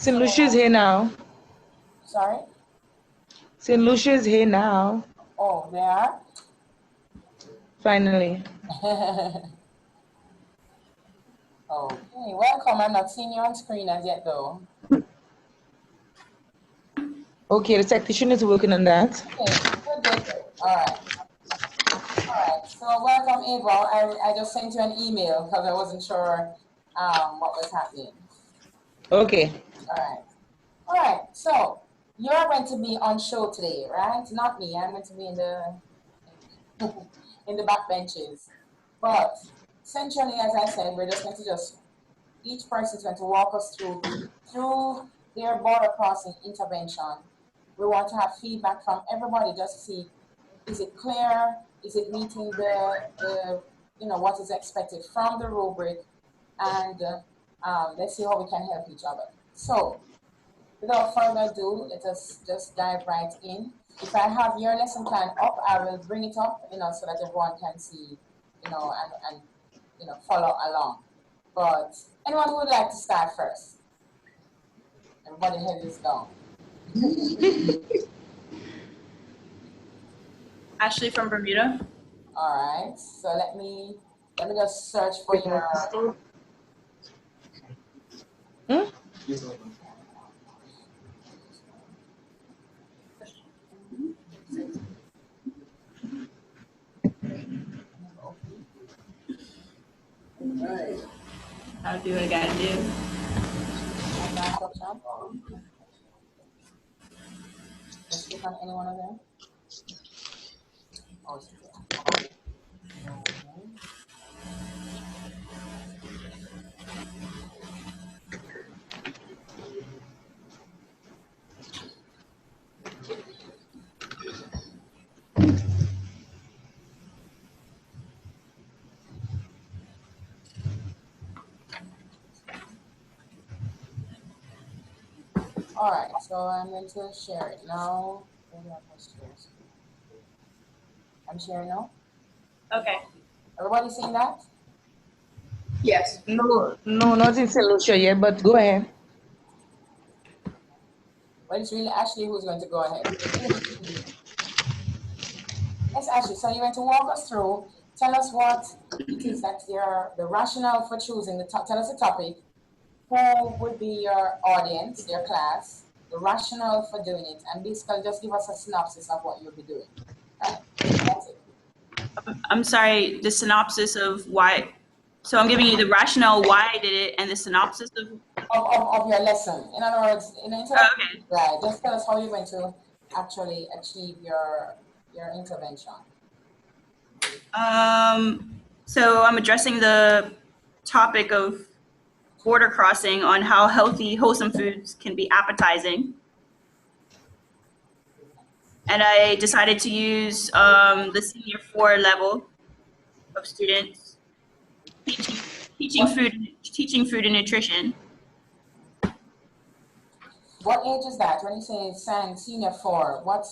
St. Lucia's here now. Sorry? St. Lucia's here now. Oh, they are? Finally. Okay, welcome. I'm not seeing you on screen as yet, though. Okay, the technician is working on that. Okay, good. All right. So welcome, Ava. I just sent you an email because I wasn't sure what was happening. Okay. All right. So you're going to be on show today, right? Not me. I'm going to be in the in the back benches. But essentially, as I said, we're just going to each person is going to walk us through their border crossing intervention. We want to have feedback from everybody just to see, is it clear? Is it meeting the what is expected from the rubric? And let's see how we can help each other. So without further ado, let us just dive right in. If I have your lesson plan up, I will bring it up, so that everyone can see, and follow along. But anyone who would like to start first? Everybody head is down. Ashley from Bermuda. All right. So let me just search for your. I'll do what I gotta do. Let's click on any one of them. Oh, all right, so I'm going to share it now. I'm sharing now. Okay. Everybody seeing that? Yes. No, not in St. Lucia yet, but go ahead. Well, it's really Ashley who's going to go ahead. Yes, Ashley, so you're going to walk us through, tell us what it is that the rationale for choosing tell us the topic, who would be your audience, your class, the rationale for doing it, and basically just give us a synopsis of what you'll be doing. Right? That's it. I'm sorry, the synopsis of why. So I'm giving you the rationale why I did it and the synopsis of your lesson. In other words, okay. Right, just tell us how you're going to actually achieve your intervention. So I'm addressing the topic of border crossing on how healthy, wholesome foods can be appetizing. And I decided to use the senior 4 level of students teaching food and nutrition. What age is that? When you say senior 4, what?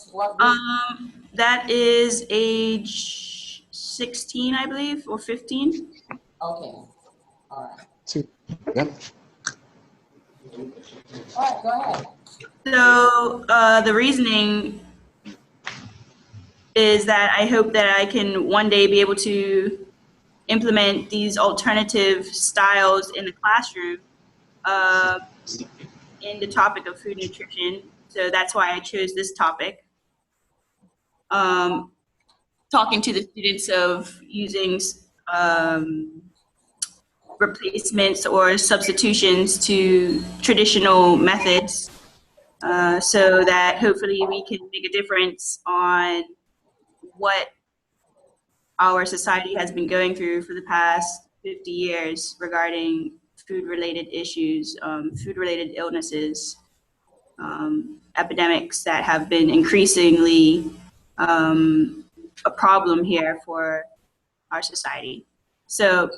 That is age 16, I believe, or 15. Okay, all right. Yep. All right, go ahead. So the reasoning is that I hope that I can one day be able to implement these alternative styles in the classroom in the topic of food nutrition. So that's why I chose this topic. Talking to the students of using replacements or substitutions to traditional methods so that hopefully we can make a difference on what our society has been going through for the past 50 years regarding food-related issues, food-related illnesses, epidemics that have been increasingly a problem here for our society. So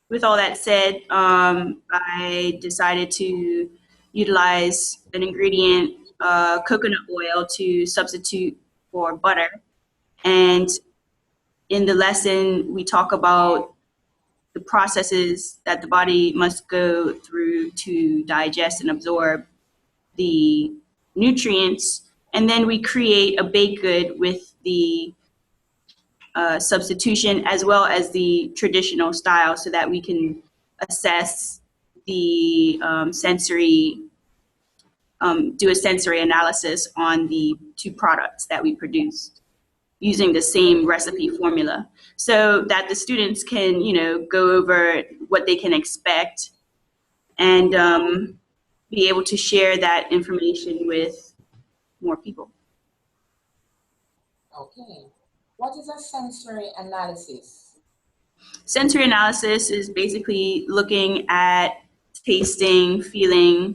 with all that said, I decided to utilize an ingredient, coconut oil, to substitute for butter. And in the lesson, we talk about the processes that the body must go through to digest and absorb the nutrients. And then we create a baked good with the substitution as well as the traditional style so that we can assess the sensory, do a sensory analysis on the two products that we produced using the same recipe formula so that the students can, go over what they can expect and be able to share that information with more people. Okay. What is a sensory analysis? Sensory analysis is basically looking at tasting, feeling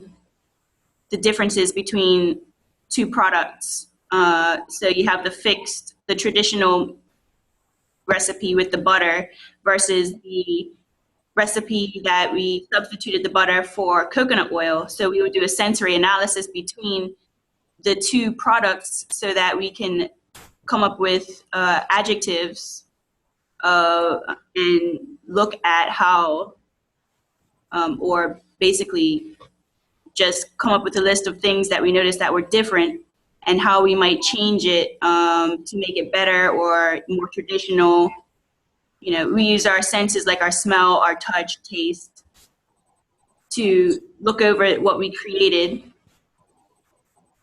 the differences between two products. So you have the traditional recipe with the butter versus the recipe that we substituted the butter for coconut oil. So we would do a sensory analysis between the two products so that we can come up with adjectives and look at how, or basically just come up with a list of things that we noticed that were different and how we might change it to make it better or more traditional. We use our senses like our smell, our touch, taste to look over what we created.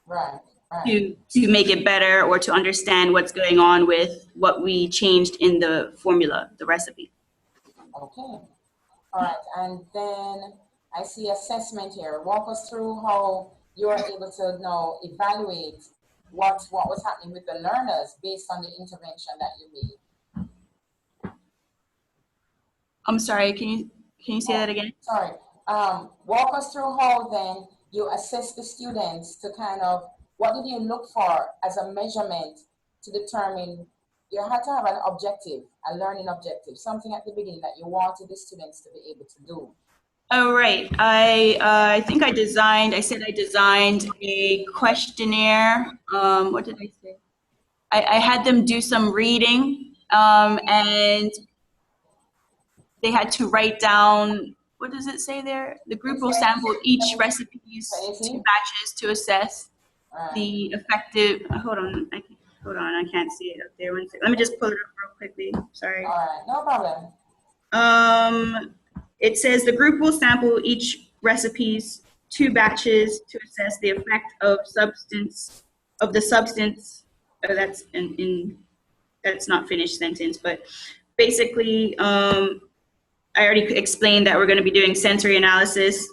Right. To make it better or to understand what's going on with what we changed in the formula, the recipe. Okay. All right. And then I see assessment here. Walk us through how you are able to now evaluate what was happening with the learners based on the intervention that you made. I'm sorry, can you say that again? Sorry. Walk us through how then you assess the students to kind of, what did you look for as a measurement to determine, you had to have an objective, a learning objective, something at the beginning that you wanted the students to be able to do. Oh, right. I think I designed a questionnaire. What did I say? I had them do some reading and they had to write down, what does it say there? The group will sample each recipe's 2 batches to assess the effective, hold on, I can't see it up there. One second. Let me just pull it up real quickly. Sorry. All right, no problem. It says the group will sample each recipe's 2 batches to assess the effect of the substance. Oh, that's that's not finished sentence, but basically, I already explained that we're going to be doing sensory analysis.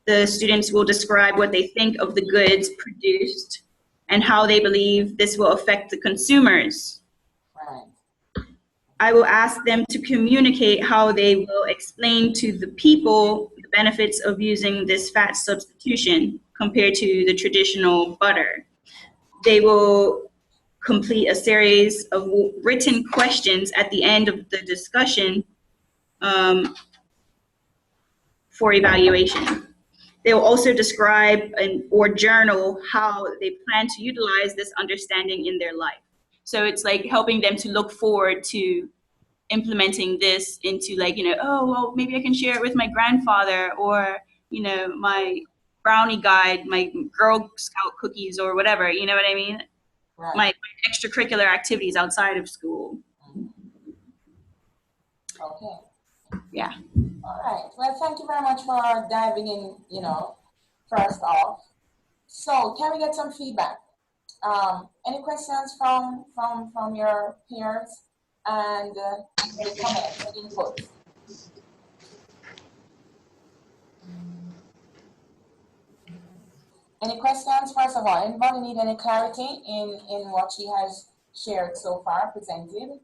The students will describe what they think of the goods produced and how they believe this will affect the consumers. Right. I will ask them to communicate how they will explain to the people the benefits of using this fat substitution compared to the traditional butter. They will complete a series of written questions at the end of the discussion for evaluation. They will also describe or journal how they plan to utilize this understanding in their life. So it's like helping them to look forward to implementing this into oh, well, maybe I can share it with my grandfather or, my brownie guide, my Girl Scout cookies or whatever, you know what I mean? Right. My extracurricular activities outside of school. Okay. Yeah. All right. Well, thank you very much for diving in, first off. So can we get some feedback? Any questions from your peers and any comments, input? Any questions, first of all? Anybody need any clarity in what she has shared so far, presented?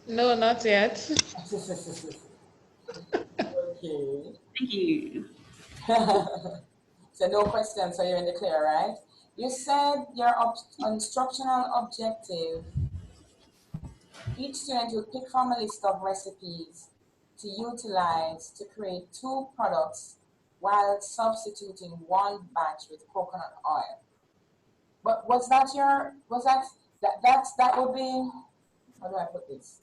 No, not yet. Okay. Thank you. So no questions, so you're in the clear, right? You said your instructional objective, each student will pick from a list of recipes to utilize to create 2 products while substituting 1 batch with coconut oil. But was that that would be, how do I put this?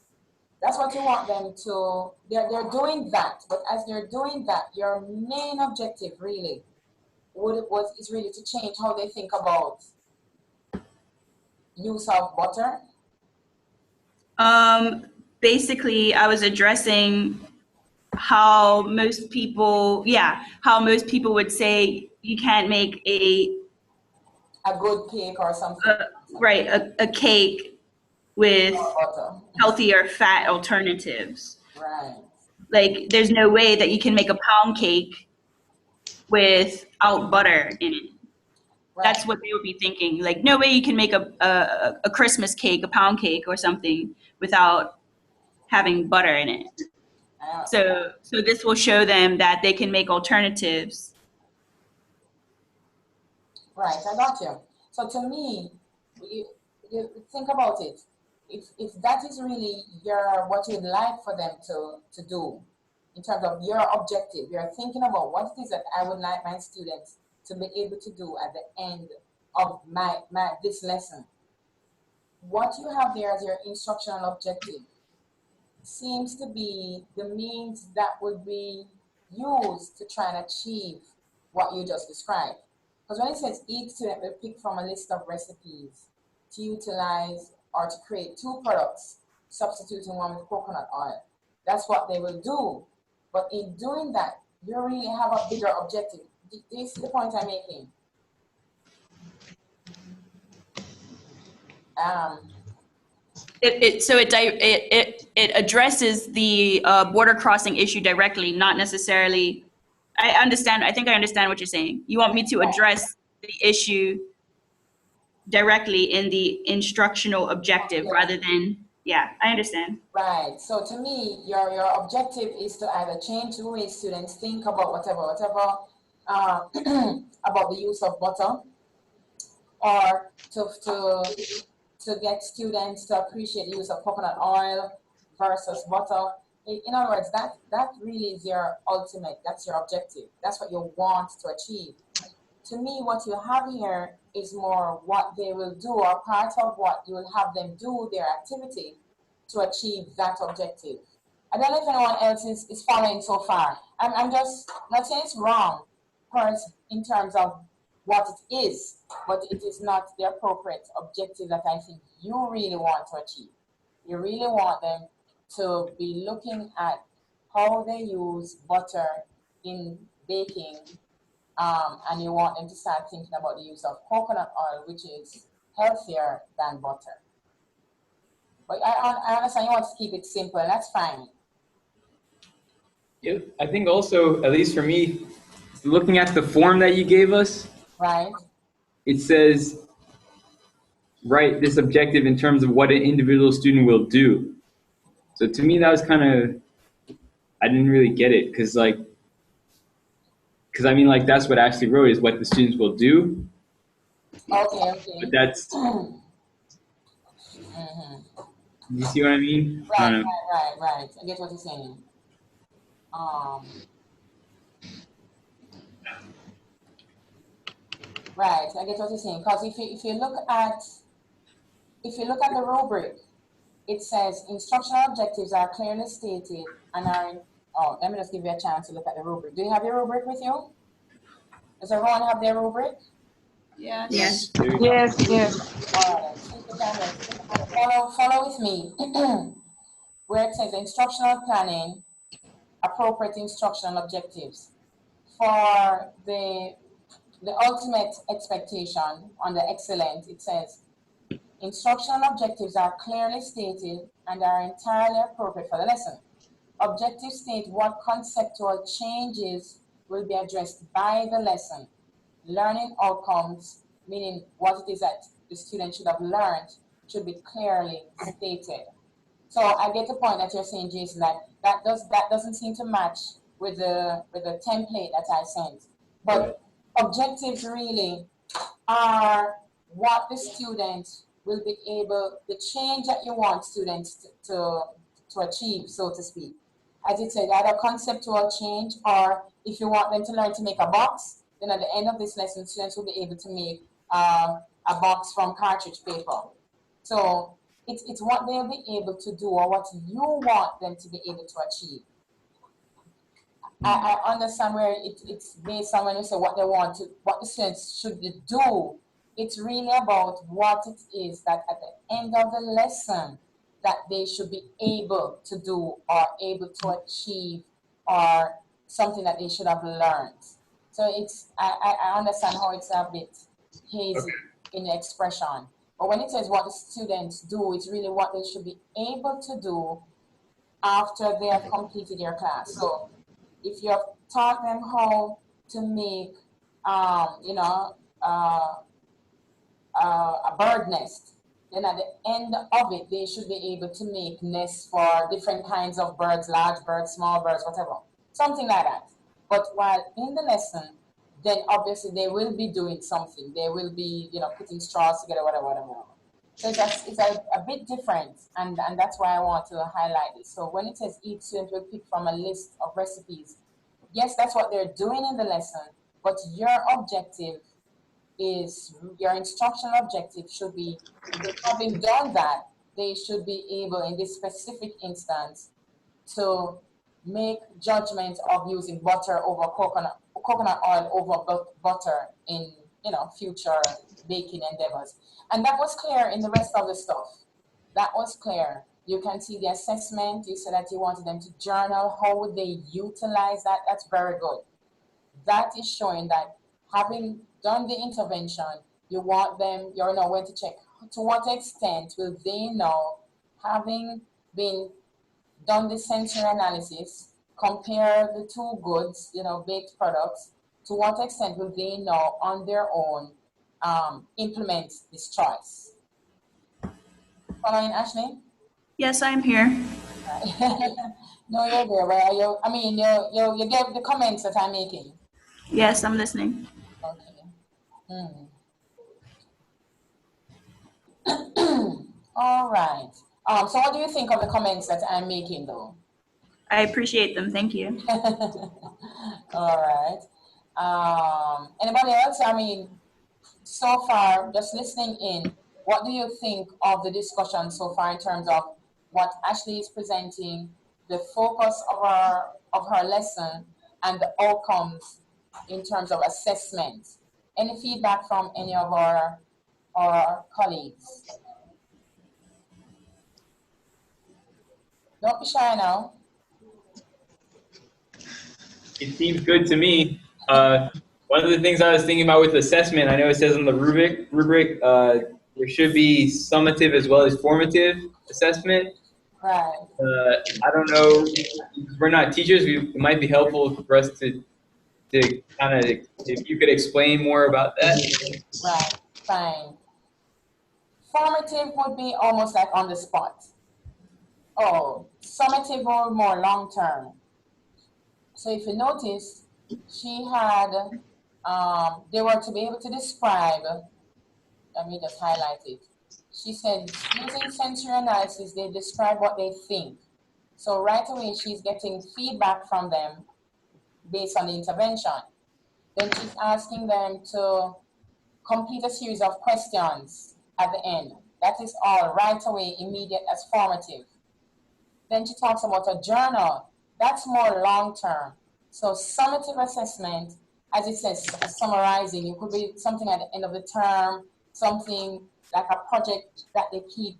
That's what you want them to, they're doing that, but as they're doing that, your main objective really is really to change how they think about use of butter. Basically, I was addressing how most people would say you can't make a good cake or something. right, a cake with Butter. healthier fat alternatives. Right. Like, there's no way that you can make a pound cake without butter in it. Right. That's what they would be thinking. Like, no way you can make a Christmas cake, a pound cake or something without having butter in it. So this will show them that they can make alternatives. Right, I got you. So to me, you think about it. If that is really what you'd like for them to do in terms of your objective, you're thinking about what it is that I would like my students to be able to do at the end of this lesson. What you have there as your instructional objective seems to be the means that would be used to try and achieve what you just described. Because when it says each student will pick from a list of recipes to utilize or to create 2 products, substituting one with coconut oil, that's what they will do. But in doing that, you really have a bigger objective. Do you see the point I'm making? It addresses the border crossing issue directly, not necessarily. I understand. I think I understand what you're saying. You want me to address the issue directly in the instructional objective rather than, yeah, I understand. Right. So to me, your objective is to either change the way students think about whatever about the use of butter, or to get students to appreciate the use of coconut oil versus butter. In other words, that really is your ultimate, that's your objective. That's what you want to achieve. To me, what you have here is more what they will do, or part of what you will have them do, their activity, to achieve that objective. I don't know if anyone else is following so far. I'm just not saying it's wrong, first, in terms of what it is, but it is not the appropriate objective that I think you really want to achieve. You really want them to be looking at how they use butter in baking, and you want them to start thinking about the use of coconut oil, which is healthier than butter. But I understand you want to keep it simple, and that's fine. Yeah, I think also, at least for me, looking at the form that you gave us, right? It says, write this objective in terms of what an individual student will do. So to me, that was kind of, I didn't really get it, because I mean, like, that's what Ashley wrote, is what the students will do. Okay. But that's, you see what I mean? Right. I get what you're saying. Right, I get what you're saying. Because if you look at the rubric, it says instructional objectives are clearly stated and are in, let me just give you a chance to look at the rubric. Do you have your rubric with you? Does everyone have their rubric? Yes. Yes. All right. Follow with me. Where it says instructional planning, appropriate instructional objectives. For the ultimate expectation on the excellent, it says instructional objectives are clearly stated and are entirely appropriate for the lesson. Objectives state what conceptual changes will be addressed by the lesson. Learning outcomes, meaning what it is that the student should have learned, should be clearly stated. So I get the point that you're saying, Jason, that doesn't seem to match with the template that I sent. But objectives really are what the student will be able, the change that you want students to achieve, so to speak. As it said, either conceptual change, or if you want them to learn to make a box, then at the end of this lesson, students will be able to make a box from cartridge paper. So it's what they'll be able to do or what you want them to be able to achieve. I understand where it's based on when you say what they want to, what the students should do. It's really about what it is that at the end of the lesson that they should be able to do or able to achieve or something that they should have learned. So I understand how it's a bit hazy in the expression. But when it says what the students do, it's really what they should be able to do after they have completed their class. So if you have taught them how to make, a bird nest, then at the end of it, they should be able to make nests for different kinds of birds, large birds, small birds, whatever, something like that. But while in the lesson, then obviously they will be doing something. They will be, putting straws together, whatever. So it's a bit different, and that's why I want to highlight it. So when it says each student will pick from a list of recipes, yes, that's what they're doing in the lesson, but your objective is, your instructional objective should be, having done that, they should be able in this specific instance to make judgments of using butter over coconut oil over butter in future baking endeavors. And that was clear in the rest of the stuff. That was clear. You can see the assessment. You said that you wanted them to journal. How would they utilize that? That's very good. That is showing that having done the intervention, you want them, you know when to check. To what extent will they know, having been done the sensory analysis, compare the two goods, baked products, to what extent will they know on their own implement this choice? Following, Ashley? Yes, I'm here. No, you're there. Where you? I mean, you get the comments that I'm making. Yes, I'm listening. Okay. All right. So what do you think of the comments that I'm making, though? I appreciate them. Thank you. All right. Anybody else? I mean, so far, just listening in, what do you think of the discussion so far in terms of what Ashley is presenting, the focus of her lesson, and the outcomes in terms of assessment? Any feedback from any of our colleagues? Don't be shy now. It seems good to me. One of the things I was thinking about with assessment, I know it says on the rubric, there should be summative as well as formative assessment. Right. I don't know, because we're not teachers, it might be helpful for us to kind of, if you could explain more about that. Right, fine. Formative would be almost like on the spot. Oh, summative or more long term. So if you notice, she had, they were to be able to describe, let me just highlight it. She said, using sensory analysis, they describe what they think. So right away, she's getting feedback from them based on the intervention. Then she's asking them to complete a series of questions at the end. That is all right away, immediate, as formative. Then she talks about a journal. That's more long-term. So summative assessment, as it says, summarizing, it could be something at the end of the term, something like a project that they keep,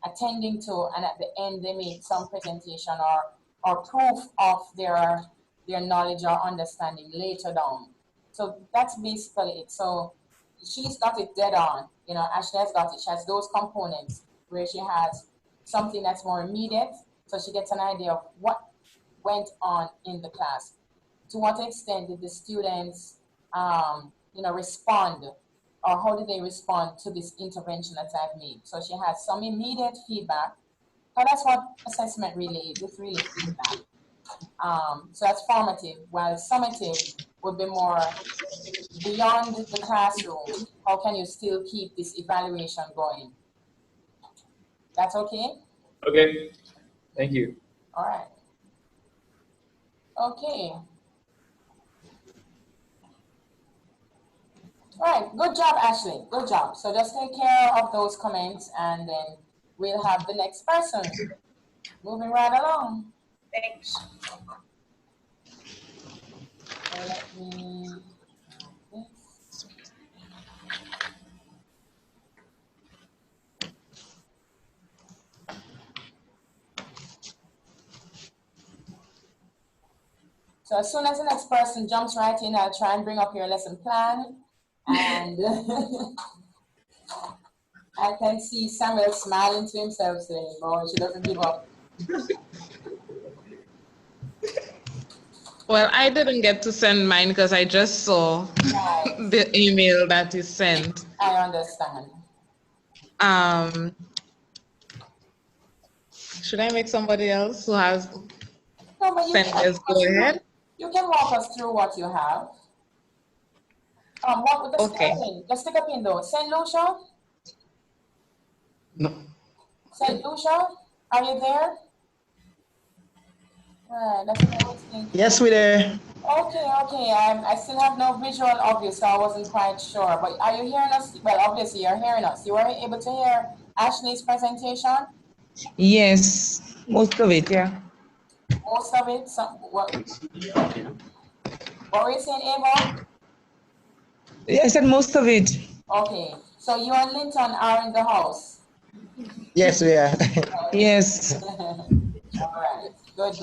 attending to, and at the end they make some presentation or proof of their knowledge or understanding later down. So that's basically it. So she's got it dead on. Ashley has got it. She has those components where she has something that's more immediate, so she gets an idea of what went on in the class. To what extent did the students, respond, or how did they respond to this intervention that I've made? So she has some immediate feedback. So that's what assessment really is. It's really feedback. So that's formative, while summative would be more beyond the classroom. How can you still keep this evaluation going? That's okay? Okay, thank you. All right. Okay. All right, good job, Ashley. Good job. So just take care of those comments and then we'll have the next person. Moving right along. Thanks. So let me this. So as soon as the next person jumps right in, I'll try and bring up your lesson plan. And I can see Samuel smiling to himself saying, oh, she doesn't give up. Well, I didn't get to send mine because I just saw Right. the email that is sent. I understand. Should I make somebody else who has No, but sent theirs go ahead? you can walk us through what you have. What with the Okay. stick up in? The stick up in though. Saint Lucia? No. Saint Lucia? Are you there? Right, that's what I was thinking. Yes, we're there. Okay. I still have no visual of you, so I wasn't quite sure. But are you hearing us? Well, obviously you're hearing us. You were able to hear Ashley's presentation? Yes, most of it, yeah. Most of it? What were you saying, Ava? Yeah, I said most of it. Okay, so you and Linton are in the house? Yes, we are. Yes. All right, good.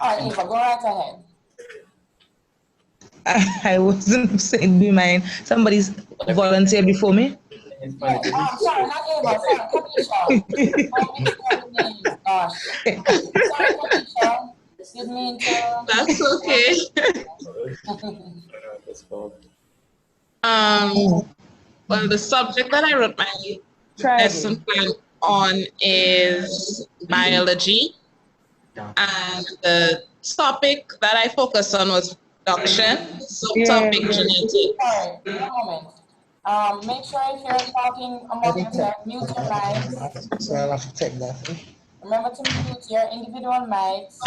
All right, Ava, go right ahead. I wasn't saying do mine. Somebody's volunteered before me. Yeah, sorry, not Ava, sorry, Kanisha. I mixed up the names, gosh. Sorry, Kanisha. Didn't mean to. That's okay. Well, the subject that I wrote my lesson plan on is biology, and the topic that I focused on was production, subtopic genetics. Sorry, one moment. Make sure if you're talking among yourself, mute your mics. So I'll have to take that. Remember to mute your individual mics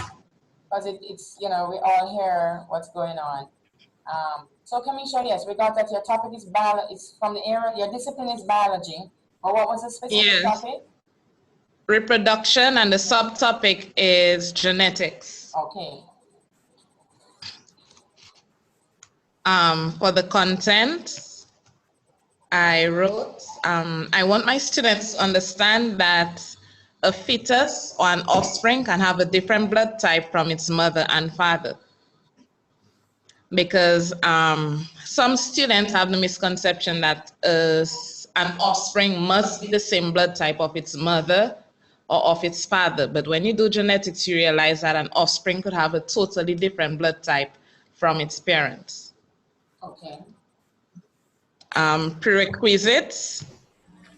because it's, we all hear what's going on. So Kamisha, yes, we got that your topic is it's from the area, your discipline is biology. But what was the specific topic? Reproduction, and the subtopic is genetics. Okay. For the content, I wrote, I want my students to understand that a fetus or an offspring can have a different blood type from its mother and father. Because some students have the misconception that an offspring must be the same blood type of its mother or of its father. But when you do genetics, you realize that an offspring could have a totally different blood type from its parents. Okay. Prerequisites.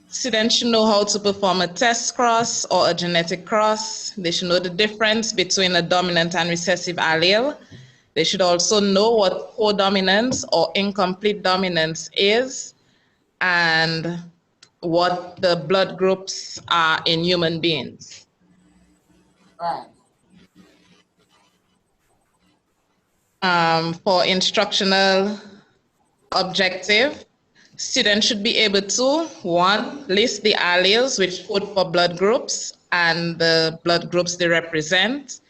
Students should know how to perform a test cross or a genetic cross. They should know the difference between a dominant and recessive allele. They should also know what codominance or incomplete dominance is and what the blood groups are in human beings. Right. For instructional objective, students should be able to, 1, list the alleles which code for blood groups and the blood groups they represent.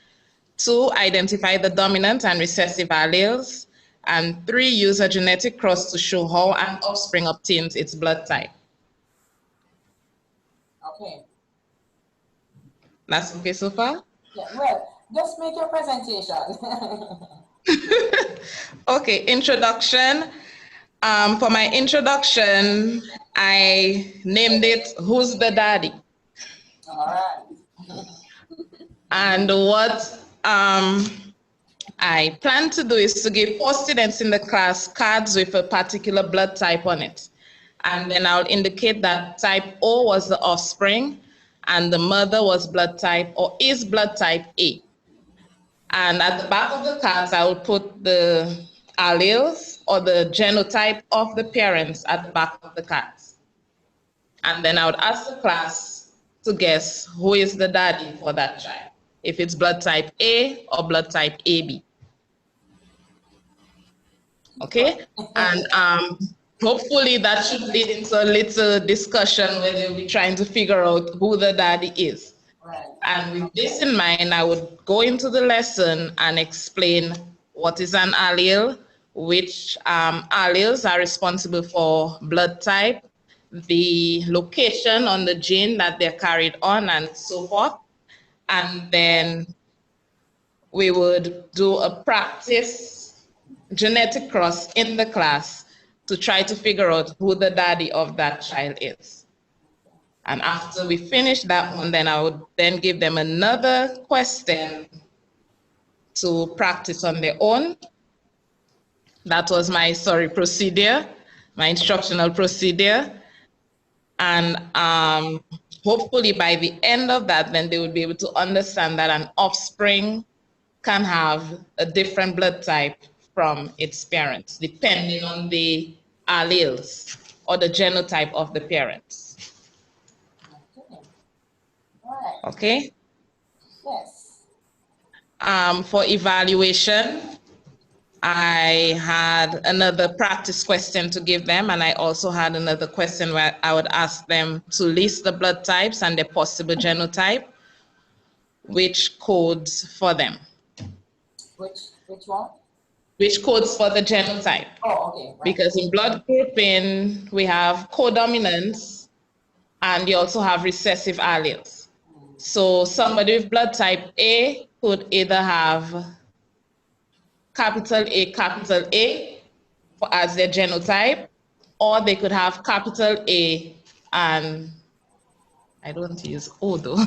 2, identify the dominant and recessive alleles. And 3, use a genetic cross to show how an offspring obtains its blood type. Okay. That's okay so far? Yeah, well, just make your presentation. Okay, introduction. For my introduction, I named it Who's the Daddy? All right. And what I plan to do is to give 4 students in the class cards with a particular blood type on it. And then I'll indicate that type O was the offspring and the mother was blood type or is blood type A. And at the back of the cards, I will put the alleles or the genotype of the parents at the back of the cards. And then I would ask the class to guess who is the daddy for that child, if it's blood type A or blood type AB. Okay? And hopefully that should lead into a little discussion where they'll be trying to figure out who the daddy is. Right. And with this in mind, I would go into the lesson and explain what is an allele, which alleles are responsible for blood type, the location on the gene that they're carried on, and so forth. And then we would do a practice genetic cross in the class to try to figure out who the daddy of that child is. And after we finish that one, then I would then give them another question to practice on their own. That was my procedure, my instructional procedure. And hopefully by the end of that, then they would be able to understand that an offspring can have a different blood type from its parents, depending on the alleles or the genotype of the parents. Okay. All right. Okay? Yes. For evaluation, I had another practice question to give them, and I also had another question where I would ask them to list the blood types and their possible genotype, which codes for them. Which one? Which codes for the genotype. Oh, okay. Right. Because in blood grouping, we have codominants, and you also have recessive alleles. So somebody with blood type A could either have capital A as their genotype, or they could have capital A and I don't use O though,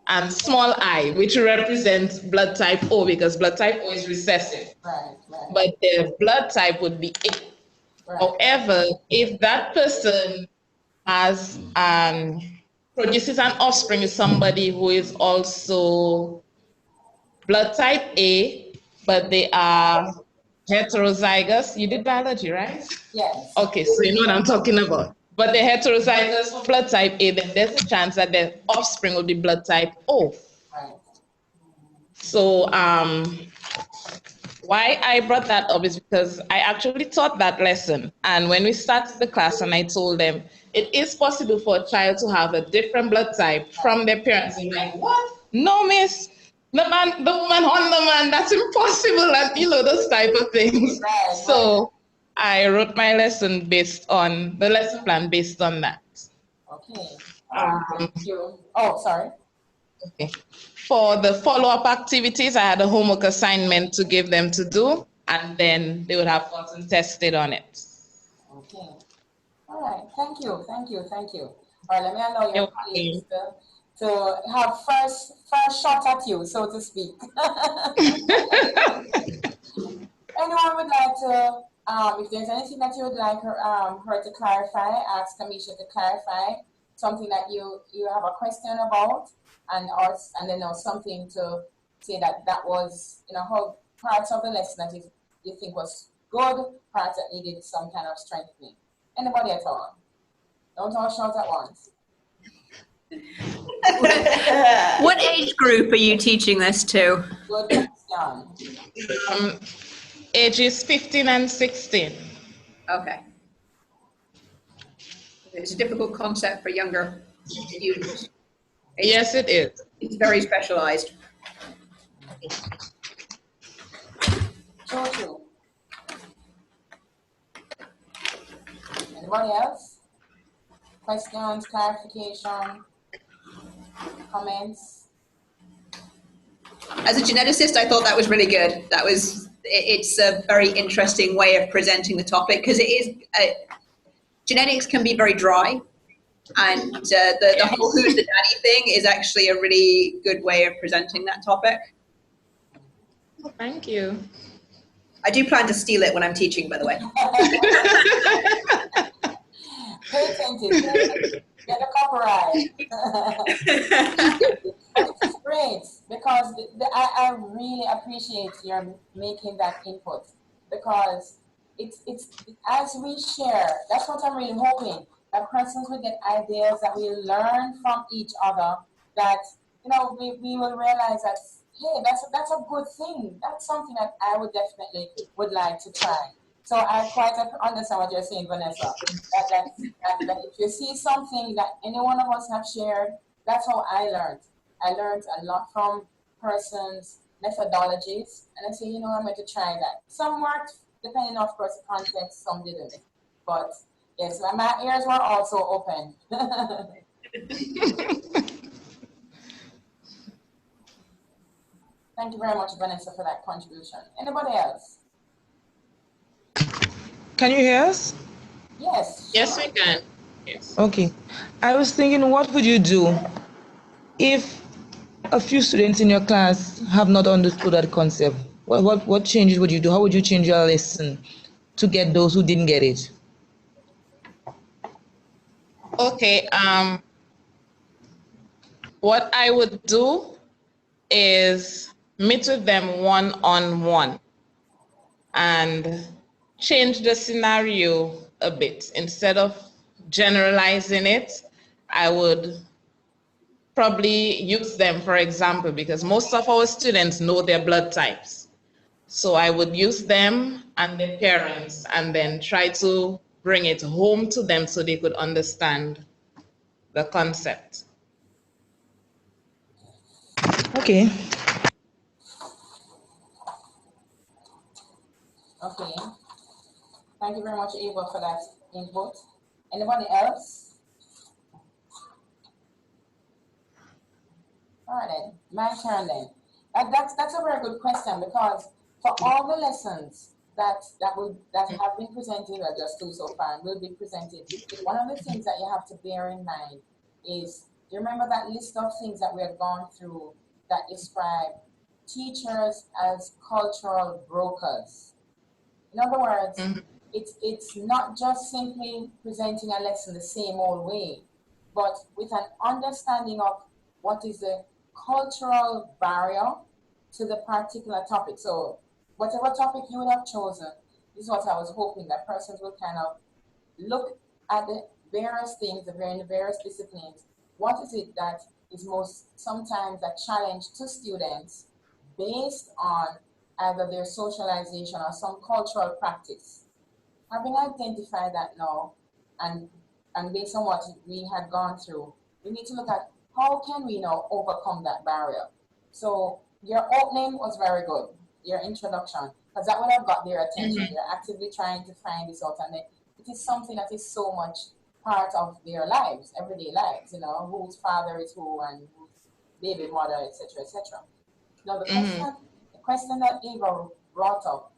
and small I, which represents blood type O because blood type O is recessive. Right. But their blood type would be A. Right. However, if that person has produces an offspring with somebody who is also blood type A, but they are heterozygous. You did biology, right? Yes. Okay, so you know what I'm talking about. But they're heterozygous for blood type A, then there's a chance that their offspring will be blood type O. Right. So why I brought that up is because I actually taught that lesson. And when we started the class and I told them, it is possible for a child to have a different blood type from their parents. And like, what? No, miss. The woman on the man, that's impossible. And those type of things. Right. So I wrote my lesson based on the lesson plan based on that. Okay. Thank you. Oh, sorry. Okay. For the follow-up activities, I had a homework assignment to give them to do, and then they would have gotten tested on it. Okay. All right. Thank you. All right. Let me allow your colleagues to have first shot at you, so to speak. Anyone would like to, if there's anything that you would like her to clarify, ask Kamisha to clarify something that you have a question about, and then something to say that was, how parts of the lesson that you think was good, parts that needed some kind of strengthening. Anybody at all? Don't all shout at once. What age group are you teaching this to? Good question. Ages 15 and 16. Okay. It's a difficult concept for younger students. Yes, it is. It's very specialized. True. Anybody else? Questions, clarification, comments? As a geneticist, I thought that was really good. It's a very interesting way of presenting the topic because it is, genetics can be very dry, and the whole who's the daddy thing is actually a really good way of presenting that topic. Oh, thank you. I do plan to steal it when I'm teaching, by the way. Pay attention. Get a copyright. It's great because I really appreciate your making that input, because it's as we share, that's what I'm really hoping, that persons will get ideas, that we learn from each other, that we will realize that, hey, that's a good thing. That's something that I would definitely like to try. So I quite understand what you're saying, Vanessa. That if you see something that any one of us have shared, that's how I learned. I learned a lot from persons' methodologies, and I say, you know, I'm going to try that. Some worked, depending, of course, the context, some didn't. But yes, my ears were also open. Thank you very much, Vanessa, for that contribution. Anybody else? Can you hear us? Yes. Yes, Sure. we can. Yes. Okay. I was thinking, what would you do if a few students in your class have not understood that concept? What changes would you do? How would you change your lesson to get those who didn't get it? Okay. What I would do is meet with them one-on-one and change the scenario a bit. Instead of generalizing it, I would probably use them, for example, because most of our students know their blood types. So I would use them and their parents and then try to bring it home to them so they could understand the concept. Okay. Okay. Thank you very much, Ava, for that input. Anybody else? All right, then. My turn then. That's a very good question, because for all the lessons that have been presented, or just two so far, and will be presented, one of the things that you have to bear in mind is, do you remember that list of things that we have gone through that describe teachers as cultural brokers? In other words, it's not just simply presenting a lesson the same old way, but with an understanding of what is the cultural barrier to the particular topic. So whatever topic you would have chosen, this is what I was hoping that persons would kind of look at the various things, the various disciplines. What is it that is most sometimes a challenge to students based on either their socialization or some cultural practice? Having identified that now, and based on what we had gone through, we need to look at how can we now overcome that barrier. So your opening was very good, your introduction, because that would have got their attention. They're actively trying to find this out, and it is something that is so much part of their lives, everyday lives, you know, whose father is who and whose baby mother, etc., etc. Now the question that Eva brought up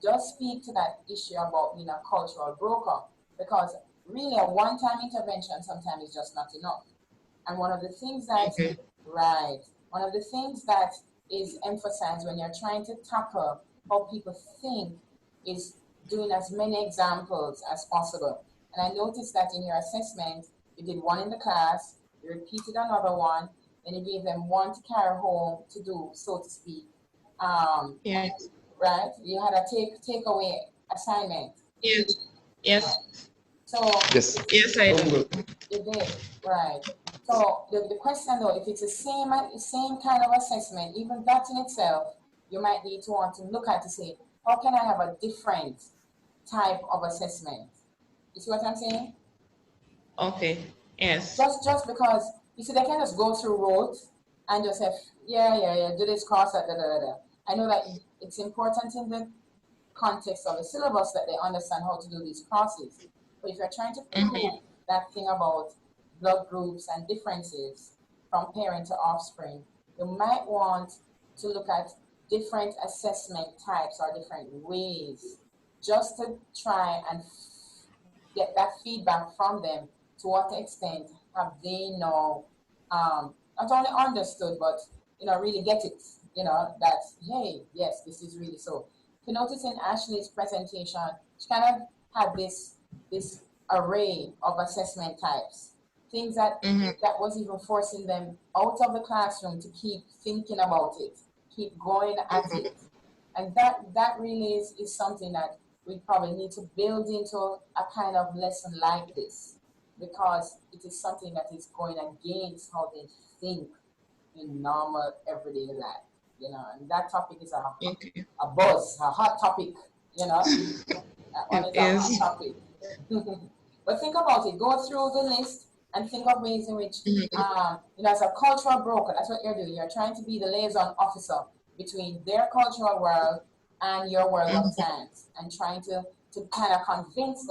does speak to that issue about being a cultural broker, because really a one-time intervention sometimes is just not enough. And one of the things that, one of the things that is emphasized when you're trying to tackle how people think is doing as many examples as possible. And I noticed that in your assessment, you did one in the class, you repeated another one, then you gave them one to carry home to do, so to speak. Yes. Right? You had a takeaway assignment. Yes. Yes. So Yes. Yes, I do. you did, right? So the question though, if it's the same kind of assessment, even that in itself, you might need to want to look at to say, how can I have a different type of assessment? You see what I'm saying? Okay. Yes. Just because you see, they can just go through rote and just have do this cross that I know that it's important in the context of the syllabus that they understand how to do these crosses. But if you're trying to prove that thing about blood groups and differences from parent to offspring, you might want to look at different assessment types or different ways, just to try and get that feedback from them. To what extent have they now not only understood, but really get it, that hey, yes, this is really so. If you notice in Ashley's presentation, she kind of had this array of assessment types, things that was even forcing them out of the classroom to keep thinking about it, keep going at it. And that really is something that we probably need to build into a kind of lesson like this, because it is something that is going against how they think in normal everyday life, and that topic is a buzz, a hot topic you know, that one It is a hot is. topic. But think about it. Go through the list and think of ways in which, you know, as a cultural broker, that's what you're doing. You're trying to be the liaison officer between their cultural world and your world of science, and trying to kind of convince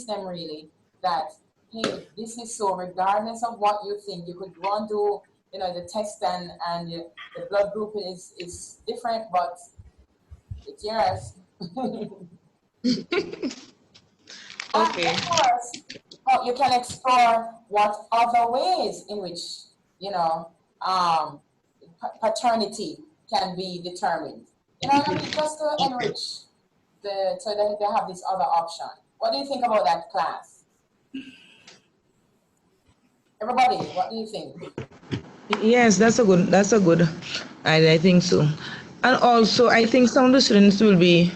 them really that, hey, this is so, regardless of what you think, you could go and do, you know, the test and the blood group is different, but it's yours. Okay. Of course, you can explore what other ways in which, you know, paternity can be determined. You know what I mean? Just to enrich so that they have this other option. What do you think about that, class? Everybody, what do you think? Yes, that's a good. I think so. And also, I think some of the students will be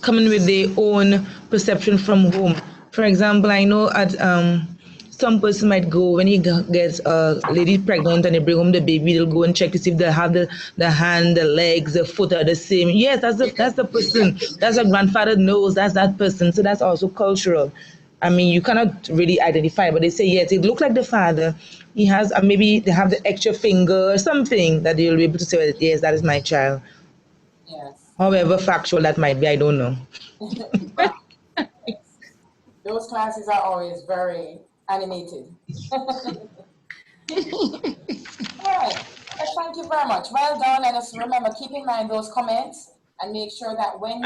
coming with their own perception from home. For example, I know at some person might go when he gets a lady pregnant and they bring home the baby, they'll go and check to see if they have the hand, the legs, the foot are the same. Yes, that's the person. That's a grandfather knows that's that person. So that's also cultural. I mean, you cannot really identify, but they say yes, it looks like the father. He has maybe they have the extra finger or something that you'll be able to say, well, yes, that is my child. Yes. However factual that might be, I don't know. Those classes are always very animated. All right. Thank you very much. Well done. And just remember, keep in mind those comments and make sure that when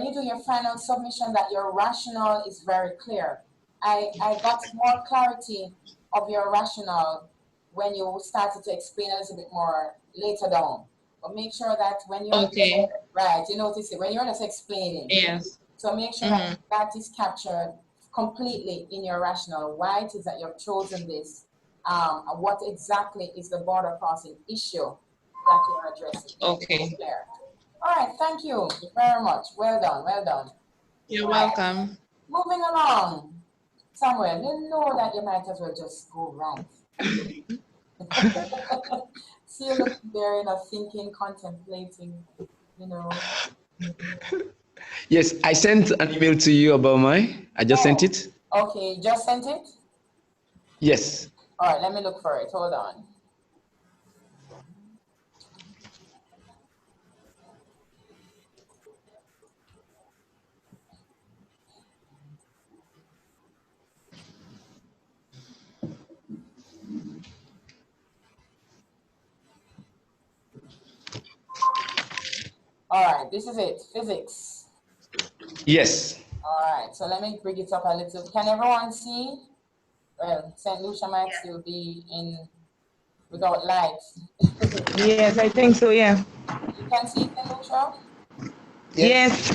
you do your final submission, that your rationale is very clear. I got more clarity of your rationale when you started to explain a little bit more later down. But make sure that when you're right, you notice it when you're just explaining. Yes. So make sure that is captured completely in your rationale. Why it is that you've chosen this, and what exactly is the border crossing issue that you're addressing. Okay. Clear. All right, thank you very much. Well done, well done. You're welcome. Moving along. Samuel, you know that you might as well just go right. See you looking there, you know, thinking, contemplating, you know. Yes, I sent an email to you about I just sent it. Okay, you just sent it? Yes. All right, let me look for it. Hold on. All right, this is it, physics. Yes. All right, so let me bring it up a little. Can everyone see? Well, St. Lucia might still be without light. Yes, I think so, yeah. You can see St. Lucia? Yes.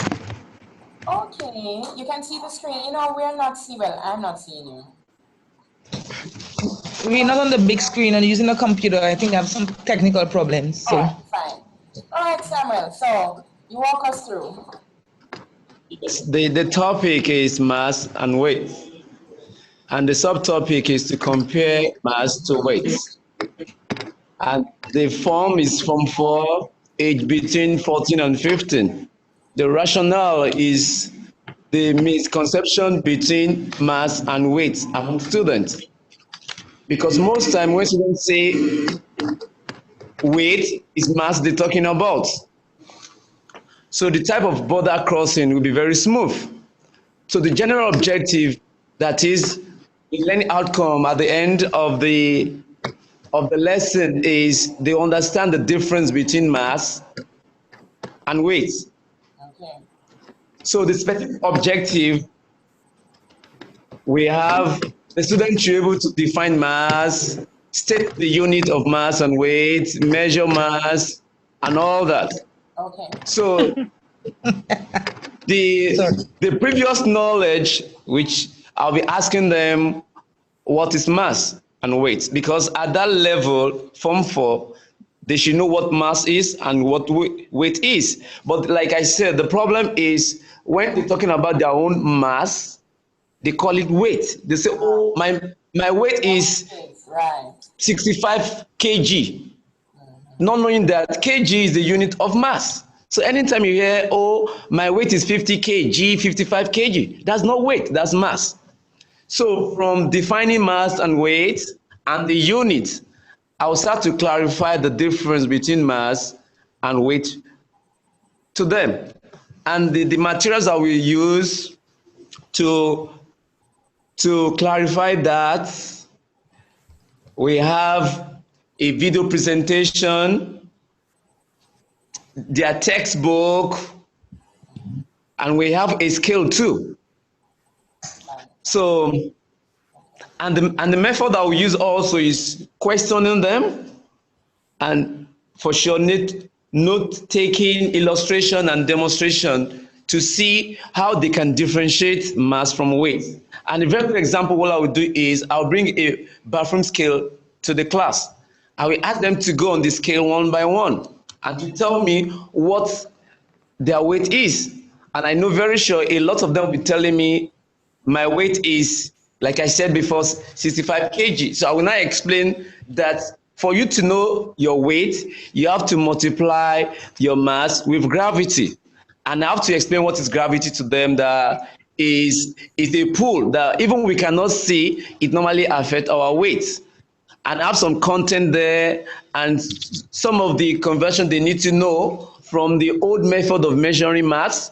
Okay, you can see the screen. You know, I'm not seeing you. We're not on the big screen and using a computer. I think I have some technical problems. So. All right, fine. All right, Samuel, so you walk us through. The topic is mass and weight. And the subtopic is to compare mass to weight. And the form is Form 4, age between 14 and 15. The rationale is the misconception between mass and weight among students. Because most time when students say weight is mass they're talking about. So the type of border crossing will be very smooth. So the general objective, that is the learning outcome at the end of the lesson, is they understand the difference between mass and weight. Okay. So the specific objective, we have the student to be able to define mass, state the unit of mass and weight, measure mass, and all that. Okay. So the previous knowledge, which I'll be asking them, what is mass and weight? Because at that level, Form 4, they should know what mass is and what weight is. But like I said, the problem is when they're talking about their own mass, they call it weight. They say, oh, my weight is 65 kg. Not knowing that kg is the unit of mass. So anytime you hear, oh, my weight is 50 kg, 55 kg, that's not weight, that's mass. So from defining mass and weight and the unit, I'll start to clarify the difference between mass and weight to them. And the materials that we use to clarify that, we have a video presentation, their textbook, and we have a scale too. So, and the method that we use also is questioning them, and for sure note taking, illustration and demonstration to see how they can differentiate mass from weight. And a very good example, what I would do is I'll bring a bathroom scale to the class. I will ask them to go on the scale one by one and to tell me what their weight is. And I know very sure a lot of them will be telling me my weight is, like I said before, 65 kg. So I will now explain that for you to know your weight, you have to multiply your mass with gravity. And I have to explain what is gravity to them, that is a pull that even we cannot see, it normally affects our weight. And I have some content there and some of the conversion they need to know from the old method of measuring mass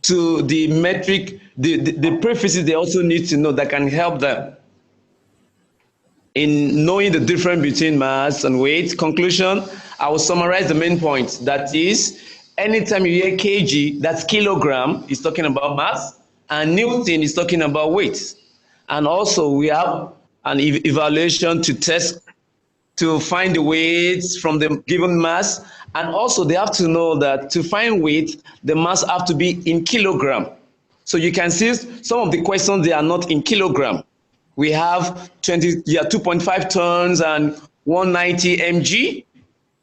to the metric, the prefixes they also need to know that can help them in knowing the difference between mass and weight. Conclusion, I will summarize the main points. That is, anytime you hear kg, that's kilogram, is talking about mass, and Newton is talking about weight. And also we have an evaluation to test, to find the weights from the given mass. And also they have to know that to find weight, the mass have to be in kilogram. So you can see some of the questions, they are not in kilogram. We have 2.5 tons and 190 mg.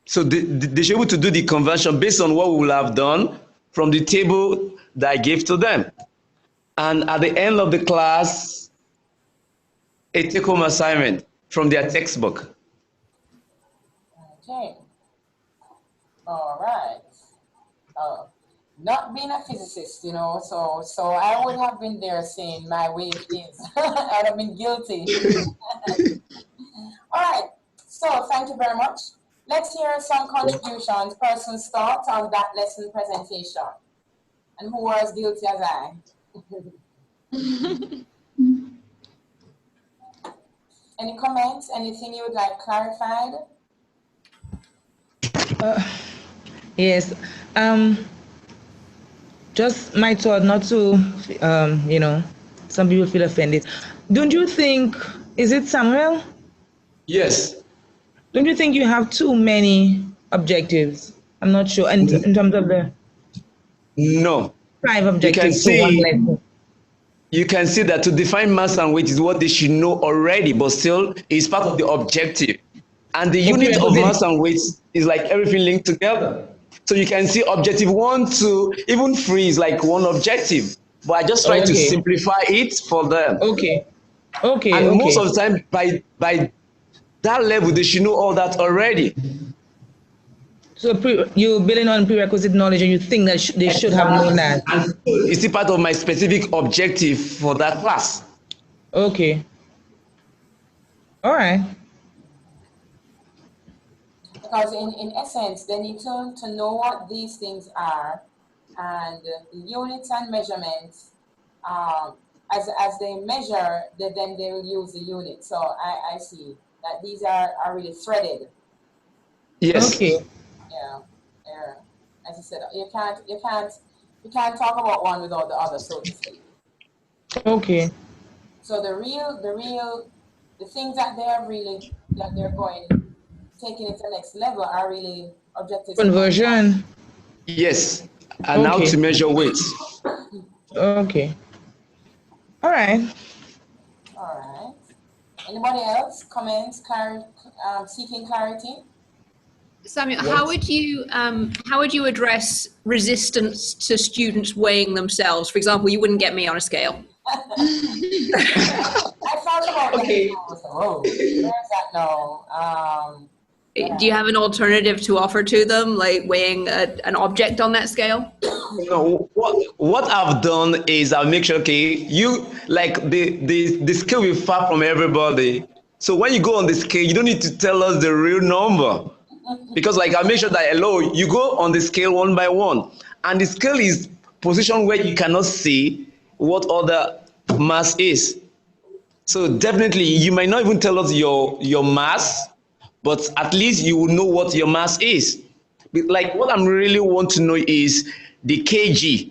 So they should be able to do the conversion based on what we will have done from the table that I gave to them. And at the end of the class, a take-home assignment from their textbook. Okay. All right. Not being a physicist, you know, so I would have been there saying my weight is. I'd have been guilty. All right. So thank you very much. Let's hear some contributions, person's thoughts on that lesson presentation. And who was guilty as I? Any comments? Anything you would like clarified? Yes. Just my thought, not to, you know, some people feel offended. Don't you think, is it Samuel? Yes. Don't you think you have too many objectives? I'm not sure. And in terms of the No. 5 objectives to one lesson. You can see that to define mass and weight is what they should know already, but still it's part of the objective. And the unit of mass and weight is like everything linked together. So you can see objective 1, 2, even 3 is like one objective. But I just try to simplify it for them. Okay. And most of the time, by that level, they should know all that already. So you're building on prerequisite knowledge and you think that they should have known that. And it's still part of my specific objective for that class. Okay. All right. Because in essence, they need to know what these things are, and the units and measurements, as they measure, then they will use the unit. So I see that these are really threaded. Yes. Okay. Yeah. As I said, you can't talk about one without the other, so to speak. Okay. So the things that they're taking it to the next level are really objectives. Conversion. Yes. And how to measure weight. Okay. All right. All right. Anybody else? Comments? Seeking clarity? Samuel, how would you address resistance to students weighing themselves? For example, you wouldn't get me on a scale. I thought about that. Okay. Oh, where's that now? Do you have an alternative to offer to them, like weighing an object on that scale? No, what I've done is I'll make sure, okay, you like the scale will far from everybody. So when you go on the scale, you don't need to tell us the real number. Because like I'll make sure that, hello, you go on the scale one by one. And the scale is positioned where you cannot see what other mass is. So definitely you might not even tell us your mass, but at least you will know what your mass is. Like what I'm really want to know is the kg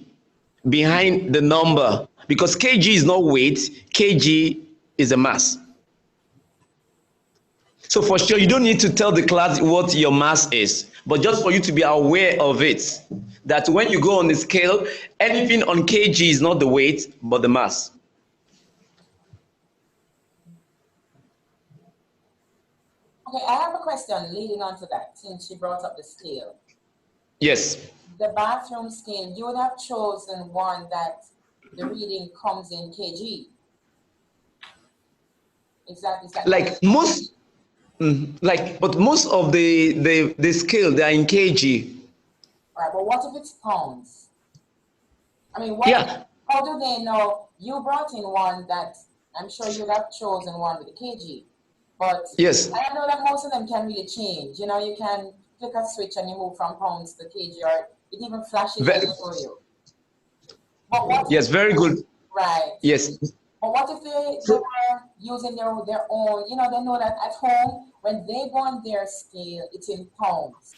behind the number, because kg is not weight, kg is a mass. So for sure, you don't need to tell the class what your mass is, but just for you to be aware of it, that when you go on the scale, anything on kg is not the weight, but the mass. Okay, I have a question leading on to that, since you brought up the scale. Yes. The bathroom scale, you would have chosen one that the reading comes in kg. Exactly. Like most, but most of the scale, they are in kg. Right, but what if it's pounds? I mean, how do they know? You brought in one that I'm sure you'd have chosen one with a kg. But yes, I know that most of them can really change. You know, you can flick a switch and you move from pounds to kg, or it even flashes for you. But what yes, very good. Right. Yes. But what if they were using their own, you know, they know that at home, when they go on their scale, it's in pounds.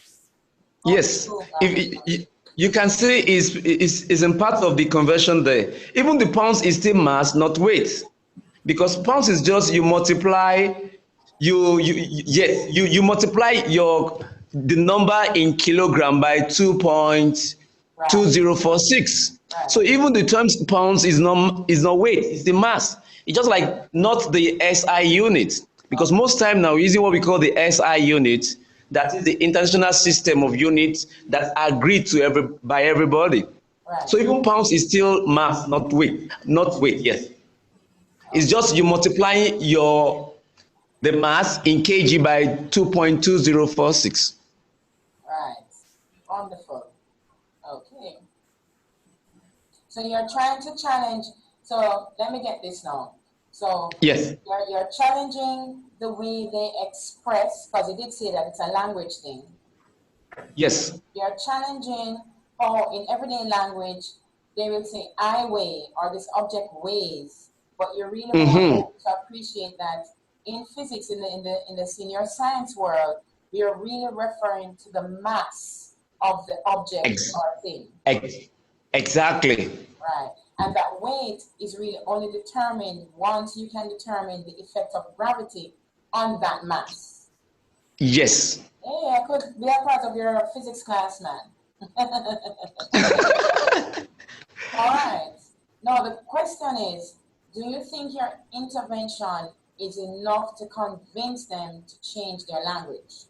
Yes. If you can say is in part of the conversion there. Even the pounds is still mass, not weight. Because pounds is just you multiply you multiply the number in kilogram by 2.2046. Right. So even the terms pounds is not weight, it's the mass. It's just like not the SI unit. Because most time now we're using what we call the SI unit, that is the international system of units that are agreed to by everybody. Right. So even pounds is still mass, not weight. Yes. It's just you multiplying the mass in kg by 2.2046. Right. Wonderful. Okay. So you're trying to challenge. So let me get this now. So yes, you're challenging the way they express, because you did say that it's a language thing. Yes. You're challenging how in everyday language they will say I weigh or this object weighs, but you're really want to appreciate that in physics, in the senior science world, we are really referring to the mass of the object or thing. Exactly. Right. And that weight is really only determined once you can determine the effect of gravity on that mass. Yes. Hey, I could be a part of your physics class, man. All right. Now the question is, do you think your intervention is enough to convince them to change their language?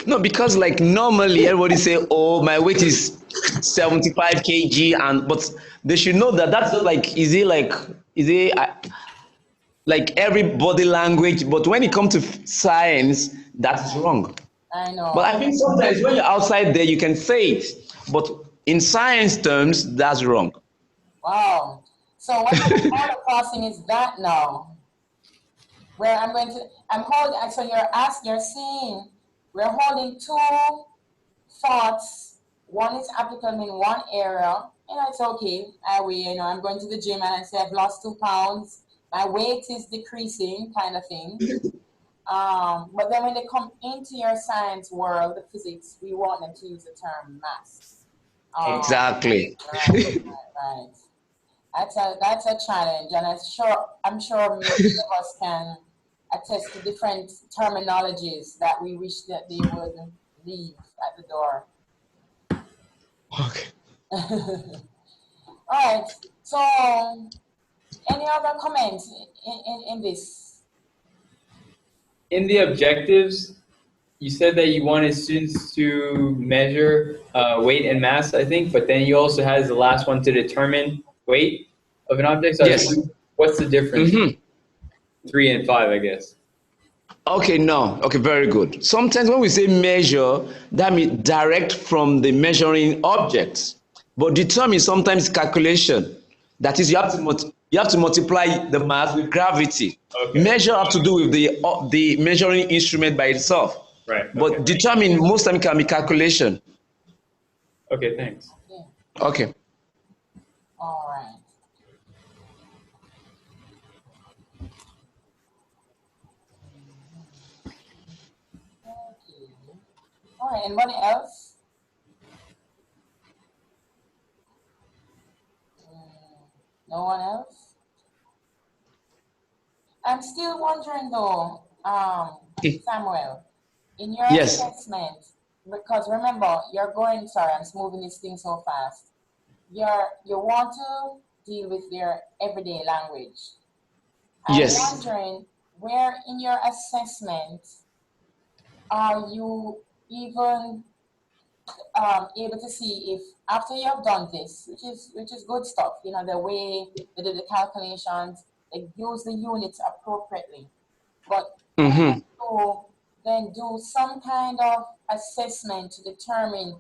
No, because like normally everybody say, oh, my weight is 75 kg, but they should know that that's not like, is it like every body language, but when it comes to science, that's wrong. I know. But I think sometimes when you're outside there, you can say it, but in science terms, that's wrong. Wow. So what the crossing is that now? Where I'm holding, so you're seeing, we're holding two thoughts. One is applicable in one area, and it's okay. I'm going to the gym and I say I've lost 2 pounds. My weight is decreasing, kind of thing. But then when they come into your science world, the physics, we want them to use the term mass. Exactly. Right. That's a challenge, and I'm sure most of us can attest to different terminologies that we wish that they would leave at the door. Okay. All right. So, any other comments in this? In the objectives, you said that you wanted students to measure weight and mass, I think, but then you also had the last one to determine weight of an object. So yes. What's the difference? Mhm. 3 and 5, I guess. Okay, no. Okay, very good. Sometimes when we say measure, that means direct from the measuring object. But determine sometimes calculation. That is, you have to multiply the mass with gravity. Okay. Measure have to do with the measuring instrument by itself. Right. Okay. But determine most time can be calculation. Okay, thanks. Yeah. Okay. All right. Okay. All right. Anybody else? No one else? I'm still wondering though, Samuel, in your Yes. assessment, because remember, you're going, sorry, I'm just moving this thing so fast. You want to deal with their everyday language. I'm Yes. wondering where in your assessment are you even able to see if after you have done this, which is good stuff, you know, the way they do the calculations, they use the units appropriately, but Mm-hmm. to then do some kind of assessment to determine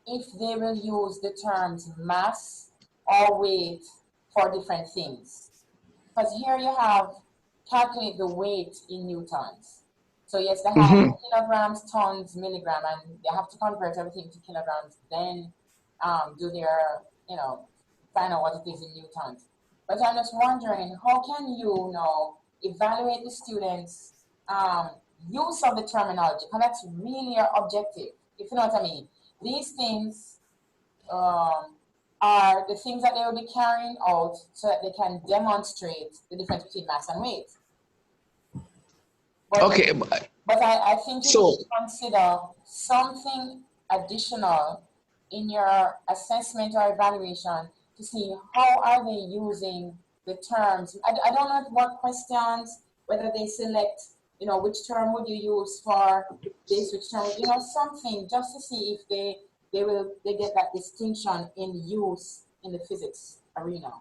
if they will use the terms mass or weight for different things. Because here you have calculate the weight in newtons. So yes, they have Mm-hmm. kilograms, tons, milligram, and they have to convert everything to kilograms, then do their, you know, find out what it is in newtons. But I'm just wondering, how can you now evaluate the students' use of the terminology? Because that's really your objective, if you know what I mean. These things are the things that they will be carrying out so that they can demonstrate the difference between mass and weight. But, Okay. but I think you So- should consider something additional in your assessment or evaluation to see how are they using the terms. I don't know what questions, whether they select, you know, which term would you use for this, which term, you know, something just to see if they get that distinction in use in the physics arena.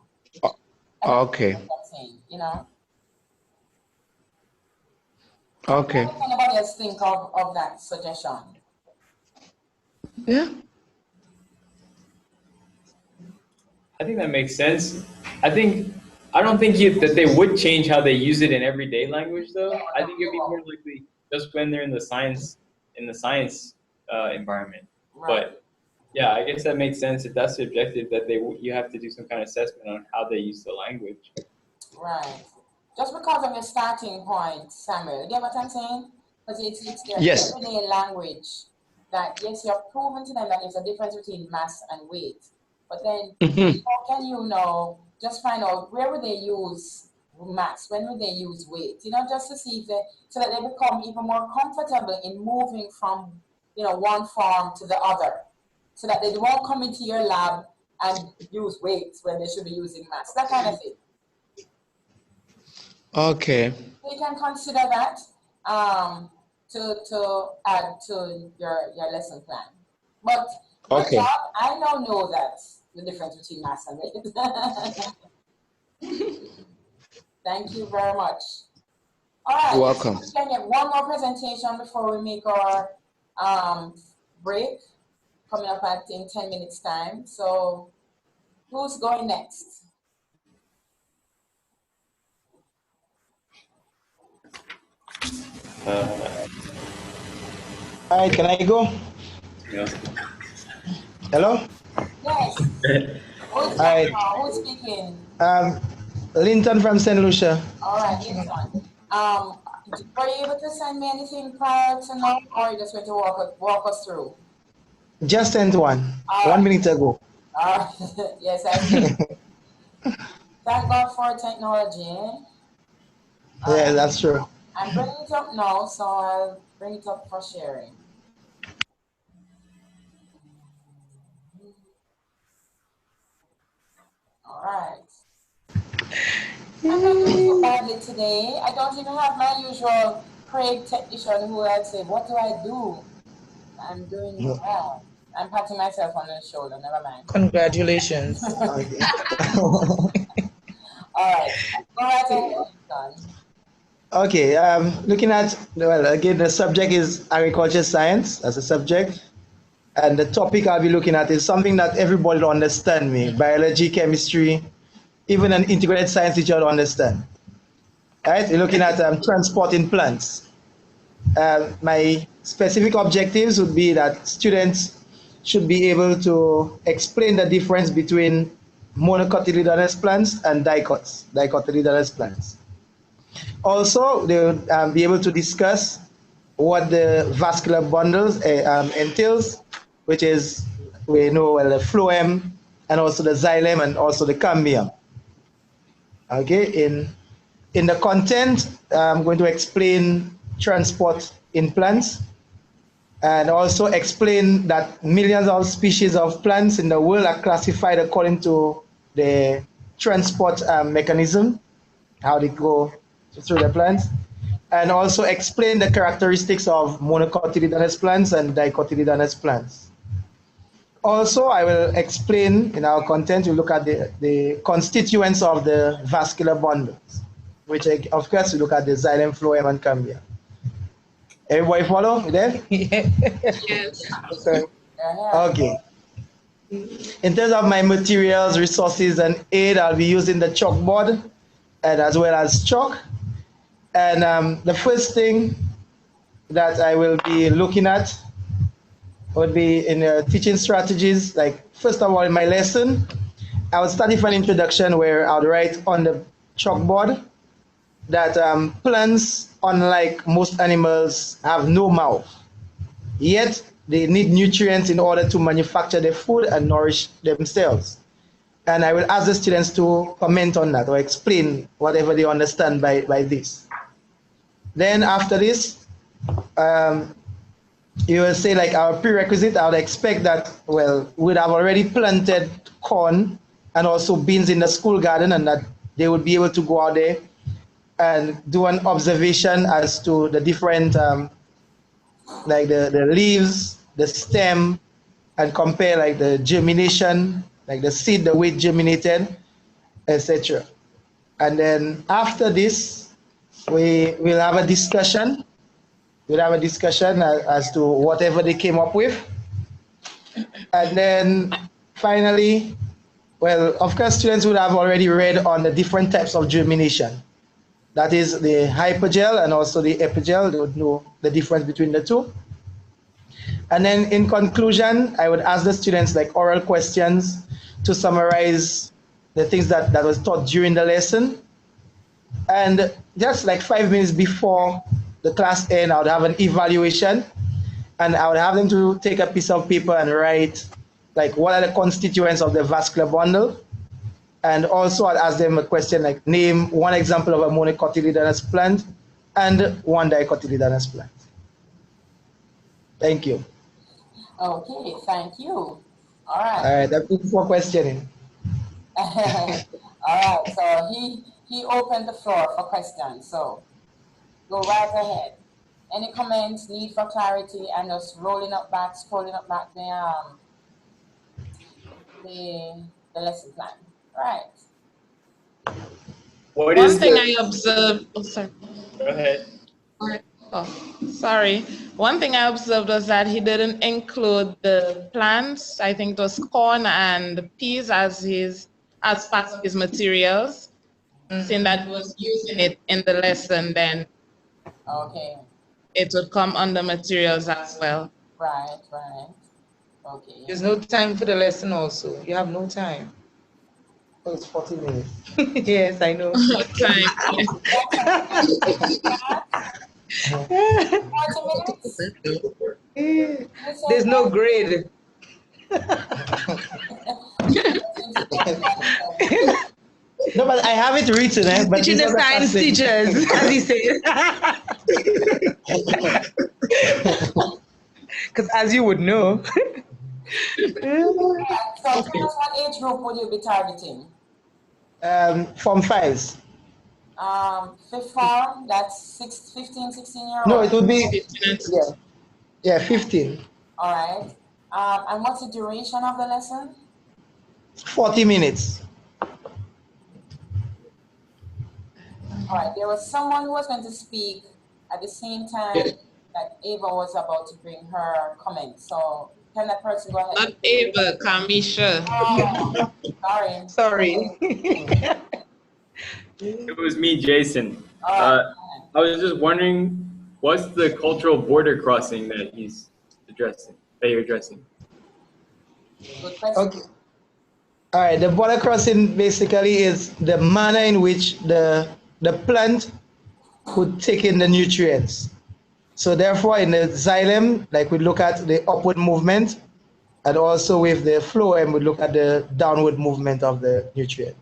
Okay. That's what I'm saying, you know. Okay. What does anybody else think of that suggestion? Yeah. I think that makes sense. I don't think that they would change how they use it in everyday language, though. I think it'd be more likely just when they're in the science environment. Right. But yeah, I guess that makes sense if that's the objective, that you have to do some kind of assessment on how they use the language. Right. Just because of the starting point, Samuel, you get what I'm saying? Because it's their Yes. everyday language that, yes, you have proven to them that there's a difference between mass and weight. But then, Mhm. how can you know, just find out where would they use mass, when would they use weight? You know, just to see if so that they become even more comfortable in moving from, you know, one form to the other. So that they won't come into your lab and use weights when they should be using mass, that kind of thing. Okay. You can consider that to add to your lesson plan. But good Okay. job. I now know that the difference between mass and weight. Thank you very much. All right. You're welcome. We can get one more presentation before we make our break, coming up in 10 minutes time. So who's going next? All right, can I go? Yeah. Hello? Yes. Who's right. Who's speaking? Linton from St. Lucia. All right, Linton. Were you able to send me anything prior to now, or are you just going to walk us through? Just sent one. All 1 right. minute ago. Yes, I see. Thank God for technology. Eh? Yeah, that's true. I'm bringing it up now, so I'll bring it up for sharing. All right. I'm not doing so badly today. I don't even have my usual Craig technician who I'd say, what do I do? I'm doing well. I'm patting myself on the shoulder, never mind. Congratulations. Okay. All All right. Go right ahead, John. Okay, looking at, well, again, the subject is agriculture science as a subject. And the topic I'll be looking at is something that everybody will understand me, biology, chemistry, even an integrated science teacher will understand. All right, we're looking at transporting plants. My specific objectives would be that students should be able to explain the difference between monocotyledonous plants and dicotyledonous plants. Also, they will be able to discuss what the vascular bundles entails, which is, we know, well, the phloem and also the xylem and also the cambium. Okay, in the content, I'm going to explain transport in plants and also explain that millions of species of plants in the world are classified according to the transport mechanism, how they go through the plants, and also explain the characteristics of monocotyledonous plants and dicotyledonous plants. Also, I will explain in our content, we look at the constituents of the vascular bundles, which of course we look at the xylem, phloem, and cambium. Everybody follow? You there? Yes. Okay. Okay. In terms of my materials, resources, and aid, I'll be using the chalkboard and as well as chalk. And the first thing that I will be looking at would be in teaching strategies. Like, first of all, in my lesson, I would start with an introduction where I would write on the chalkboard that plants, unlike most animals, have no mouth. Yet, they need nutrients in order to manufacture their food and nourish themselves. And I will ask the students to comment on that or explain whatever they understand by this. Then after this, you will say, like, our prerequisite, I would expect that, well, we'd have already planted corn and also beans in the school garden, and that they would be able to go out there and do an observation as to the different, like the leaves, the stem, and compare like the germination, like the seed, the way it germinated, etc. And then after this, we will have a discussion. We'll have a discussion as to whatever they came up with. And then finally, well, of course, students would have already read on the different types of germination. That is the hypergel and also the epigel. They would know the difference between the two. And then in conclusion, I would ask the students like oral questions to summarize the things that was taught during the lesson. And just like 5 minutes before the class end, I would have an evaluation, and I would have them to take a piece of paper and write like what are the constituents of the vascular bundle. And also I'd ask them a question like, name one example of a monocotyledonous plant and one dicotyledonous plant. Thank you. Okay, thank you. All right. All right, that's for questioning. All right, so he opened the floor for questions, so go right ahead. Any comments, need for clarity, and just scrolling up back the lesson plan. Right. What One is thing the, I observed, oh, sorry. Go ahead. Oh, sorry. One thing I observed was that he didn't include the plants. I think it was corn and peas as part of his materials. Seeing that he was using it in the lesson, then Okay. it would come under materials as well. Right. Okay. There's no time for the lesson also. You have no time. Oh, it's 40 minutes. Yes, I know. Time. 40 minutes? There's no grade. No, but I have it written. But Teaching the science teachers, as he said. Because as you would know. So tell us what age group would you be targeting? Form 5s. Fifth form, that's 15, 16-year-old? No, it would be, yeah, 15. All right. And what's the duration of the lesson? 40 minutes. All right, there was someone who was going to speak at the same time that Ava was about to bring her comment. So can that person go ahead? Not Ava, Kamisha. Oh, sorry. Sorry. It was me, Jason. All right. I was just wondering, what's the cultural border crossing that you're addressing? Good question. Okay. All right. The border crossing basically is the manner in which the plant could take in the nutrients. So therefore, in the xylem, like we look at the upward movement, and also with the phloem, we look at the downward movement of the nutrient,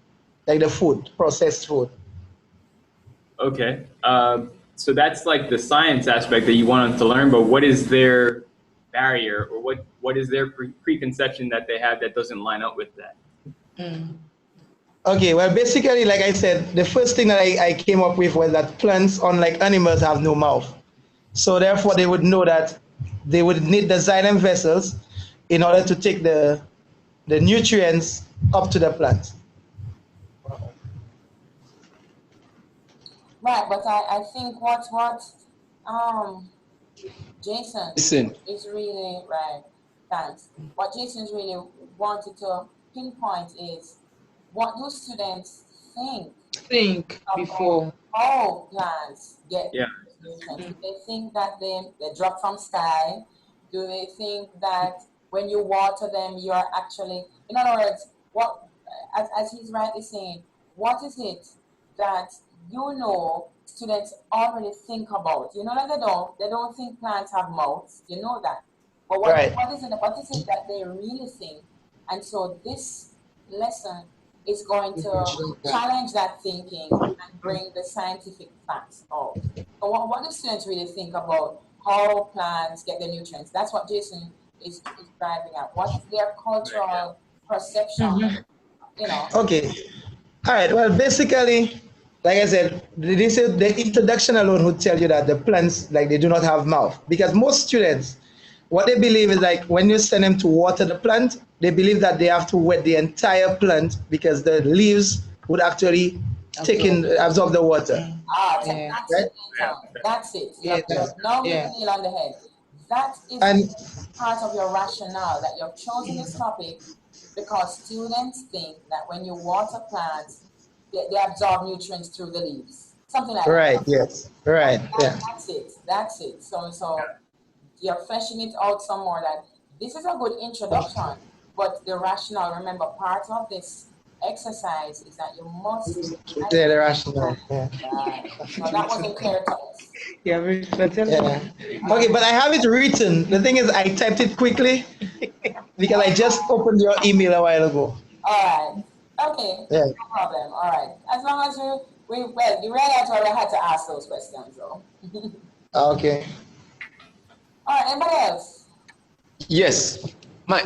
like the food, processed food. Okay. So that's like the science aspect that you wanted to learn, but what is their barrier, or what is their preconception that they have that doesn't line up with that? Okay, well, basically, like I said, the first thing that I came up with was that plants, unlike animals, have no mouth. So therefore, they would know that they would need the xylem vessels in order to take the nutrients up to the plant. Right, but I think what Jason is really right. Thanks. What Jason's really wanted to pinpoint is, what do students think before how plants get Yeah. nutrients? Do they think that they drop from sky? Do they think that when you water them, you're actually, in other words, what, as he's rightly saying, what is it that students already think about? You know that they don't think plants have mouths, you know that. But what is it that they really think? And so this lesson is going to challenge that thinking and bring the scientific facts out. So what do students really think about how plants get the nutrients? That's what Jason is driving at. What is their cultural perception? Okay. All right. Well, basically, like I said, the introduction alone would tell you that the plants, like, they do not have mouth, because most students, what they believe is, like, when you send them to water the plant, they believe that they have to wet the entire plant because the leaves would actually absorb the water. That's it. Now we can nail on the head. That is part of your rationale that you've chosen this topic, because students think that when you water plants, they absorb nutrients through the leaves. Something like that. Right, yes. Right, yeah. That's it. So you're fleshing it out some more, that this is a good introduction, but the rationale, remember, part of this exercise is that you must... The rationale, yeah. So that wasn't clear to us. Yeah. Okay, but I have it written. The thing is, I typed it quickly because I just opened your email a while ago. All right. Okay. Yeah. No problem. All right. As long as the reality, I had to ask those questions, though. Okay. All right. Anybody else? Yes.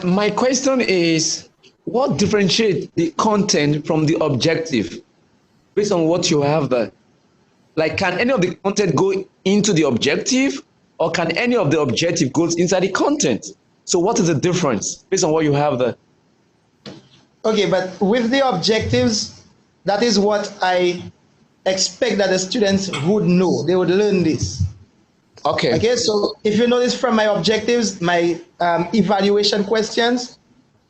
My question is, what differentiates the content from the objective based on what you have there? Like, can any of the content go into the objective, or can any of the objective goes inside the content? So what is the difference based on what you have there? Okay, but with the objectives, that is what I expect that the students would know. They would learn this. Okay. Okay, so if you notice from my objectives, my evaluation questions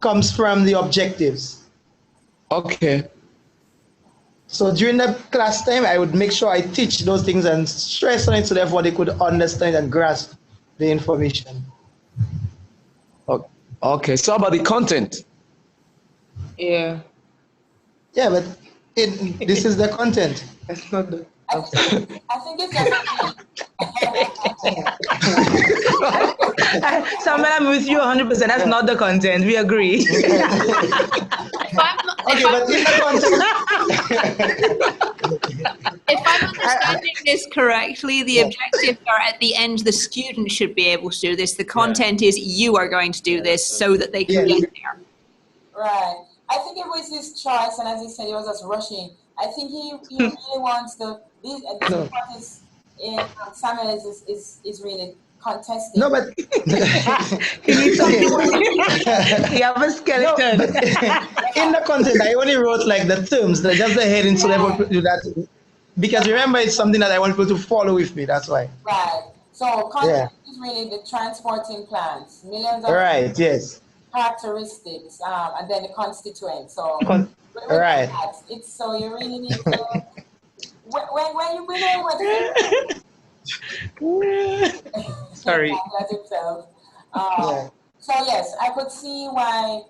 comes from the objectives. Okay. So during the class time, I would make sure I teach those things and stress on it, so therefore they could understand and grasp the information. Okay, so about the content? Yeah. Yeah, but this is the content. That's not the... I think it's just... Samuel, I'm with you 100%. That's not the content. We agree. If I'm understanding this correctly, the objectives are at the end, the student should be able to do this. The content is you are going to do this so that they can get there. Right. I think it was his choice, and as he said, he was just rushing. I think he really wants to... This part is... Samuel is really contesting. No, but he needs something. He have a skeleton. No, in the content, I only wrote like the terms, just the heading, so they would do that. because remember, it's something that I want people to follow with me. That's why. Right. So context is really the transporting plants, millions of Right. Yes. characteristics, and then the constituents. So with Right. that, it's so you really need to when you bring over to Sorry. as himself. Yeah. So yes, I could see why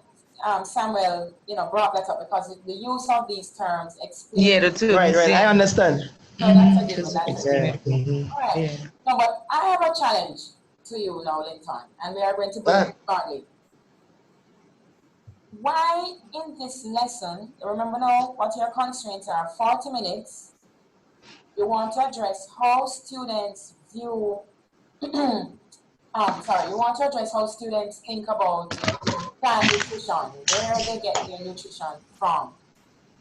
Samuel, brought that up because the use of these terms explains. Yeah, the terms. Right. Right. I understand. So that's a given. That's a given. Mhm. All right. Yeah. No, but I have a challenge to you now, Linton, and we are going to do it shortly. Why in this lesson, remember now what your constraints are, 40 minutes, you want to address how students view, you want to address how students think about plant nutrition, where they get their nutrition from.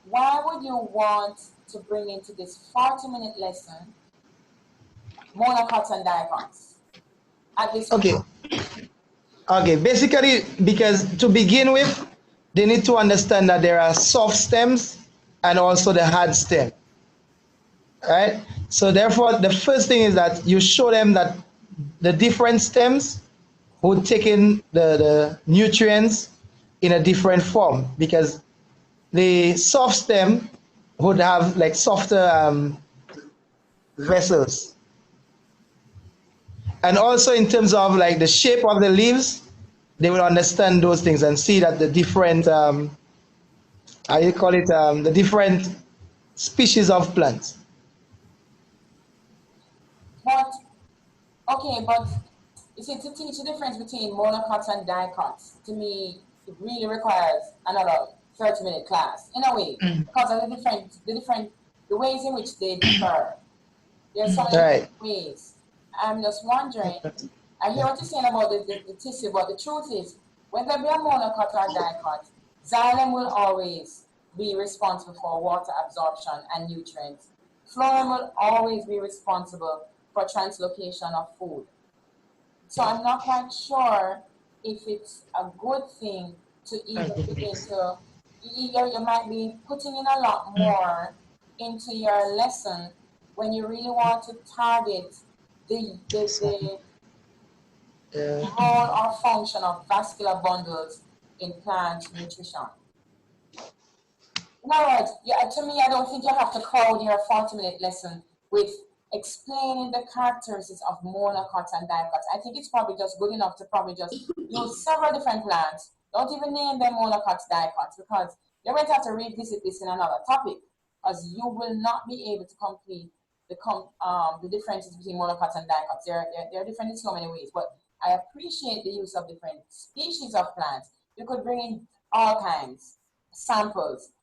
Why would you want to bring into this 40-minute lesson monocots and dicots at this Okay. Okay. Basically, because to begin with, they need to understand that there are soft stems and also the hard stem. Right? So therefore, the first thing is that you show them that the different stems would take in the nutrients in a different form, because the soft stem would have like softer vessels. And also in terms of like the shape of the leaves, they will understand those things and see that the different, the different species of plants. But, okay, but you see, to teach the difference between monocots and dicots, to me, it really requires another 30-minute class, in a way, because of the ways in which they differ. There's so many ways. I'm just wondering, I hear what you're saying about the tissue, but the truth is, whether it be a monocot or dicot, xylem will always be responsible for water absorption and nutrients. Phloem will always be responsible for translocation of food. So I'm not quite sure if it's a good thing to even begin to, you might be putting in a lot more into your lesson when you really want to target the role or function of vascular bundles in plant nutrition. In other words, to me, I don't think you have to crowd your 40-minute lesson with explaining the characteristics of monocots and dicots. I think it's probably just good enough to probably just use several different plants. Don't even name them monocots, dicots, because you're going to have to revisit this in another topic, because you will not be able to complete the differences between monocots and dicots. They're different in so many ways, but I appreciate the use of different species of plants. You could bring in all kinds, samples,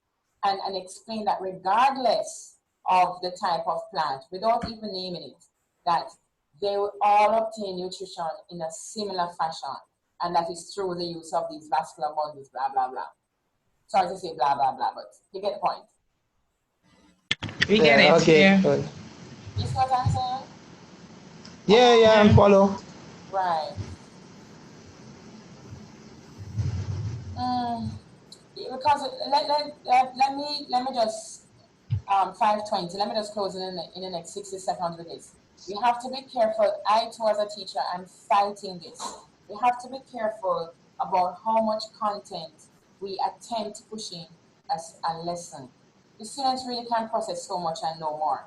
and explain that regardless of the type of plant, without even naming it, that they will all obtain nutrition in a similar fashion, and that is through the use of these vascular bundles, blah, blah, blah. Sorry to say blah, blah, blah, but you get the point. We get it. Okay. Yeah. You see what I'm saying? Yeah, I follow. Right. Because let me just 5:20. Let me just close in the next 60 seconds with this. We have to be careful. I too, as a teacher, I'm fighting this. We have to be careful about how much content we attempt pushing as a lesson. The students really can process so much and no more.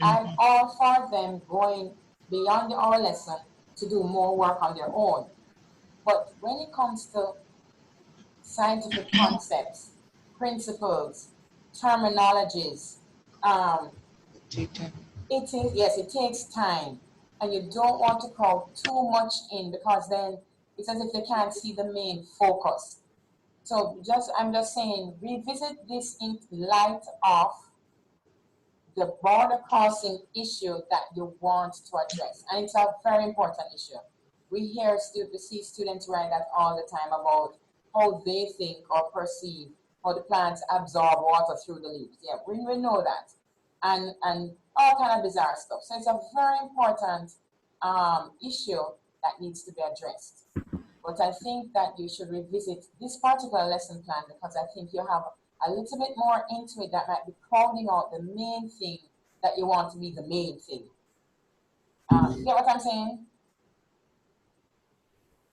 I'm all for them going beyond the hour lesson to do more work on their own. But when it comes to scientific concepts, principles, terminologies, it takes time, and you don't want to crowd too much in, because then it's as if they can't see the main focus. So I'm just saying, revisit this in light of the border crossing issue that you want to address, and it's a very important issue. We see students write that all the time about how they think or perceive how the plants absorb water through the leaves. Yeah, we know that, and all kind of bizarre stuff. So it's a very important issue that needs to be addressed. But I think that you should revisit this particular lesson plan, because I think you have a little bit more into it that might be crowding out the main thing that you want to be the main thing. You get what I'm saying?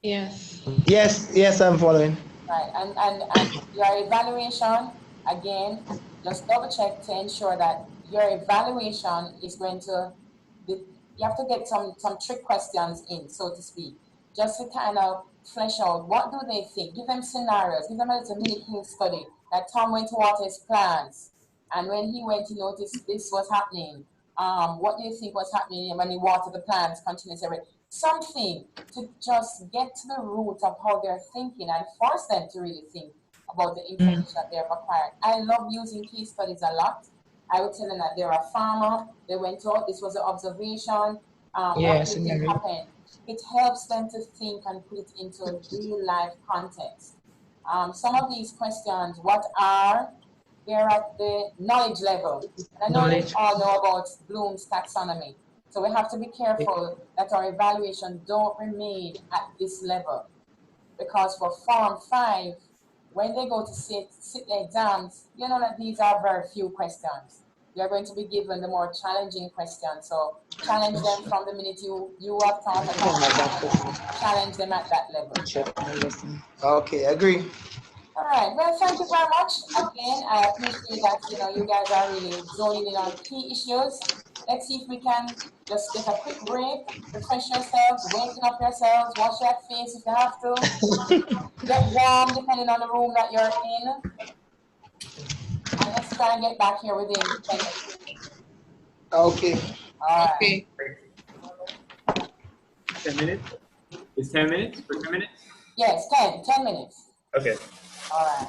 Yes. Yes, I'm following. Right, and your evaluation, again, just double check to ensure that your evaluation is going to, you have to get some trick questions in, so to speak, just to kind of flesh out what do they think. Give them scenarios, give them a little mini case study that Tom went to water his plants, and when he went to notice this was happening, what do you think was happening when he watered the plants continuously? Something to just get to the root of how they're thinking and force them to really think about the information that they've acquired. I love using case studies a lot. I would tell them that they're a farmer, they went out, this was an observation, what do you think happened? It helps them to think and put it into real life context. Some of these questions, what are, they're at the knowledge level. And I know we all know about Bloom's taxonomy. So we have to be careful that our evaluation don't remain at this level. Because for Form 5, when they go to sit the exams, you know that these are very few questions. You're going to be given the more challenging questions. So challenge them from the minute you have taught and challenge them at that level. Okay, agree. All right, well, thank you very much. Again, I appreciate that, you guys are really zoning in on key issues. Let's see if we can just get a quick break, refresh yourselves, waken up yourselves, wash your face if you have to, get warm depending on the room that you're in. And let's try and get back here within 10 minutes. Okay. All right. Okay. 10 minutes? Is 10 minutes for 10 minutes? Yes, 10 minutes. Okay. All right.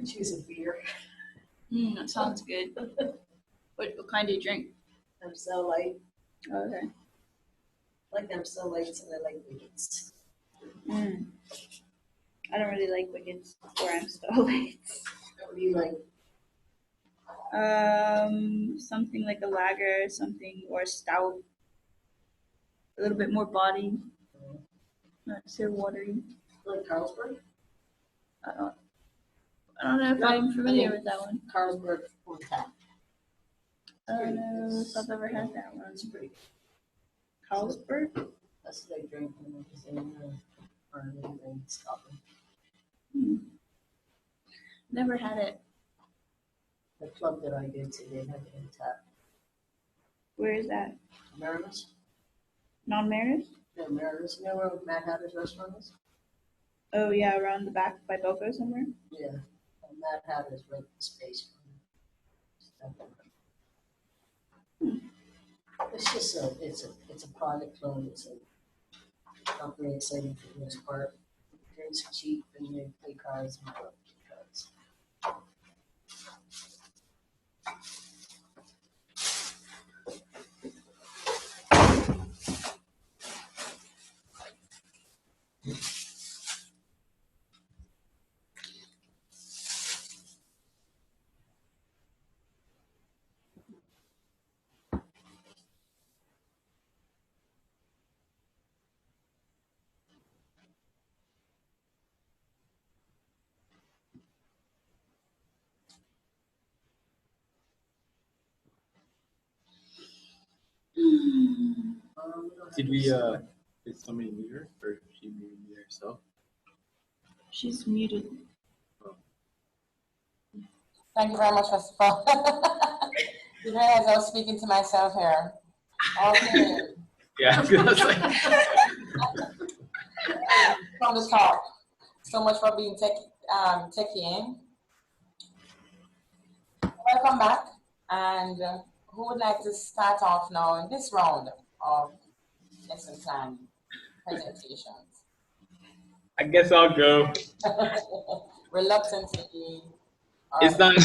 Choose a beer. That sounds good. What kind do you drink? I'm so light. Okay. Like I'm so light, so I like wickets. I don't really like wickets or I'm so late. What do you like? Something like a lager, something or a stout. A little bit more body. Not so watery. Like Carlsberg? I don't know if I'm familiar with that one. Carlsberg on tap. I don't know if I've ever had that one. It's pretty good. Carlsberg? That's what I drink when I'm just in Ireland and Scotland. Never had it. The club that I go to, they have it on tap. Where is that? Mariners? Non-Mariners? No, Mariners. You know where Mad Hatter's restaurant is? Oh yeah, around the back by Boco somewhere. Yeah. Mad Hatter's right in the space. It's just it's a private club. It's not very exciting for the most part. Drinks are cheap and they play cards and cards. Did somebody mute her, or did she mute herself? She's muted. Thank you very much, first of all. You realize I was speaking to myself here. Okay. Yeah, I was like, From the top. So much for being techie. Welcome back. And who would like to start off now in this round of lesson plan presentations? I guess I'll go. Reluctantly. It's not.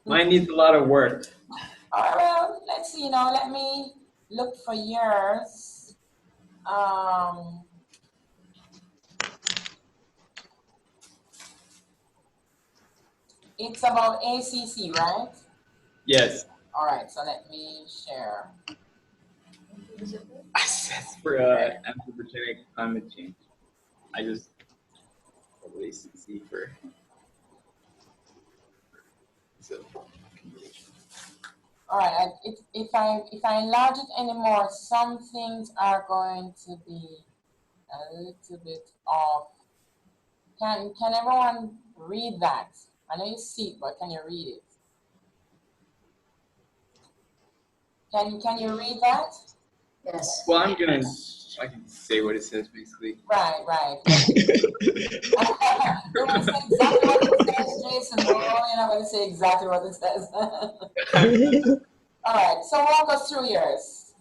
Mine needs a lot of work. All right, well, let's see. Let me look for yours. It's about ACC, right? Yes. All right, so let me share. That's for anthropogenic climate change. I just probably ACC for. So. All right, if I enlarge it anymore, some things are going to be a little bit off. Can everyone read that? I know you see it, but can you read it? Can you read that? Yes. Well, I can say what it says basically. Right. You're going to say exactly what it says, Jason. No, you're not going to say exactly what it says. All right, so walk us through yours.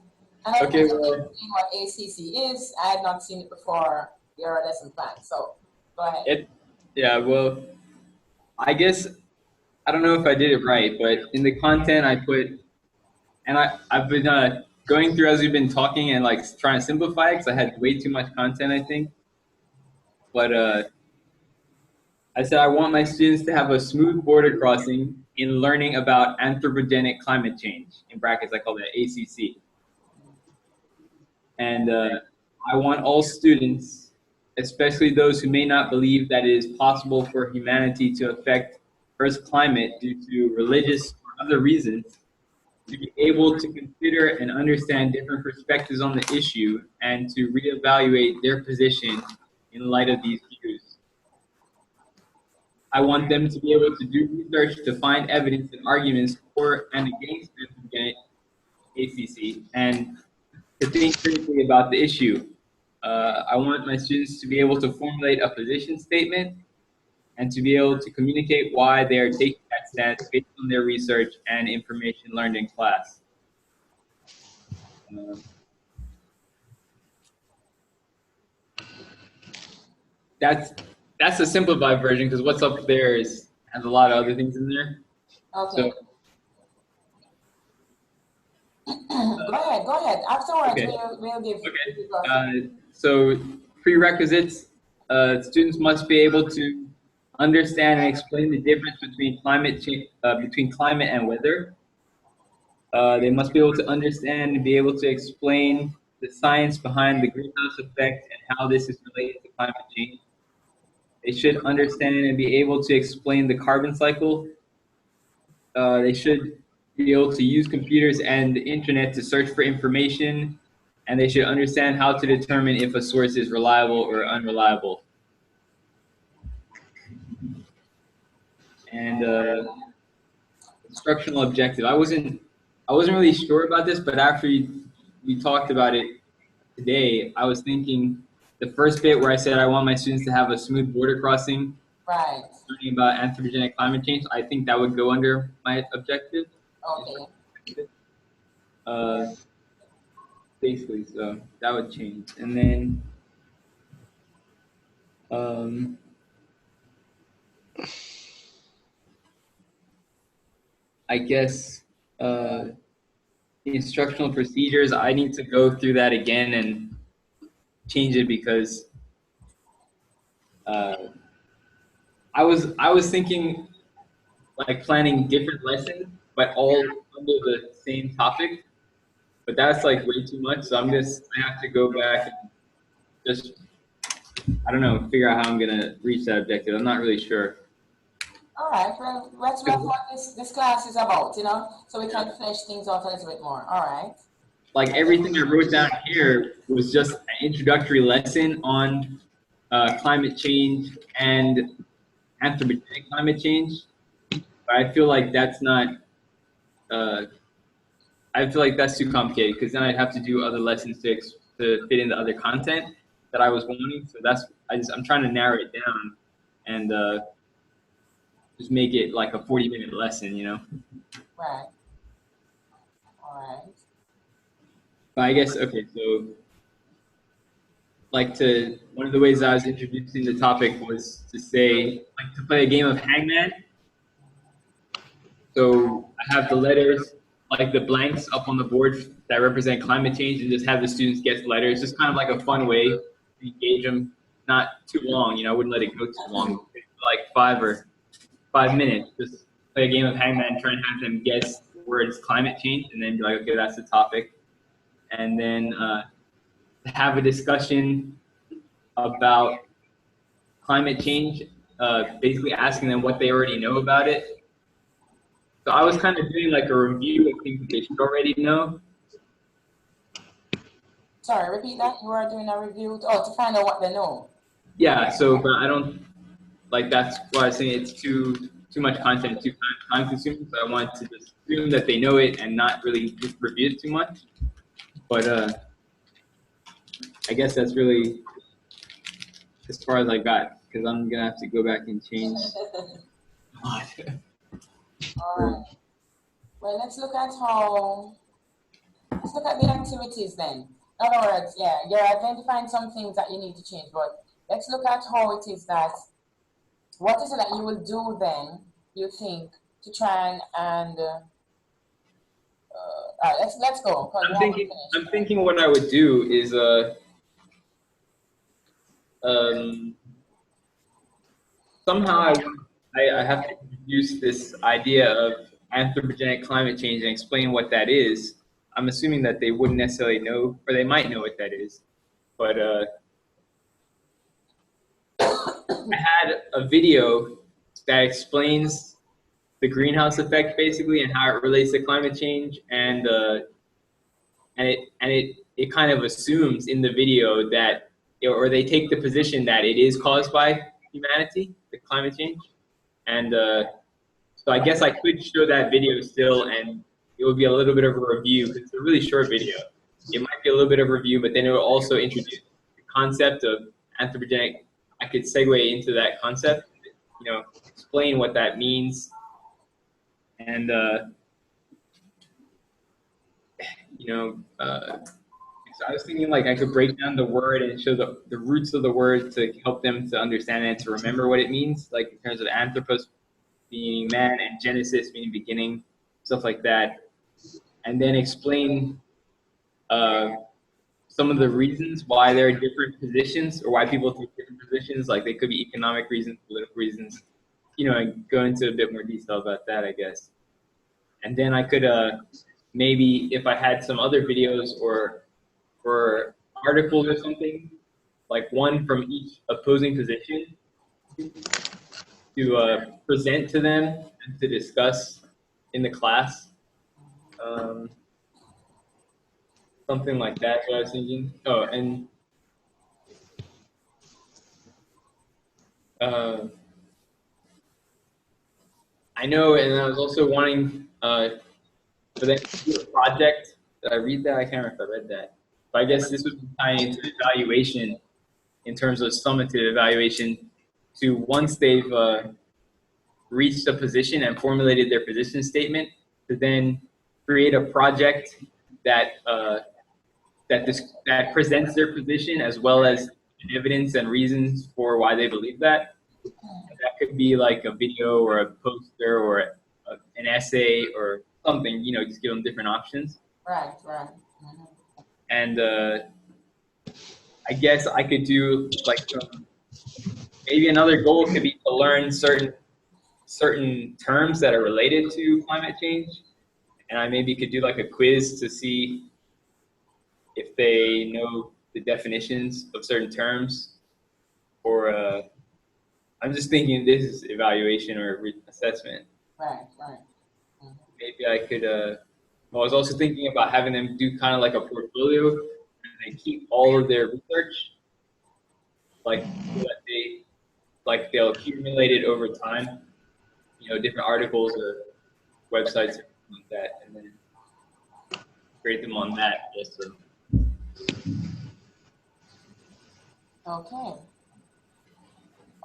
And I Okay, think well, what ACC is. I had not seen it before your lesson plan, so go ahead. Well, I guess, I don't know if I did it right, but in the content I put, and I've been going through as we've been talking and like trying to simplify it because I had way too much content, I think. But I said I want my students to have a smooth border crossing in learning about anthropogenic climate change. In brackets, I call that ACC. And I want all students, especially those who may not believe that it is possible for humanity to affect Earth's climate due to religious or other reasons, to be able to consider and understand different perspectives on the issue and to reevaluate their position in light of these views. I want them to be able to do research to find evidence and arguments for and against anthropogenic ACC and to think critically about the issue. I want my students to be able to formulate a position statement and to be able to communicate why they are taking that stance based on their research and information learned in class. That's a simplified version because what's up there is has a lot of other things in there. Okay. So, Go ahead. Afterwards, okay. we'll give. Okay. So prerequisites: students must be able to understand and explain the difference between climate change, between climate and weather. They must be able to understand and be able to explain the science behind the greenhouse effect and how this is related to climate change. They should understand and be able to explain the carbon cycle. They should be able to use computers and the internet to search for information, and they should understand how to determine if a source is reliable or unreliable. And instructional objective. I wasn't really sure about this, but after we talked about it today, I was thinking the first bit where I said I want my students to have a smooth border crossing, Right. learning about anthropogenic climate change, I think that would go under my objective. Okay. Basically, so that would change. And then I guess instructional procedures, I need to go through that again and change it because I was thinking like planning different lessons, but all under the same topic. But that's like way too much, so I have to go back and just, I don't know, figure out how I'm gonna reach that objective. I'm not really sure. All right. Well, that's what this class is about, you know, so we can flesh things out a little bit more. All right. Like everything I wrote down here was just an introductory lesson on climate change and anthropogenic climate change. But I feel like that's not. I feel like that's too complicated because then I'd have to do other lessons to fit in the other content that I was wanting. So I'm trying to narrow it down and just make it like a 40-minute lesson, you know. Right. All right. But I guess, okay, so one of the ways I was introducing the topic was to say, like, to play a game of hangman. So I have the letters, like the blanks up on the board that represent climate change, and just have the students guess letters. Just kind of like a fun way to engage them, not too long, you know, I wouldn't let it go too long, like 5 minutes. Just play a game of hangman, try and have them guess the words climate change, and then be like, okay, that's the topic. And then have a discussion about climate change, basically asking them what they already know about it. So I was kind of doing like a review of things that they should already know. Sorry, repeat that. You are doing a review to find out what they know. Yeah, so but I don't, like, that's why I was saying it's too much content, too time consuming. So I wanted to just assume that they know it and not really just review it too much. But I guess that's really as far as I got, because I'm gonna have to go back and change. All right. Well, let's look at the activities then. In other words, yeah, you're identifying some things that you need to change, but let's look at how it is that, what is it that you will do then, you think, to try and let's go. I'm thinking what I would do is somehow I have to introduce this idea of anthropogenic climate change and explain what that is. I'm assuming that they wouldn't necessarily know, or they might know what that is. But I had a video that explains the greenhouse effect basically and how it relates to climate change, and it kind of assumes in the video that, or they take the position that it is caused by humanity, the climate change. And so I guess I could show that video still, and it would be a little bit of a review because it's a really short video. It might be a little bit of a review, but then it will also introduce the concept of anthropogenic. I could segue into that concept, you know, explain what that means, and so I was thinking like I could break down the word and show the roots of the word to help them to understand and to remember what it means, like in terms of meaning man, and genesis, meaning beginning, stuff like that. And then explain some of the reasons why there are different positions, or why people take different positions. Like they could be economic reasons, political reasons, and go into a bit more detail about that, I guess. And then I could maybe, if I had some other videos or articles or something, like one from each opposing position, to present to them and to discuss in the class. Something like that, what I was thinking. Oh, and I know, and I was also wanting for them to do a project. Did I read that? I can't remember if I read that. But I guess this would be tying into evaluation, in terms of summative evaluation, to once they've reached a position and formulated their position statement, to then create a project that that presents their position, as well as evidence and reasons for why they believe that. That could be like a video or a poster or an essay or something, just give them different options. Right. Mm-hmm. And I guess I could do like maybe another goal could be to learn certain terms that are related to climate change. And I maybe could do like a quiz to see if they know the definitions of certain terms, or I'm just thinking this is evaluation or assessment. Right. Mm-hmm. Maybe I could, I was also thinking about having them do kind of like a portfolio, and they keep all of their research, like so that they'll accumulate it over time, different articles or websites or something like that, and then create them on that also. Okay.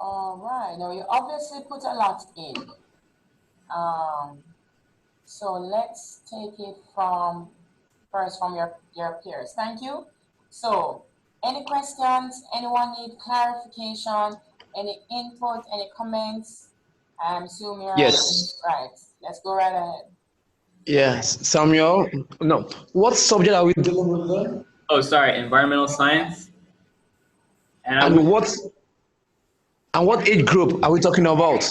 All right. Now you obviously put a lot in. So let's take it first from your peers. Thank you. So any questions? Anyone need clarification? Any input? Any comments? I'm assuming you're Yes. right. Let's go right ahead. Yes, Samuel. No. What subject are we dealing with there? Oh, sorry, environmental science. And what age group are we talking about?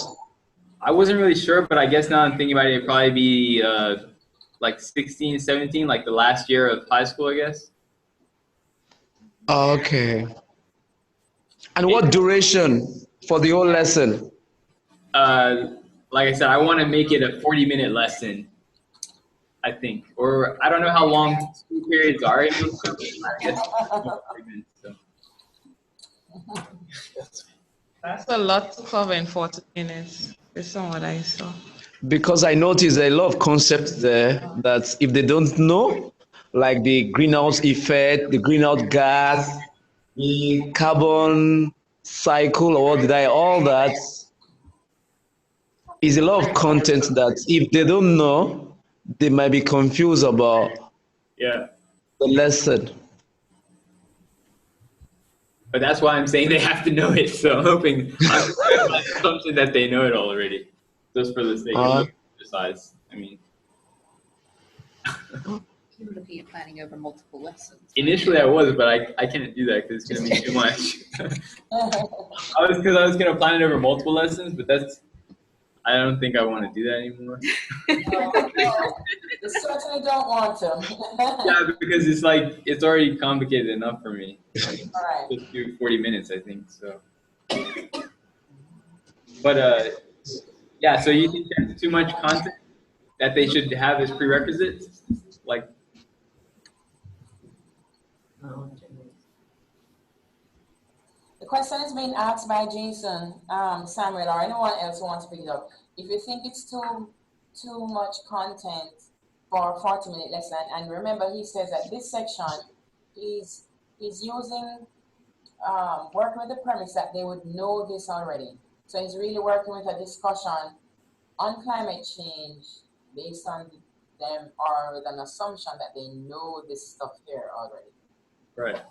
I wasn't really sure, but I guess now I'm thinking about it, it'd probably be like 16, 17, like the last year of high school, I guess. Okay. And what duration for the whole lesson? Like I said, I want to make it a 40-minute lesson, I think. Or I don't know how long school periods are. I guess 40 minutes, so. That's a lot to cover in 40 minutes. Based on what I saw. Because I noticed a lot of concepts there that if they don't know, like the greenhouse effect, the greenhouse gas, the carbon cycle, or all that is a lot of content that if they don't know, they might be confused about the lesson. But that's why I'm saying they have to know it. So I'm hoping, I'm the assumption that they know it already, just for the sake of exercise. I mean, You're looking at planning over multiple lessons. Initially I was, but I can't do that because it's going to be too much. I was going to plan it over multiple lessons, but I don't think I want to do that anymore. You certainly don't want to. Yeah, because it's already complicated enough for me. All right. Just do 40 minutes, I think. So, but yeah. So you think there's too much content that they should have as prerequisites, like? The question is being asked by Jason, Samuel, or anyone else who wants to pick it up. If you think it's too much content for a 40-minute lesson, and remember he says that this section he's using working with the premise that they would know this already. So he's really working with a discussion on climate change based on them, or with an assumption that they know this stuff here already. Right.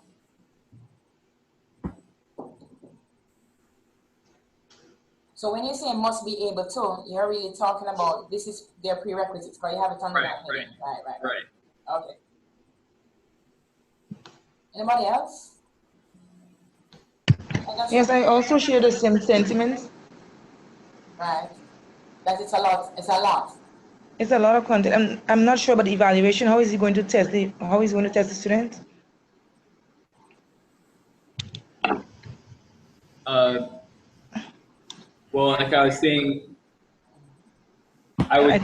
So when you say must be able to, you're really talking about this is their prerequisites, because you have it under that heading. Right. Okay. Anybody else? Yes, I also share the same sentiments. Right. That it's a lot. It's a lot. It's a lot of content. I'm not sure about the evaluation. How is he going to test the student? Well, like I was saying, I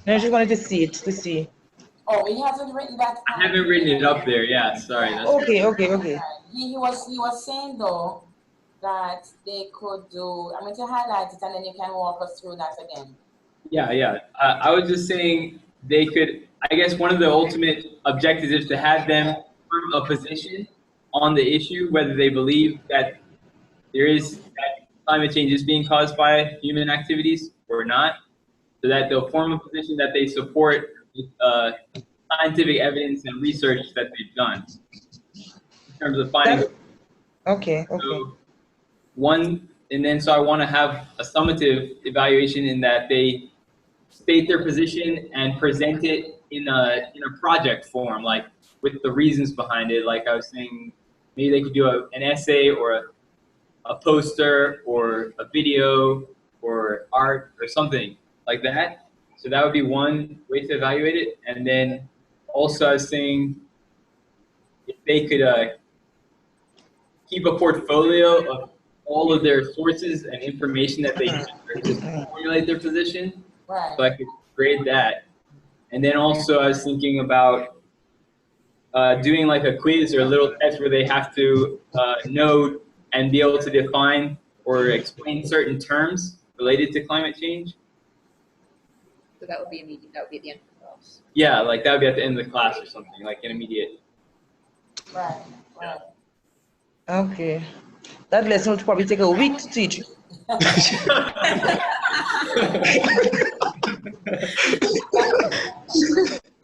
just wanted to see it, to see. Oh, he hasn't written that. I haven't written it up there. Yeah, sorry. Okay. He was saying though that they could do. I'm going to highlight it, and then you can walk us through that again. Yeah. I was just saying they could. I guess one of the ultimate objectives is to have them form a position on the issue, whether they believe that that climate change is being caused by human activities or not, so that they'll form a position that they support with scientific evidence and research that they've done in terms of finding. Okay. So so I want to have a summative evaluation in that they state their position and present it in a project form, like with the reasons behind it. Like I was saying, maybe they could do an essay or a poster or a video or art or something like that. So that would be one way to evaluate it. And then also I was saying if they could keep a portfolio of all of their sources and information that they use to formulate their position. Right. So I could grade that. And then also I was thinking about doing like a quiz or a little test where they have to know and be able to define or explain certain terms related to climate change. So that would be immediate. That would be at the end of the class. Yeah, like that would be at the end of the class or something, like an immediate. Right. Okay. That lesson would probably take a week to teach. It's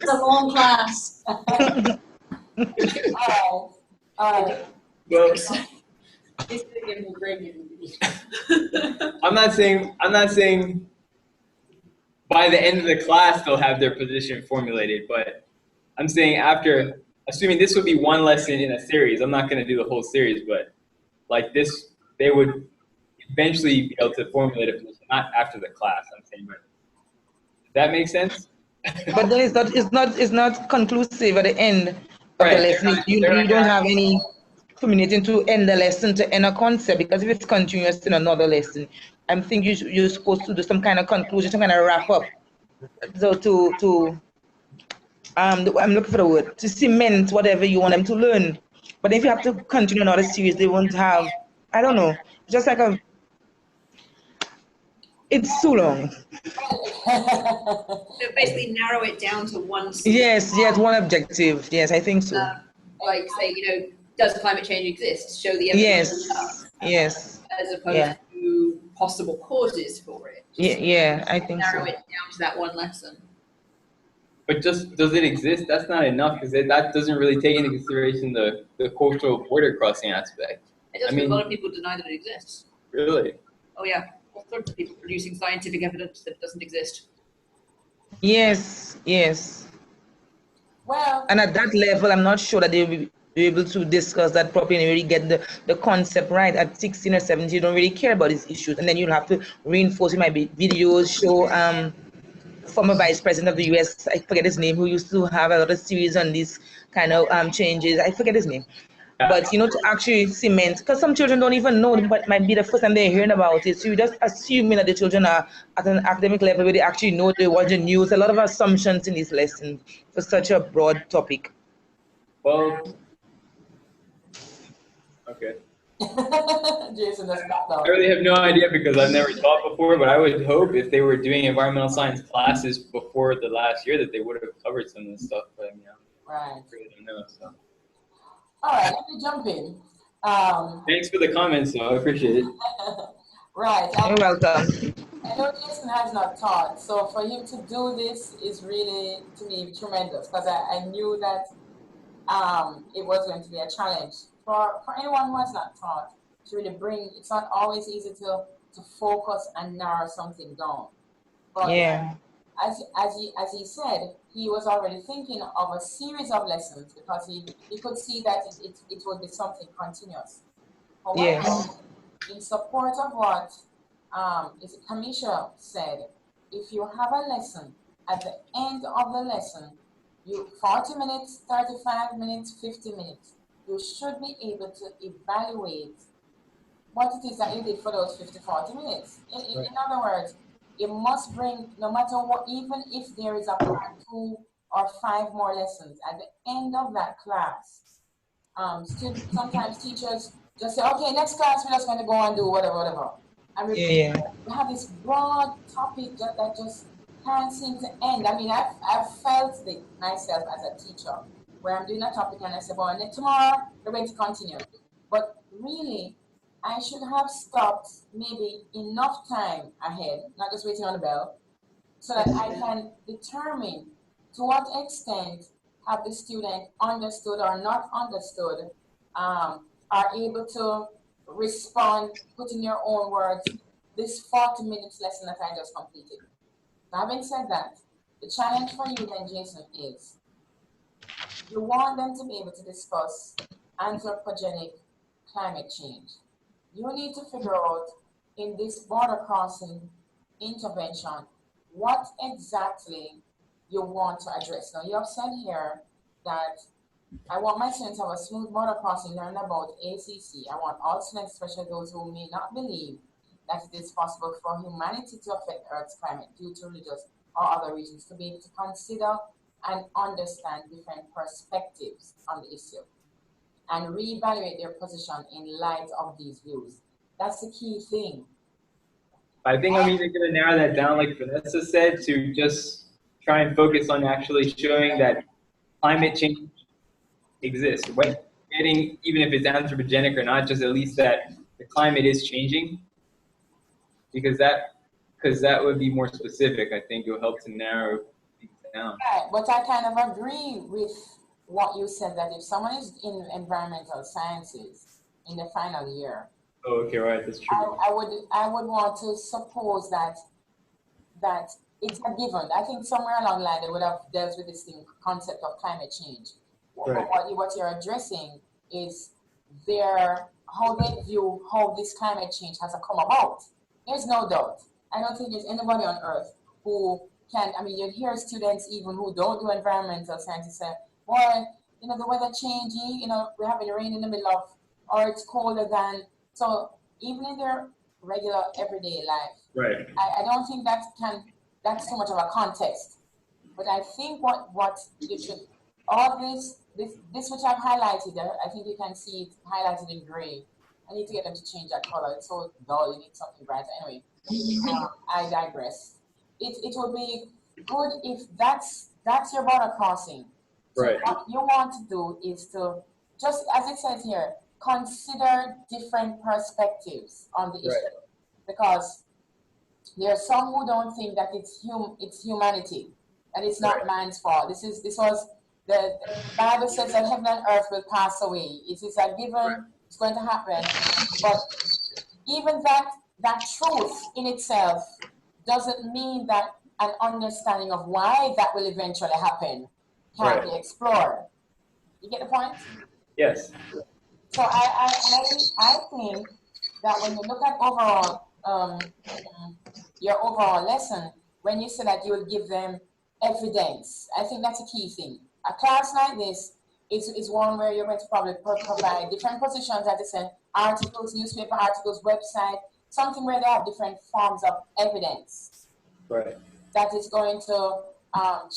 a long class. All right. Well, I'm not saying by the end of the class they'll have their position formulated, but I'm saying after, assuming this would be one lesson in a series, I'm not going to do the whole series, but like this, they would eventually be able to formulate a position, not after the class, I'm saying, but does that make sense? But then it's not conclusive at the end of the lesson. You don't have any culminating to end the lesson, to end a concept, because if it's continuous in another lesson, I'm thinking you're supposed to do some kind of conclusion, some kind of wrap up. So I'm looking for the word, to cement whatever you want them to learn. But if you have to continue another series, they won't have, I don't know, just like it's too long. So basically narrow it down to one. Yes, one objective. Yes, I think so. Like say, does climate change exist? Show the evidence. Yes. As opposed to possible causes for it. Yeah, I think narrow it down to that one lesson. But just, does it exist? That's not enough, because that doesn't really take into consideration the cultural border crossing aspect. It does, a lot of people deny that it exists. Really? Oh yeah, all sorts of people producing scientific evidence that it doesn't exist. Yes. Well. And at that level, I'm not sure that they'll be able to discuss that properly and really get the concept right. At 16 or 17, you don't really care about these issues, and then you'll have to reinforce. It might be videos, show former vice president of the US, I forget his name, who used to have a lot of series on these kind of changes. I forget his name. But to actually cement, because some children don't even know, but might be the first time they're hearing about it. So you just assuming that the children are at an academic level where they actually know, they watch the news. A lot of assumptions in this lesson for such a broad topic. Well, okay. Jason, that's not I really have no idea because I've never taught before, but I would hope if they were doing environmental science classes before the last year that they would have covered some of this stuff. But right. I really don't know. So. All right, let me jump in. Thanks for the comments, though. I appreciate it. Right. You're welcome. I know Jason has not taught, so for him to do this is really, to me, tremendous, because I knew that it was going to be a challenge for anyone who has not taught really bring, it's not always easy to focus and narrow something down. But Yeah. as he said, he was already thinking of a series of lessons because he could see that it would be something continuous. However, Yes. in support of what Kamisha said, if you have a lesson, at the end of the lesson, 40 minutes, 35 minutes, 50 minutes, you should be able to evaluate what it is that you did for those 50, 40 minutes. In other words, it must bring, no matter what, even if there is a part 2 or 5 more lessons, at the end of that class, sometimes teachers just say, okay, next class, we're just going to go and do whatever. And we have this broad topic that just can't seem to end. I mean, I've felt it myself as a teacher, where I'm doing a topic and I say, well, and then tomorrow we're going to continue. But really, I should have stopped maybe enough time ahead, not just waiting on the bell, so that I can determine to what extent have the student understood or not understood, are able to respond, put in your own words, this 40 minutes lesson that I just completed. Now, having said that, the challenge for you then, Jason, is you want them to be able to discuss anthropogenic climate change. You need to figure out in this border crossing intervention what exactly you want to address. Now, you have said here that I want my students to have a smooth border crossing, learn about ACC. I want all students, especially those who may not believe that it is possible for humanity to affect Earth's climate due to religious or other reasons, to be able to consider and understand different perspectives on the issue and reevaluate their position in light of these views. That's the key thing. I think I'm either going to narrow that down, like Vanessa said, to just try and focus on actually showing that climate change exists. When getting, even if it's anthropogenic or not, just at least that the climate is changing, because that would be more specific. I think it will help to narrow things down. Right, but I kind of agree with what you said, that if someone is in environmental sciences in the final year, oh, okay, right, that's true. I would want to suppose that it's a given. I think somewhere along the line they would have dealt with this concept of climate change. Right. What you're addressing is how they view how this climate change has come about. There's no doubt. I don't think there's anybody on earth who can, I mean, you'd hear students even who don't do environmental science say, well, you know, the weather changing, you know, we're having rain in the middle of, or it's colder than, so even in their regular everyday life, right. I don't think that's too much of a context. But I think what you should, all this which I've highlighted there, I think you can see it highlighted in gray. I need to get them to change that color. It's so dull, you need something brighter. Anyway, I digress. It would be good if that's your border crossing. So right. what you want to do is to, just as it says here, consider different perspectives on the issue. Right. Because there are some who don't think that it's humanity, that it's not man's fault. This was the Bible says that heaven and earth will pass away. It is a given, it's going to happen. But even that truth in itself doesn't mean that an understanding of why that will eventually happen can't be explored. You get the point? Yes. So I think that when you look at overall your overall lesson, when you say that you will give them evidence, I think that's a key thing. A class like this is one where you're going to probably provide different positions, like I said, articles, newspaper articles, website, something where they have different forms of evidence. Right. That is going to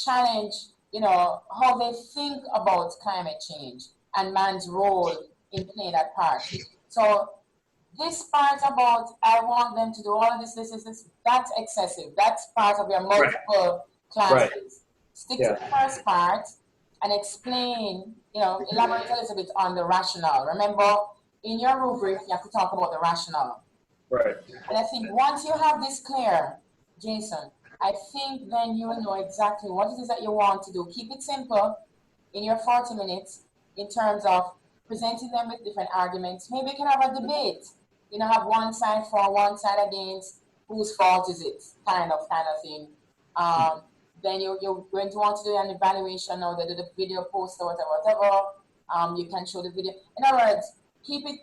challenge, you know, how they think about climate change and man's role in playing that part. So this part about I want them to do all of this, that's excessive. That's part of your multiple classes. Right. Stick to the first part and explain, you know, elaborate a little bit on the rationale. Remember, in your rubric, you have to talk about the rationale. Right. And I think once you have this clear, Jason, I think then you will know exactly what it is that you want to do. Keep it simple in your 40 minutes in terms of presenting them with different arguments. Maybe you can have a debate you know, have one side for, one side against, whose fault is it, kind of thing. Then you're going to want to do an evaluation or the video post or whatever. You can show the video. In other words, keep it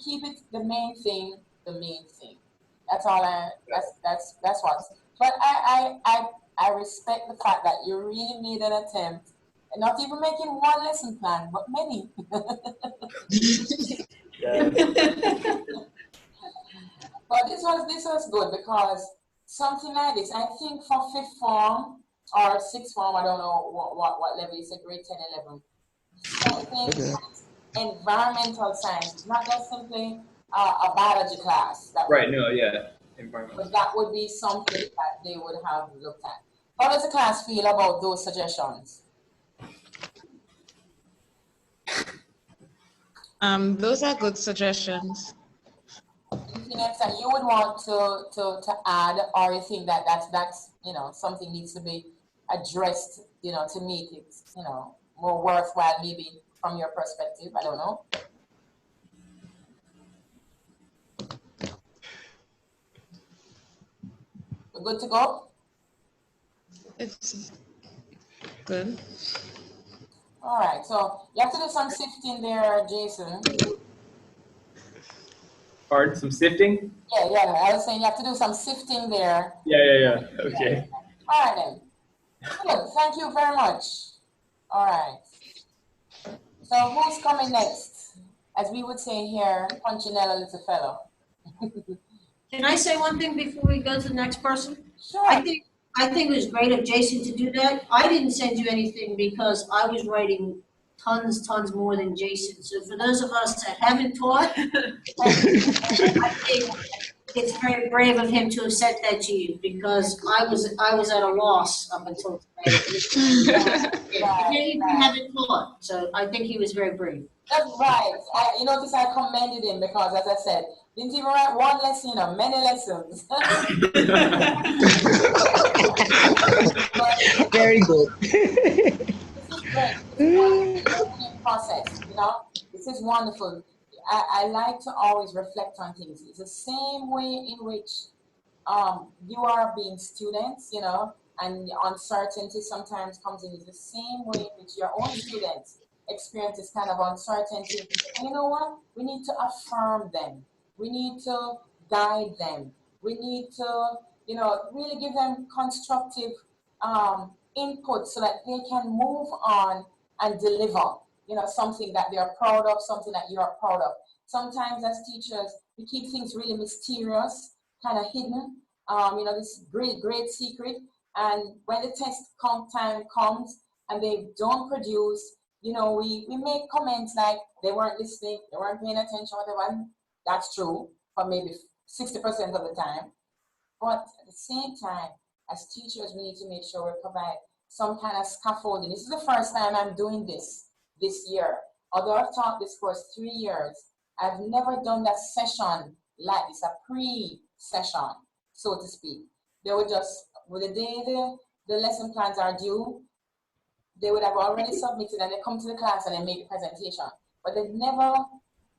the main thing. That's all. That's what. But I respect the fact that you really made an attempt, and not even making one lesson plan, but many. But this was good because something like this, I think for 5th form or 6th form, I don't know what level you said, grade 10, 11. Something environmental science, not just simply a biology class. Right, no, yeah. Environmental. But that would be something that they would have looked at. How does the class feel about those suggestions? Those are good suggestions. Anything else that you would want to add, or you think that that's you know, something needs to be addressed, you know, to make it, you know, more worthwhile, maybe from your perspective? I don't know. We're good to go? It's good. All right, so you have to do some sifting there, Jason. Pardon, some sifting? Yeah, I was saying you have to do some sifting there. Yeah. Okay. All right then. Good. Thank you very much. All right. So who's coming next? As we would say here, Punchinella little fellow. Can I say one thing before we go to the next person? Sure. I think it was great of Jason to do that. I didn't send you anything because I was writing tons more than Jason. So for those of us that haven't taught, I think it's very brave of him to have sent that to you because I was at a loss up until today. You haven't taught, so I think he was very brave. That's right. You notice I commended him because, as I said, didn't even write one lesson, you know, many lessons. Very good. This is great. This is a process, you know. This is wonderful. I like to always reflect on things. It's the same way in which you are being students, you know, and the uncertainty sometimes comes in. It's the same way in which your own students experience this kind of uncertainty. And you know what? We need to affirm them. We need to guide them. We need to, you know, really give them constructive input so that they can move on and deliver, you know, something that they're proud of, something that you're proud of. Sometimes as teachers, we keep things really mysterious, kind of hidden, you know, this great secret. And when the test time comes and they don't produce, you know, we make comments like they weren't listening, they weren't paying attention, whatever. That's true for maybe 60% of the time. But at the same time, as teachers, we need to make sure we provide some kind of scaffolding. This is the first time I'm doing this year. Although I've taught this course 3 years, I've never done that session like this, a pre-session, so to speak. They would just, with the day the lesson plans are due, they would have already submitted and they come to the class and they make the presentation. But they never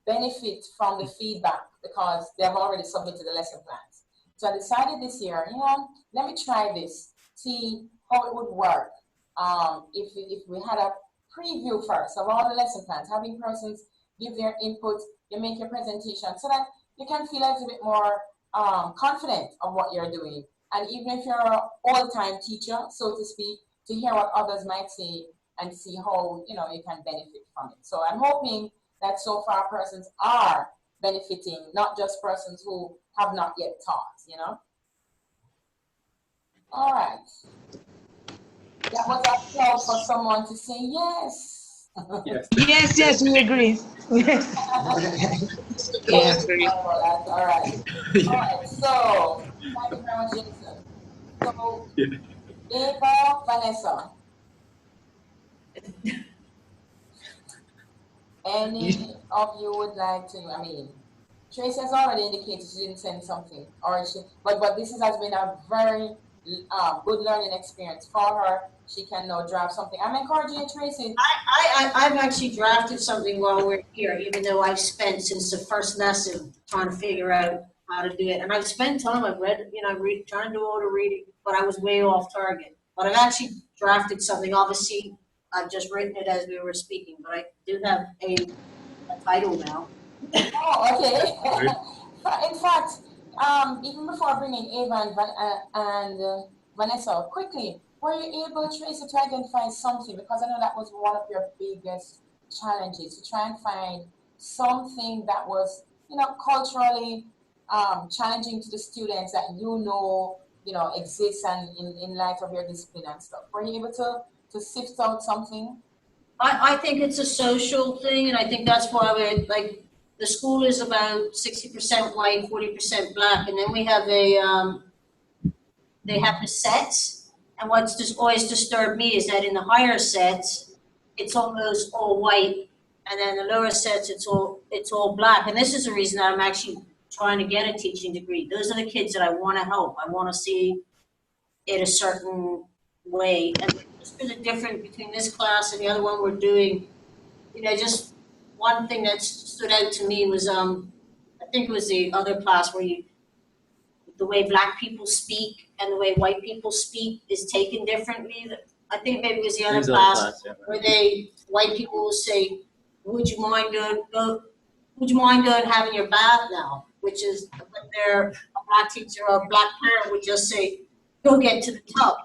benefit from the feedback because they have already submitted the lesson plans. So I decided this year, you know, let me try this, see how it would work. If we had a preview first of all the lesson plans, having persons give their input, you make your presentation so that you can feel a little bit more confident of what you're doing. And even if you're an all-time teacher, so to speak, to hear what others might say and see how, you know, you can benefit from it. So I'm hoping that so far persons are benefiting, not just persons who have not yet taught, you know. All right. That was a plug for someone to say yes. Yes. Yes, we agree. Yes. Yeah. All right. So, thank you very much, Jason. So, Ava, Vanessa. Any of you would like to, I mean, Tracy has already indicated she didn't send something, or but this has been a very good learning experience for her. She can now draft something. I'm encouraging you, Tracy. I've actually drafted something while we're here, even though I've spent since the first lesson trying to figure out how to do it. And I've spent time, I've read, trying to do all the reading, but I was way off target. But I've actually drafted something. Obviously, I've just written it as we were speaking, but I do have a title now. Oh, okay. In fact, even before bringing Ava and Vanessa, quickly, were you able, Tracy, to identify something? Because I know that was one of your biggest challenges, to try and find something that was, culturally challenging to the students that exists and in light of your discipline and stuff. Were you able to sift out something? I think it's a social thing, and I think that's why the school is about 60% white, 40% black, and then we have they have the sets, and what's just always disturbed me is that in the higher sets, it's almost all white, and then the lower sets, it's all black, and this is the reason that I'm actually trying to get a teaching degree. Those are the kids that I want to help. I want to see it a certain way, and there's a difference between this class and the other one we're doing. Just one thing that stood out to me was I think it was the other class where the way black people speak and the way white people speak is taken differently. I think maybe it was the other class where white people will say, would you mind going having your bath now? Which is what a black teacher or a black parent would just say, go get to the tub.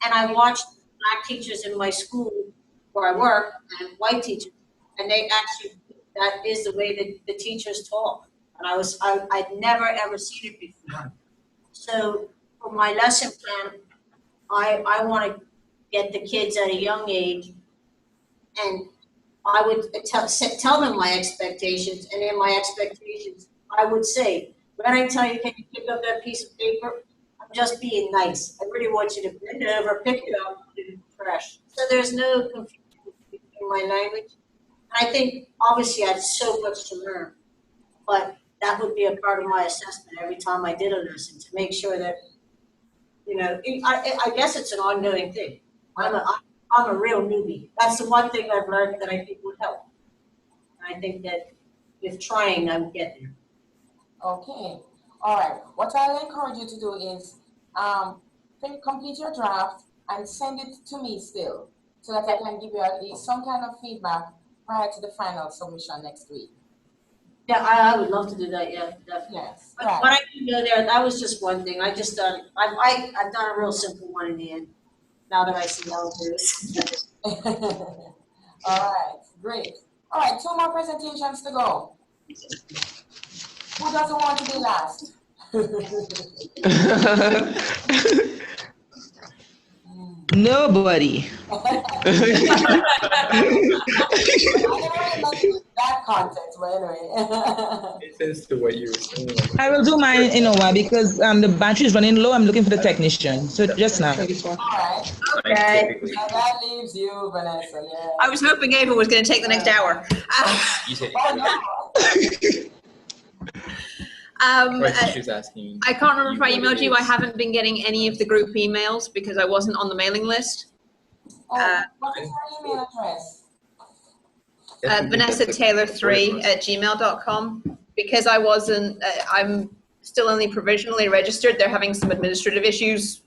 And I watched black teachers in my school where I work and white teachers, and that is the way that the teachers talk. And I'd never ever seen it before. So for my lesson plan, I want to get the kids at a young age, and I would tell them my expectations, and in my expectations, I would say, when I tell you, can you pick up that piece of paper? I'm just being nice. I really want you to bend over, pick it up, put it in the trash. So there's no confusion in my language. And I think, obviously, I have so much to learn, but that would be a part of my assessment every time I did a lesson, to make sure that, I guess it's an ongoing thing. I'm a real newbie. That's the one thing I've learned that I think would help. And I think that with trying, I'm getting there. Okay. All right. What I'll encourage you to do is complete your draft and send it to me still, so that I can give you at least some kind of feedback prior to the final submission next week. Yeah, I would love to do that. Yeah, definitely. Yes. But right. when I can go there, that was just one thing. I've done a real simple one in the end. Now that I see how it is. All right. Great. All right. 2 more presentations to go. Who doesn't want to be last? Nobody. That content, but anyway. It says to what you were saying. I will do mine in a while because the battery is running low. I'm looking for the technician. So just now. All right. Okay. Now that leaves you, Vanessa. Yeah. I was hoping Ava was going to take the next hour. You said she was asking. I can't remember if I emailed you. I haven't been getting any of the group emails because I wasn't on the mailing list. What is your email address? VanessaTaylor3@gmail.com. Because I wasn't, I'm still only provisionally registered. They're having some administrative issues.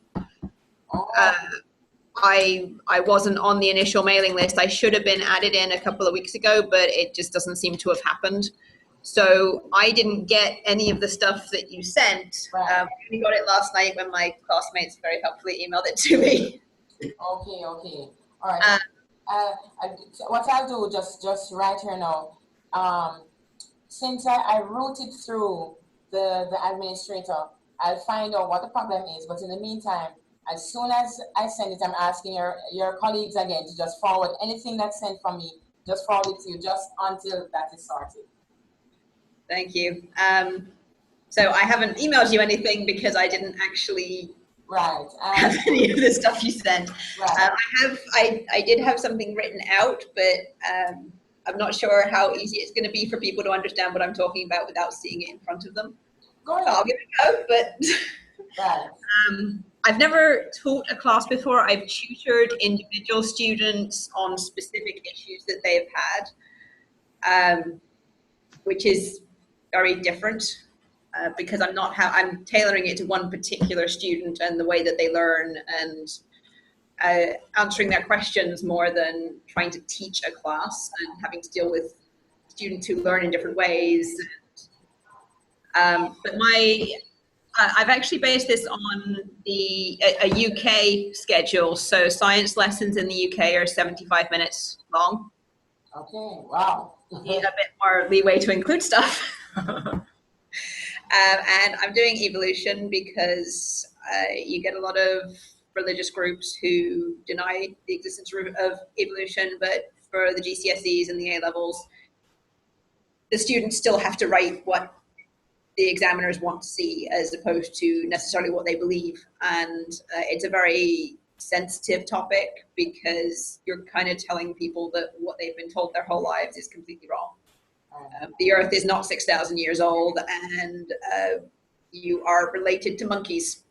I wasn't on the initial mailing list. I should have been added in a couple of weeks ago, but it just doesn't seem to have happened. So I didn't get any of the stuff that you sent. Right. We got it last night when my classmates very helpfully emailed it to me. Okay. All right. What I'll do, just right here now, since I routed through the administrator, I'll find out what the problem is. But in the meantime, as soon as I send it, I'm asking your colleagues again to just forward anything that's sent from me, just forward it to you, just until that is sorted. Thank you. So I haven't emailed you anything because I didn't actually have any of the stuff you sent. Right. I did have something written out, but I'm not sure how easy it's going to be for people to understand what I'm talking about without seeing it in front of them. Go ahead. I'll give it a go, but I've never taught a class before. I've tutored individual students on specific issues that they've had, which is very different. because I'm tailoring it to one particular student and the way that they learn, and answering their questions more than trying to teach a class and having to deal with students who learn in different ways. But I've actually based this on a UK schedule. So science lessons in the UK are 75 minutes long. Okay, wow. Need a bit more leeway to include stuff. And I'm doing evolution because you get a lot of religious groups who deny the existence of evolution, but for the GCSEs and the A-levels, the students still have to write what the examiners want to see as opposed to necessarily what they believe. And it's a very sensitive topic because you're kind of telling people that what they've been told their whole lives is completely wrong. The Earth is not 6,000 years old, and you are related to monkeys.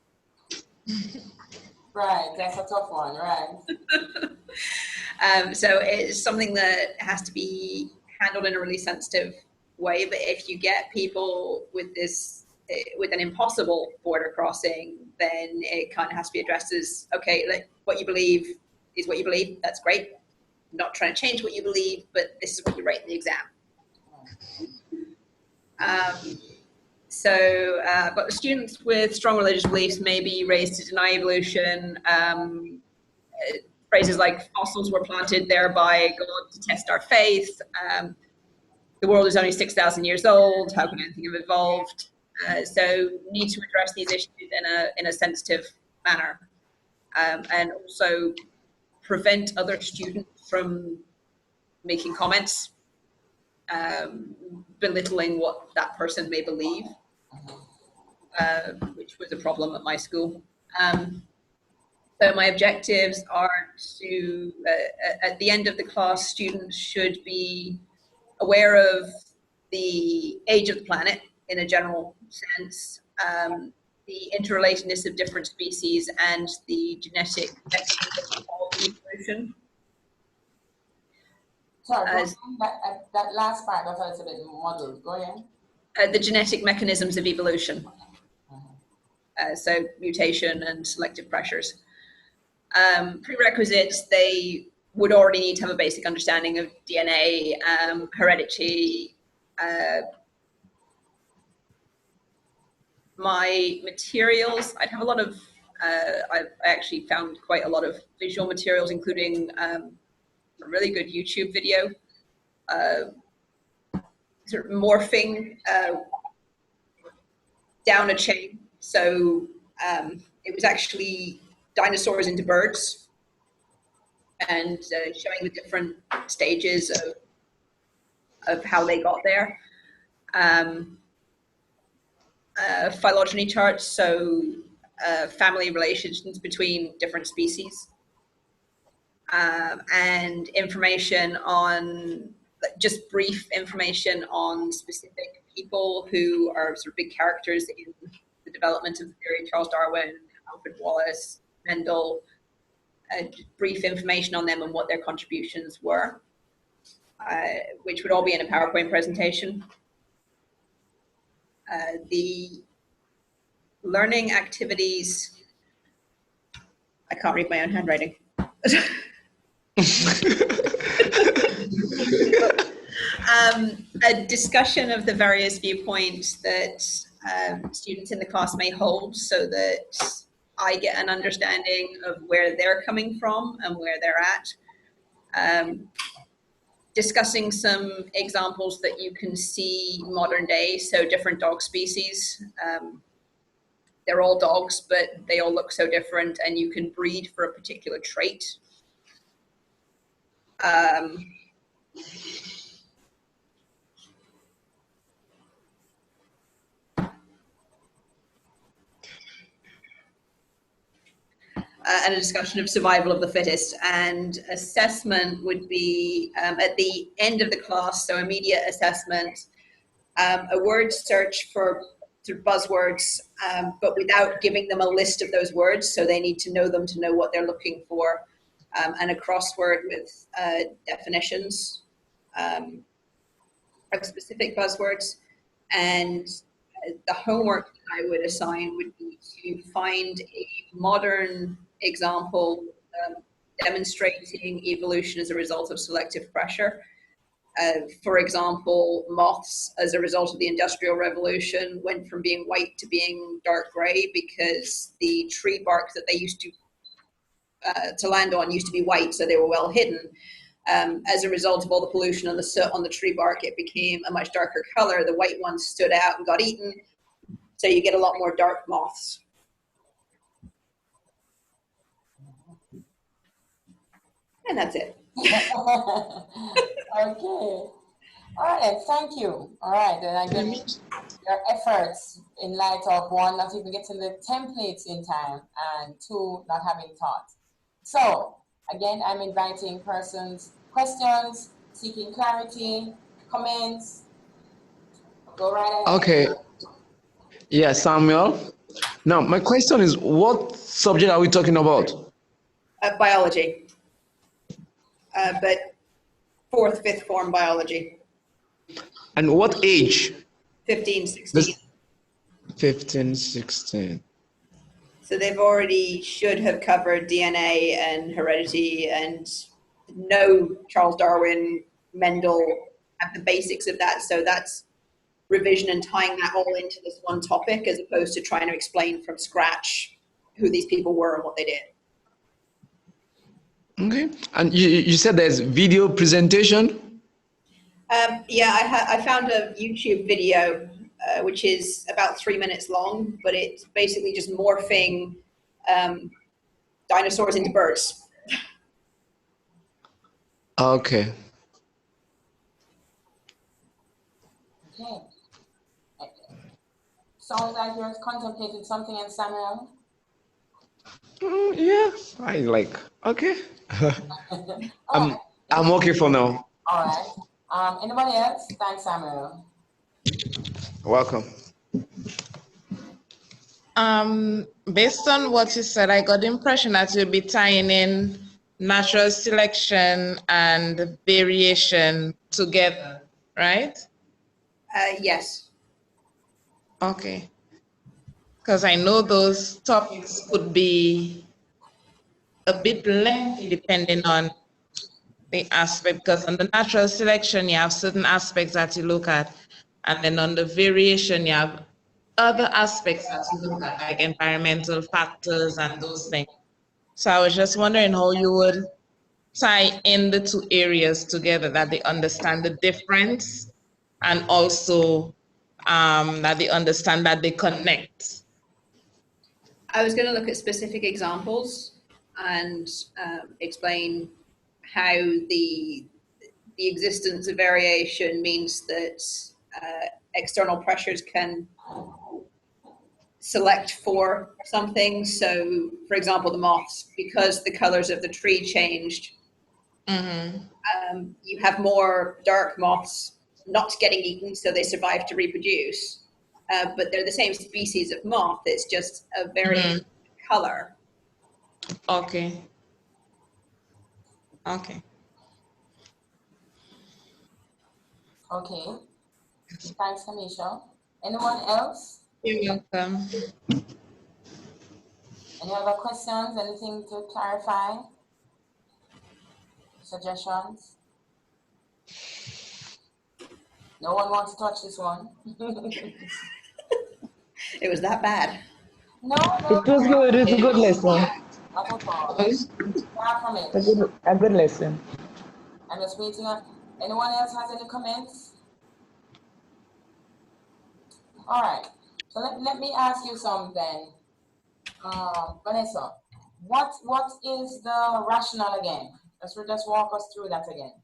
Right, that's a tough one, right? So it's something that has to be handled in a really sensitive way. But if you get people with with an impossible border crossing, then it kind of has to be addressed as, okay, like, what you believe is what you believe. That's great. I'm not trying to change what you believe, but this is what you write in the exam. But the students with strong religious beliefs may be raised to deny evolution. Phrases like fossils were planted there by God to test our faith. The world is only 6,000 years old. How can anything have evolved? So we need to address these issues in a sensitive manner, and also prevent other students from making comments belittling what that person may believe, which was a problem at my school. So my objectives are to, at the end of the class, students should be aware of the age of the planet in a general sense, the interrelatedness of different species, and the genetic mechanism of evolution. Sorry, that last part, I thought it's a bit muddled. Go ahead. The genetic mechanisms of evolution. So mutation and selective pressures. Prerequisites, they would already need to have a basic understanding of DNA, heredity. My materials, I'd have a lot of, I actually found quite a lot of visual materials, including a really good YouTube video, sort of morphing down a chain. So it was actually dinosaurs into birds, and showing the different stages of how they got there. Phylogeny charts, so family relations between different species. And information on, just brief information on specific people who are sort of big characters in the development of the theory: Charles Darwin, Alfred Wallace, Mendel. Brief information on them and what their contributions were, which would all be in a PowerPoint presentation. The learning activities, I can't read my own handwriting. A discussion of the various viewpoints that students in the class may hold, so that I get an understanding of where they're coming from and where they're at. Discussing some examples that you can see modern day, so different dog species. They're all dogs, but they all look so different, and you can breed for a particular trait. And a discussion of survival of the fittest. And assessment would be at the end of the class, so immediate assessment, a word search for sort of buzzwords, but without giving them a list of those words, so they need to know them to know what they're looking for, and a crossword with definitions of specific buzzwords, and the homework that I would assign would be to find a modern example demonstrating evolution as a result of selective pressure. For example, moths, as a result of the Industrial Revolution, went from being white to being dark gray because the tree bark that they used to land on used to be white, so they were well hidden. As a result of all the pollution and the soot on the tree bark, it became a much darker color. The white ones stood out and got eaten, so you get a lot more dark moths. And that's it. Okay. All right, thank you. All right, and I get your efforts in light of one, not even getting the templates in time, and two, not having taught. So again, I'm inviting persons, questions, seeking clarity, comments. Go right ahead. Okay. Yeah, Samuel. Now, my question is, what subject are we talking about? Biology, but fourth, fifth form biology. And what age? 15, 16. 15, 16. So they've already should have covered DNA and heredity and know Charles Darwin, Mendel, have the basics of that. So that's revision and tying that all into this one topic as opposed to trying to explain from scratch who these people were and what they did. Okay. And you said there's video presentation? Yeah, I found a YouTube video which is about 3 minutes long, but it's basically just morphing dinosaurs into birds. Okay. Okay. Sounds like you're contemplating something in Samuel. Yeah, I like, okay. I'm okay for now. All right. Anybody else? Thanks, Samuel. Welcome. Based on what you said, I got the impression that you'll be tying in natural selection and variation together, right? Yes. Okay. Because I know those topics could be a bit lengthy depending on the aspect, because on the natural selection, you have certain aspects that you look at, and then on the variation, you have other aspects that you look at, like environmental factors and those things. So I was just wondering how you would tie in the two areas together, that they understand the difference and also that they understand that they connect. I was going to look at specific examples and explain how the existence of variation means that external pressures can select for something. So, for example, the moths, because the colors of the tree changed, you have more dark moths not getting eaten, so they survive to reproduce. But they're the same species of moth, it's just a very color. Okay. Okay. Okay. Thanks, Kamisha. Anyone else? You're welcome. Any other questions? Anything to clarify? Suggestions? No one wants to touch this one. It was that bad. No. It was good. It's a good lesson. Not at all. Far from it. A good lesson. I'm just waiting on. Anyone else has any comments? All right. So let me ask you something, Vanessa. What is the rationale again? Just walk us through that again.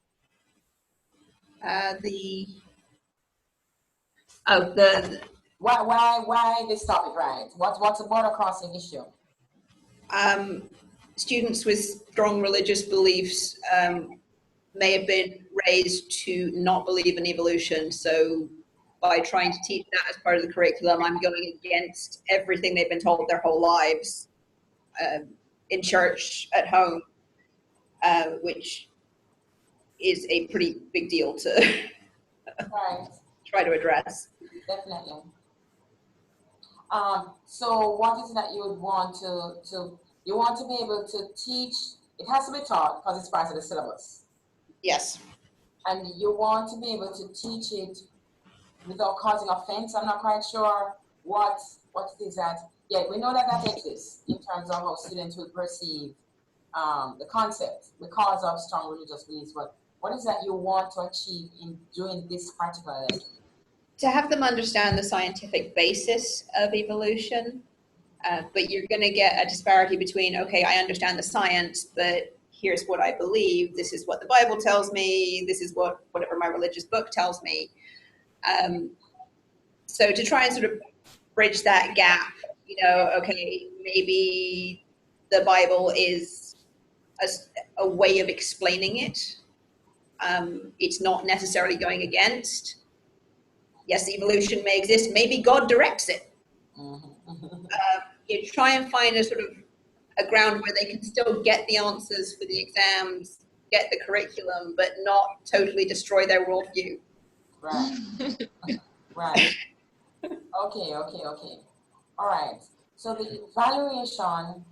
Why this topic, right? What's a border crossing issue? Students with strong religious beliefs may have been raised to not believe in evolution. So by trying to teach that as part of the curriculum, I'm going against everything they've been told their whole lives in church, at home, which is a pretty big deal to try to address. Definitely. So what is it that you would want you want to be able to teach, it has to be taught because it's part of the syllabus. Yes. And you want to be able to teach it without causing offense. I'm not quite sure what it is that, yeah, we know that that exists in terms of how students will perceive the concept because of strong religious beliefs, but what is that you want to achieve in doing this particular lesson? To have them understand the scientific basis of evolution, but you're going to get a disparity between, okay, I understand the science, but here's what I believe. This is what the Bible tells me. This is whatever my religious book tells me. So to try and sort of bridge that gap, okay, maybe the Bible is a way of explaining it. It's not necessarily going against. Yes, evolution may exist. Maybe God directs it. You try and find a sort of a ground where they can still get the answers for the exams, get the curriculum, but not totally destroy their worldview. Right. Right. Okay. All right. So the evaluation,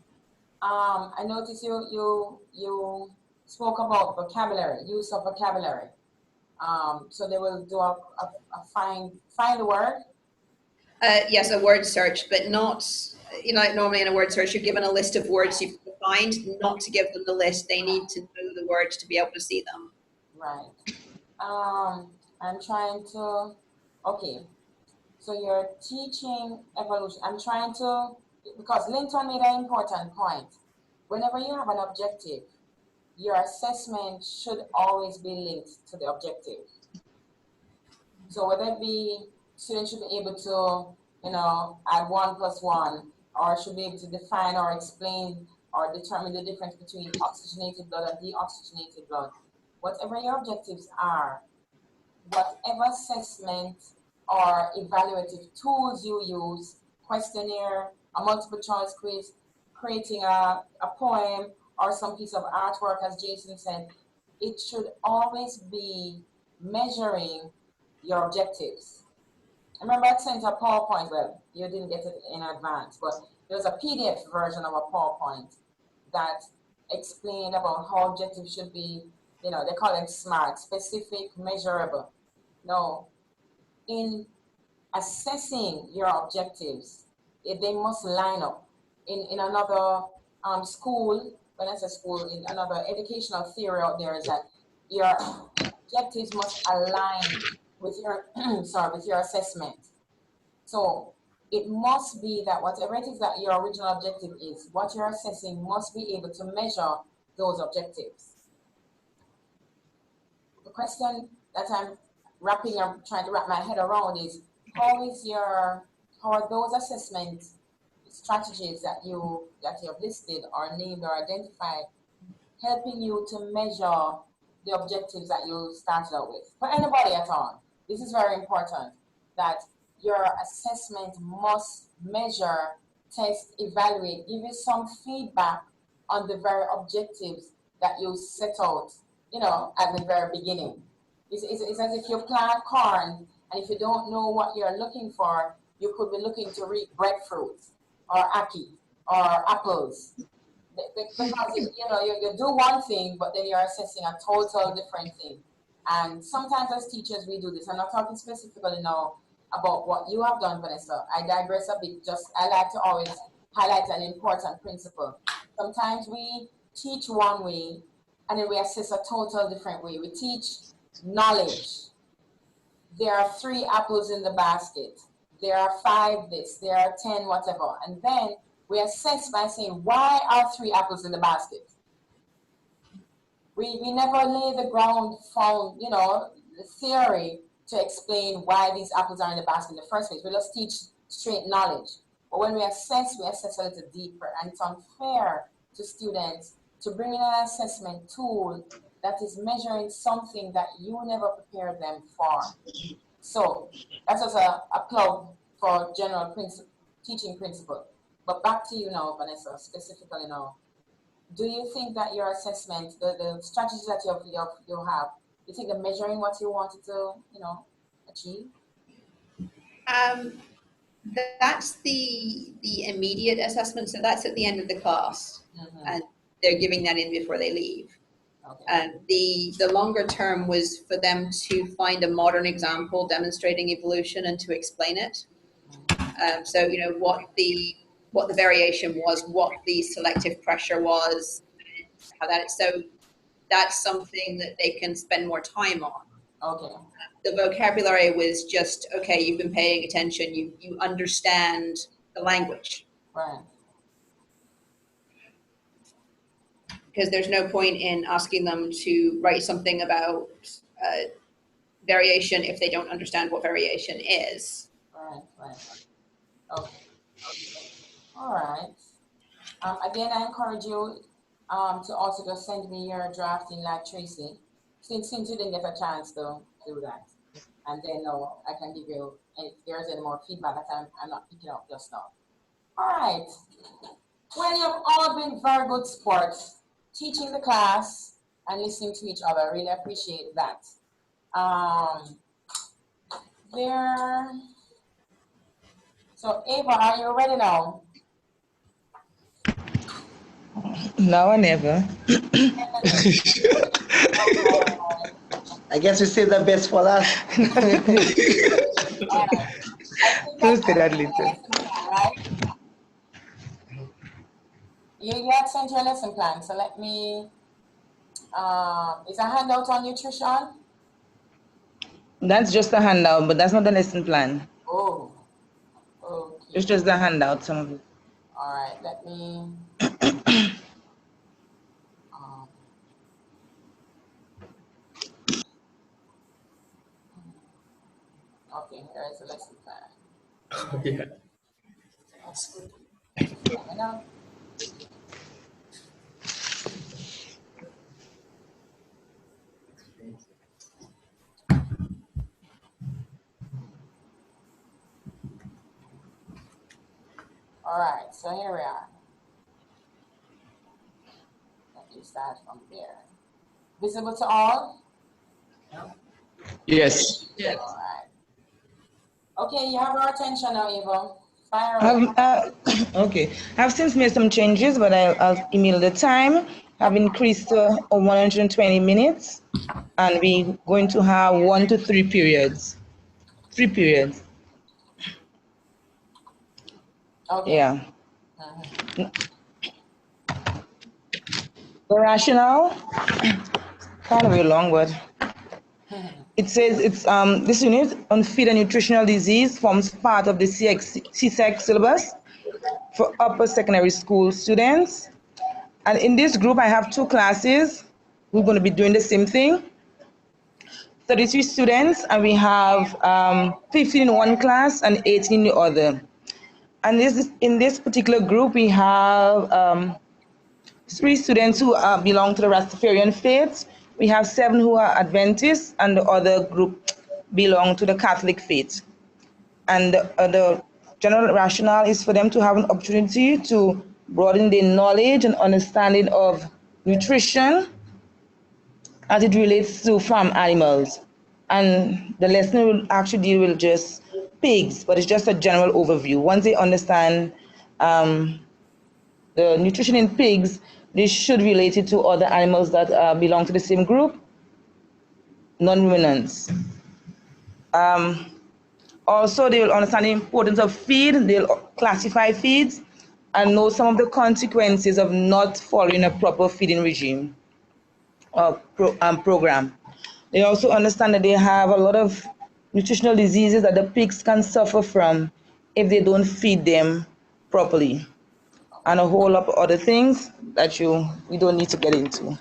I noticed you spoke about vocabulary, use of vocabulary. So they will do a find the word. Yes, a word search, but not, like normally in a word search, you're given a list of words you can find, not to give them the list. They need to know the words to be able to see them. Right. I'm trying to, okay. So you're teaching evolution. I'm trying to, because Linton made an important point. Whenever you have an objective, your assessment should always be linked to the objective. So whether it be students should be able to, add 1 + 1, or should be able to define or explain or determine the difference between oxygenated blood and deoxygenated blood. Whatever your objectives are, whatever assessment or evaluative tools you use, questionnaire, a multiple choice quiz, creating a poem or some piece of artwork, as Jason said, it should always be measuring your objectives. I remember I sent a PowerPoint, well, you didn't get it in advance, but there was a PDF version of a PowerPoint that explained about how objectives should be, they call them SMART, specific, measurable. No, in assessing your objectives, they must line up. In another school, when I say school, in another educational theory out there is that your objectives must align with your with your assessment. So it must be that whatever it is that your original objective is, what you're assessing must be able to measure those objectives. The question that I'm trying to wrap my head around is, how are those assessment strategies that you have listed or named or identified helping you to measure the objectives that you started out with? For anybody at all, this is very important, that your assessment must measure, test, evaluate, give you some feedback on the very objectives that you set out, at the very beginning. It's as if you plant corn, and if you don't know what you're looking for, you could be looking to reap breadfruit or ackee or apples. Because you do one thing, but then you're assessing a total different thing. And sometimes as teachers, we do this. I'm not talking specifically now about what you have done, Vanessa. I digress a bit. I like to always highlight an important principle. Sometimes we teach one way, and then we assess a total different way. We teach knowledge. There are 3 apples in the basket. There are 5 this, there are 10 whatever. And then we assess by saying, why are 3 apples in the basket? We never lay the ground for, the theory to explain why these apples are in the basket in the first place. We just teach straight knowledge. But when we assess a little deeper, and it's unfair to students to bring in an assessment tool that is measuring something that you never prepared them for. So that's just a plug for general teaching principle. But back to you now, Vanessa, specifically now. Do you think that your assessment, the strategies that you have, you think they're measuring what you wanted to, achieve? That's the immediate assessment. So that's at the end of the class, Mhm. and they're giving that in before they leave. Okay. The longer term was for them to find a modern example demonstrating evolution and to explain it. So you know what the variation was, what the selective pressure was, how that is. So that's something that they can spend more time on. Okay. The vocabulary was just, okay, you've been paying attention, you understand the language. Right. Because there's no point in asking them to write something about variation if they don't understand what variation is. Right. Right. Okay. All right. Again, I encourage you to also just send me your draft in like Tracy, since you didn't get a chance to do that. And then I can give you, if there's any more feedback that I'm not picking up just now. All right. Well, you've all been very good sports, teaching the class and listening to each other. Really appreciate that. So Ava, are you ready now? Now or never. I guess we save the best for last. Don't say that later. Right? You had sent your lesson plan, so let me, is a handout on nutrition? That's just a handout, but that's not the lesson plan. Oh, okay. It's just the handout, some of it. All right, let me, okay, here is the lesson plan. Oh, yeah. All right, so here we are. Let me start from there. Visible to all? Yes. Yes. All right. Okay, you have our attention now, Eva. Fire away. Okay, I've since made some changes, but I'll email the time. I've increased to 120 minutes, and we're going to have 1 to 3 periods. 3 periods. Okay. Yeah. The rationale, kind of a long word. It says this unit on feed and nutritional disease forms part of the CSEC syllabus for upper secondary school students. And in this group, I have 2 classes. We're going to be doing the same thing. 33 students, and we have 15 in one class and 18 in the other. And in this particular group, we have 3 students who belong to the Rastafarian faith. We have 7 who are Adventists, and the other group belong to the Catholic faith. And the general rationale is for them to have an opportunity to broaden their knowledge and understanding of nutrition as it relates to farm animals. And the lesson will actually deal with just pigs, but it's just a general overview. Once they understand the nutrition in pigs, they should relate it to other animals that belong to the same group, non-ruminants. Also, they will understand the importance of feed. They'll classify feeds and know some of the consequences of not following a proper feeding regime or program. They also understand that they have a lot of nutritional diseases that the pigs can suffer from if they don't feed them properly, and a whole lot of other things that we don't need to get into.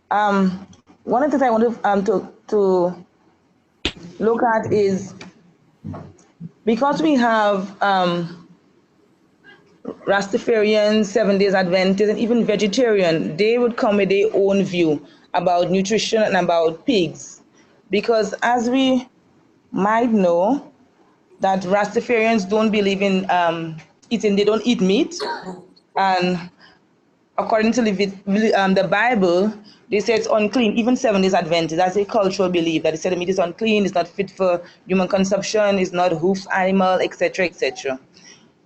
One of the things I want to look at is, because we have Rastafarian, 7 Days Adventist, and even vegetarian, they would come with their own view about nutrition and about pigs. Because as we might know, that Rastafarians don't believe in eating, they don't eat meat. And according to the Bible, they say it's unclean, even 7 days Adventist. That's a cultural belief that they say the meat is unclean, it's not fit for human consumption, it's not hoofed animal, etc., etc.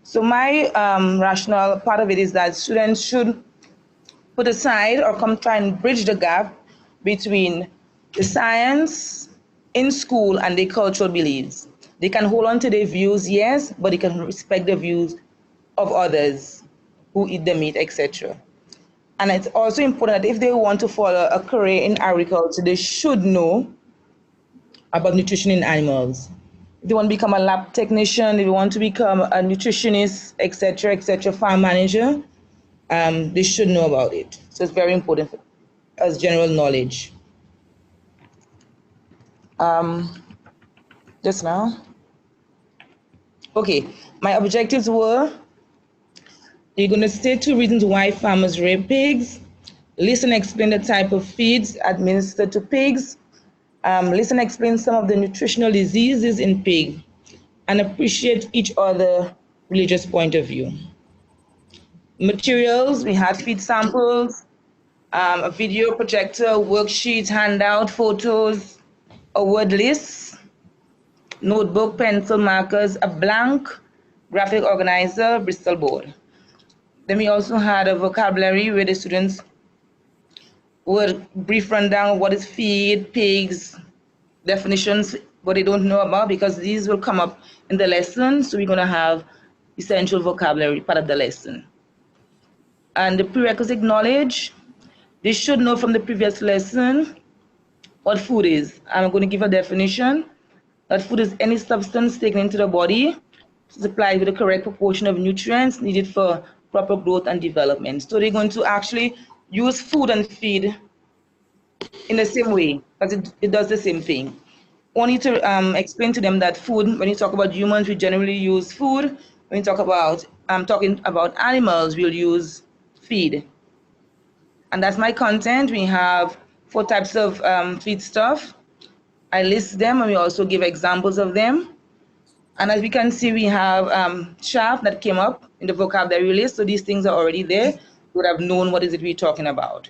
So my rational part of it is that students should put aside or come try and bridge the gap between the science in school and the cultural beliefs. They can hold on to their views, yes, but they can respect the views of others who eat the meat, etc. And it's also important that if they want to follow a career in agriculture, they should know about nutrition in animals. If they want to become a lab technician, if they want to become a nutritionist, etc., farm manager, they should know about it. So it's very important as general knowledge. Just now. Okay, my objectives were, you're going to state 2 reasons why farmers rear pigs, listen and explain the type of feeds administered to pigs, listen and explain some of the nutritional diseases in pig, and appreciate each other religious point of view. Materials, we had feed samples, a video projector, worksheets, handout, photos, a word list, notebook, pencil, markers, a blank graphic organizer, Bristol board. Then we also had a vocabulary where the students would brief rundown of what is feed, pigs, definitions, what they don't know about, because these will come up in the lesson. So we're going to have essential vocabulary part of the lesson. And the prerequisite knowledge, they should know from the previous lesson what food is. I'm going to give a definition. That food is any substance taken into the body supplied with the correct proportion of nutrients needed for proper growth and development. So they're going to actually use food and feed in the same way, because it does the same thing. Only to explain to them that food, when you talk about humans, we generally use food. When you talk about, talking about animals, we'll use feed. And that's my content. We have 4 types of feed stuff. I list them and we also give examples of them. And as we can see, we have chaff that came up in the vocabulary list. So these things are already there. You would have known what is it we're talking about.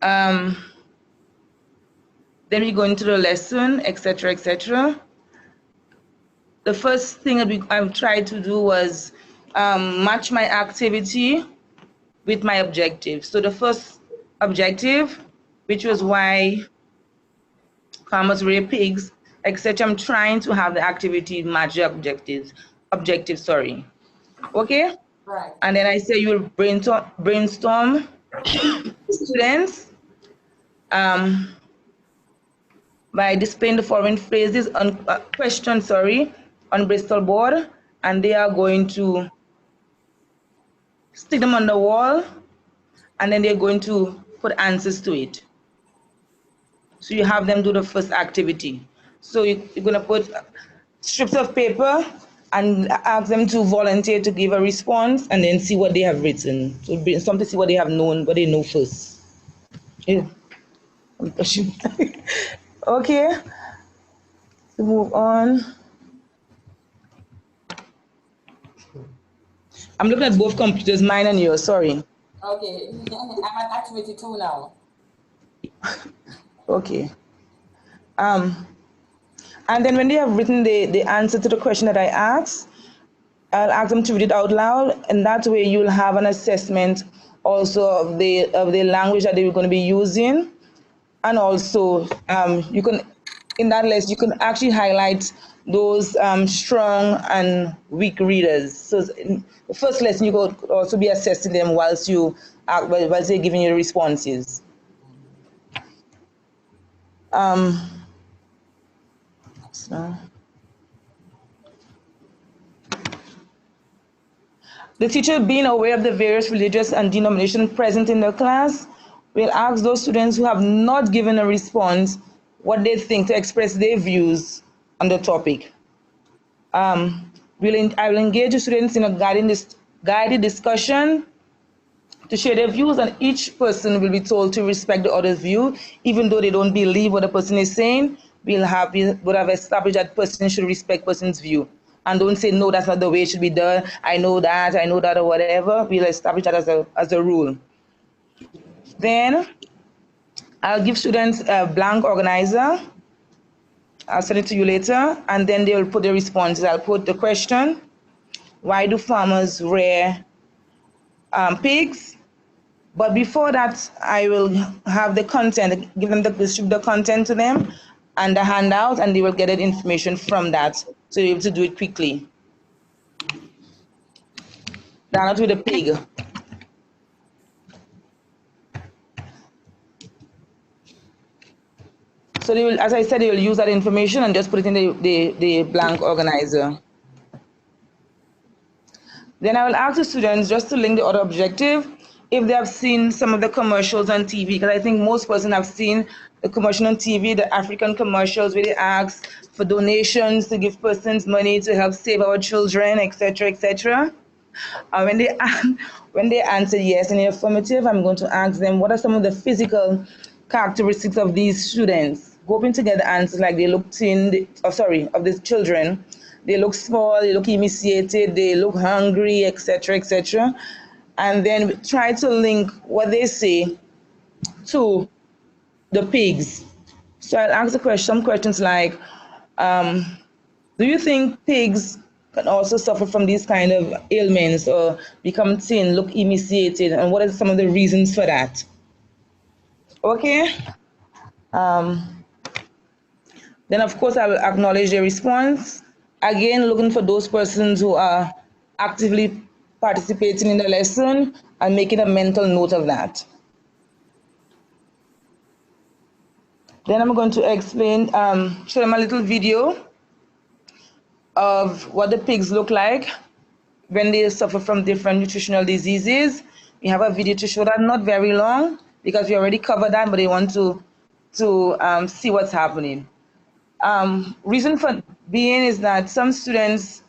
Then we go into the lesson, etc., etc. The first thing that I tried to do was match my activity with my objective. So the first objective, which was why farmers rear pigs, etc. I'm trying to have the activity match the objectives. Okay? Right. And then I say you'll brainstorm students by displaying the following phrases on questions, on Bristol board, and they are going to stick them on the wall, and then they're going to put answers to it. So you have them do the first activity. So you're going to put strips of paper and ask them to volunteer to give a response, and then see what they have written. So something to see what they have known, what they know first. Yeah. Okay. To move on. I'm looking at both computers, mine and yours, sorry. Okay, I'm at activity 2 now. Okay. And then when they have written the answer to the question that I asked, I'll ask them to read it out loud, and that way you'll have an assessment also of the language that they're going to be using. And also, you can, in that list, you can actually highlight those strong and weak readers. So in the first lesson, you could also be assessing them whilst they're giving you responses. So. The teacher, being aware of the various religious and denominations present in the class, will ask those students who have not given a response what they think to express their views on the topic. I will engage the students in a guided discussion to share their views, and each person will be told to respect the other's view, even though they don't believe what the person is saying. We'll have established that person should respect person's view and don't say, no, that's not the way it should be done. I know that, or whatever. We'll establish that as a rule. Then I'll give students a blank organizer. I'll send it to you later, and then they'll put the responses. I'll put the question, why do farmers rear pigs? But before that, I will have the content, distribute the content to them and the handout, and they will get the information from that, so they're able to do it quickly. Not with the pig. So they will, as I said, they will use that information and just put it in the blank organizer. Then I will ask the students just to link the other objective if they have seen some of the commercials on TV, because I think most persons have seen the commercial on TV, the African commercials where they ask for donations to give persons money to help save our children, etc., etc. When they answer yes in the affirmative, I'm going to ask them what are some of the physical characteristics of these students, hoping to get the answers like they look thin, of these children. They look small, they look emaciated, they look hungry, etc., etc. And then try to link what they say to the pigs. So I'll ask some questions like, do you think pigs can also suffer from these kind of ailments or become thin, look emaciated, and what are some of the reasons for that? Okay. Then of course I will acknowledge their response. Again, looking for those persons who are actively participating in the lesson and making a mental note of that. Then I'm going to explain, show them a little video of what the pigs look like when they suffer from different nutritional diseases. We have a video to show that, not very long, because we already covered that, but they want to see what's happening. Reason for being is that some students,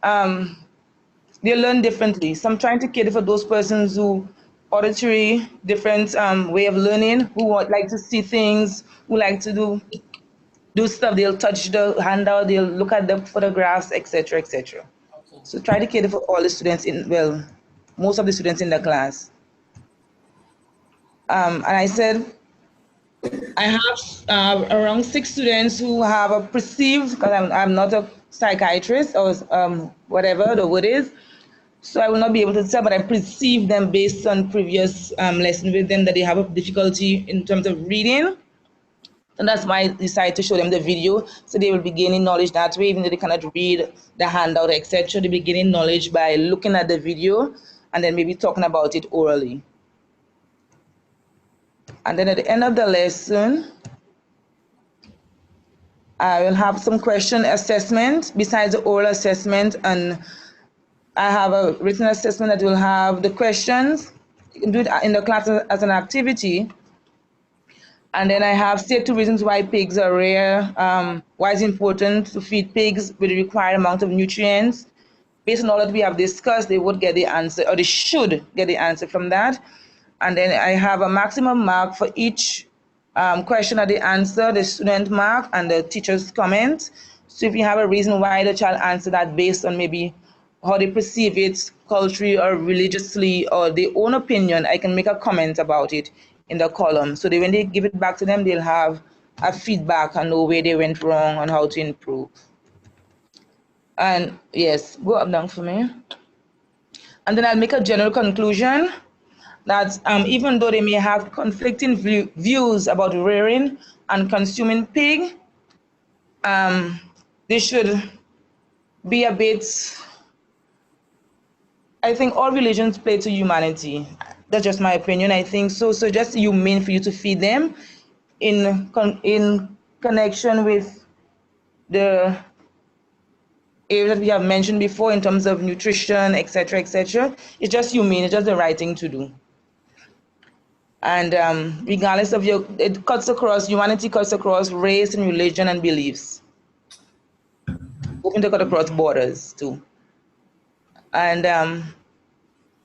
they learn differently. So I'm trying to cater for those persons who auditory, different way of learning, who like to see things, who like to do stuff. They'll touch the handout, they'll look at the photographs, etc., etc. Okay. So try to cater for all the students most of the students in the class. And I said, I have around 6 students who have a perceived, because I'm not a psychiatrist or whatever the word is, so I will not be able to tell, but I perceive them based on previous lesson with them that they have a difficulty in terms of reading. And that's why I decided to show them the video, so they will be gaining knowledge that way, even though they cannot read the handout, etc. They'll be gaining knowledge by looking at the video and then maybe talking about it orally. And then at the end of the lesson, I will have some question assessment besides the oral assessment, and I have a written assessment that will have the questions. You can do it in the class as an activity. And then I have state 2 reasons why pigs are rare, why it's important to feed pigs with the required amount of nutrients. Based on all that we have discussed, they would get the answer, or they should get the answer from that. And then I have a maximum mark for each question that they answer, the student mark and the teacher's comment. So if you have a reason why the child answered that based on maybe how they perceive it culturally or religiously or their own opinion, I can make a comment about it in the column. So when they give it back to them, they'll have a feedback and know where they went wrong and how to improve. And yes, go up down for me. And then I'll make a general conclusion that even though they may have conflicting views about rearing and consuming pig, they should be a bit, I think all religions play to humanity. That's just my opinion, I think. So just humane for you to feed them in connection with the areas that we have mentioned before in terms of nutrition, etc., etc. It's just humane, it's just the right thing to do. And regardless of it cuts across, humanity cuts across race and religion and beliefs. Hoping to cut across borders too. And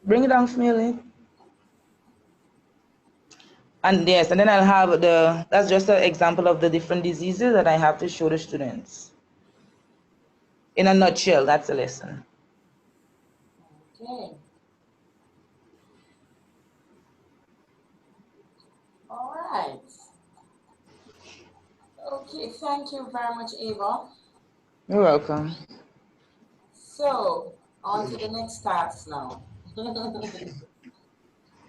bring it down for me, Lee. And yes, and then I'll have that's just an example of the different diseases that I have to show the students. In a nutshell, that's the lesson. Okay. All right. Okay, thank you very much, Ava. You're welcome. So, on to the next task now. Who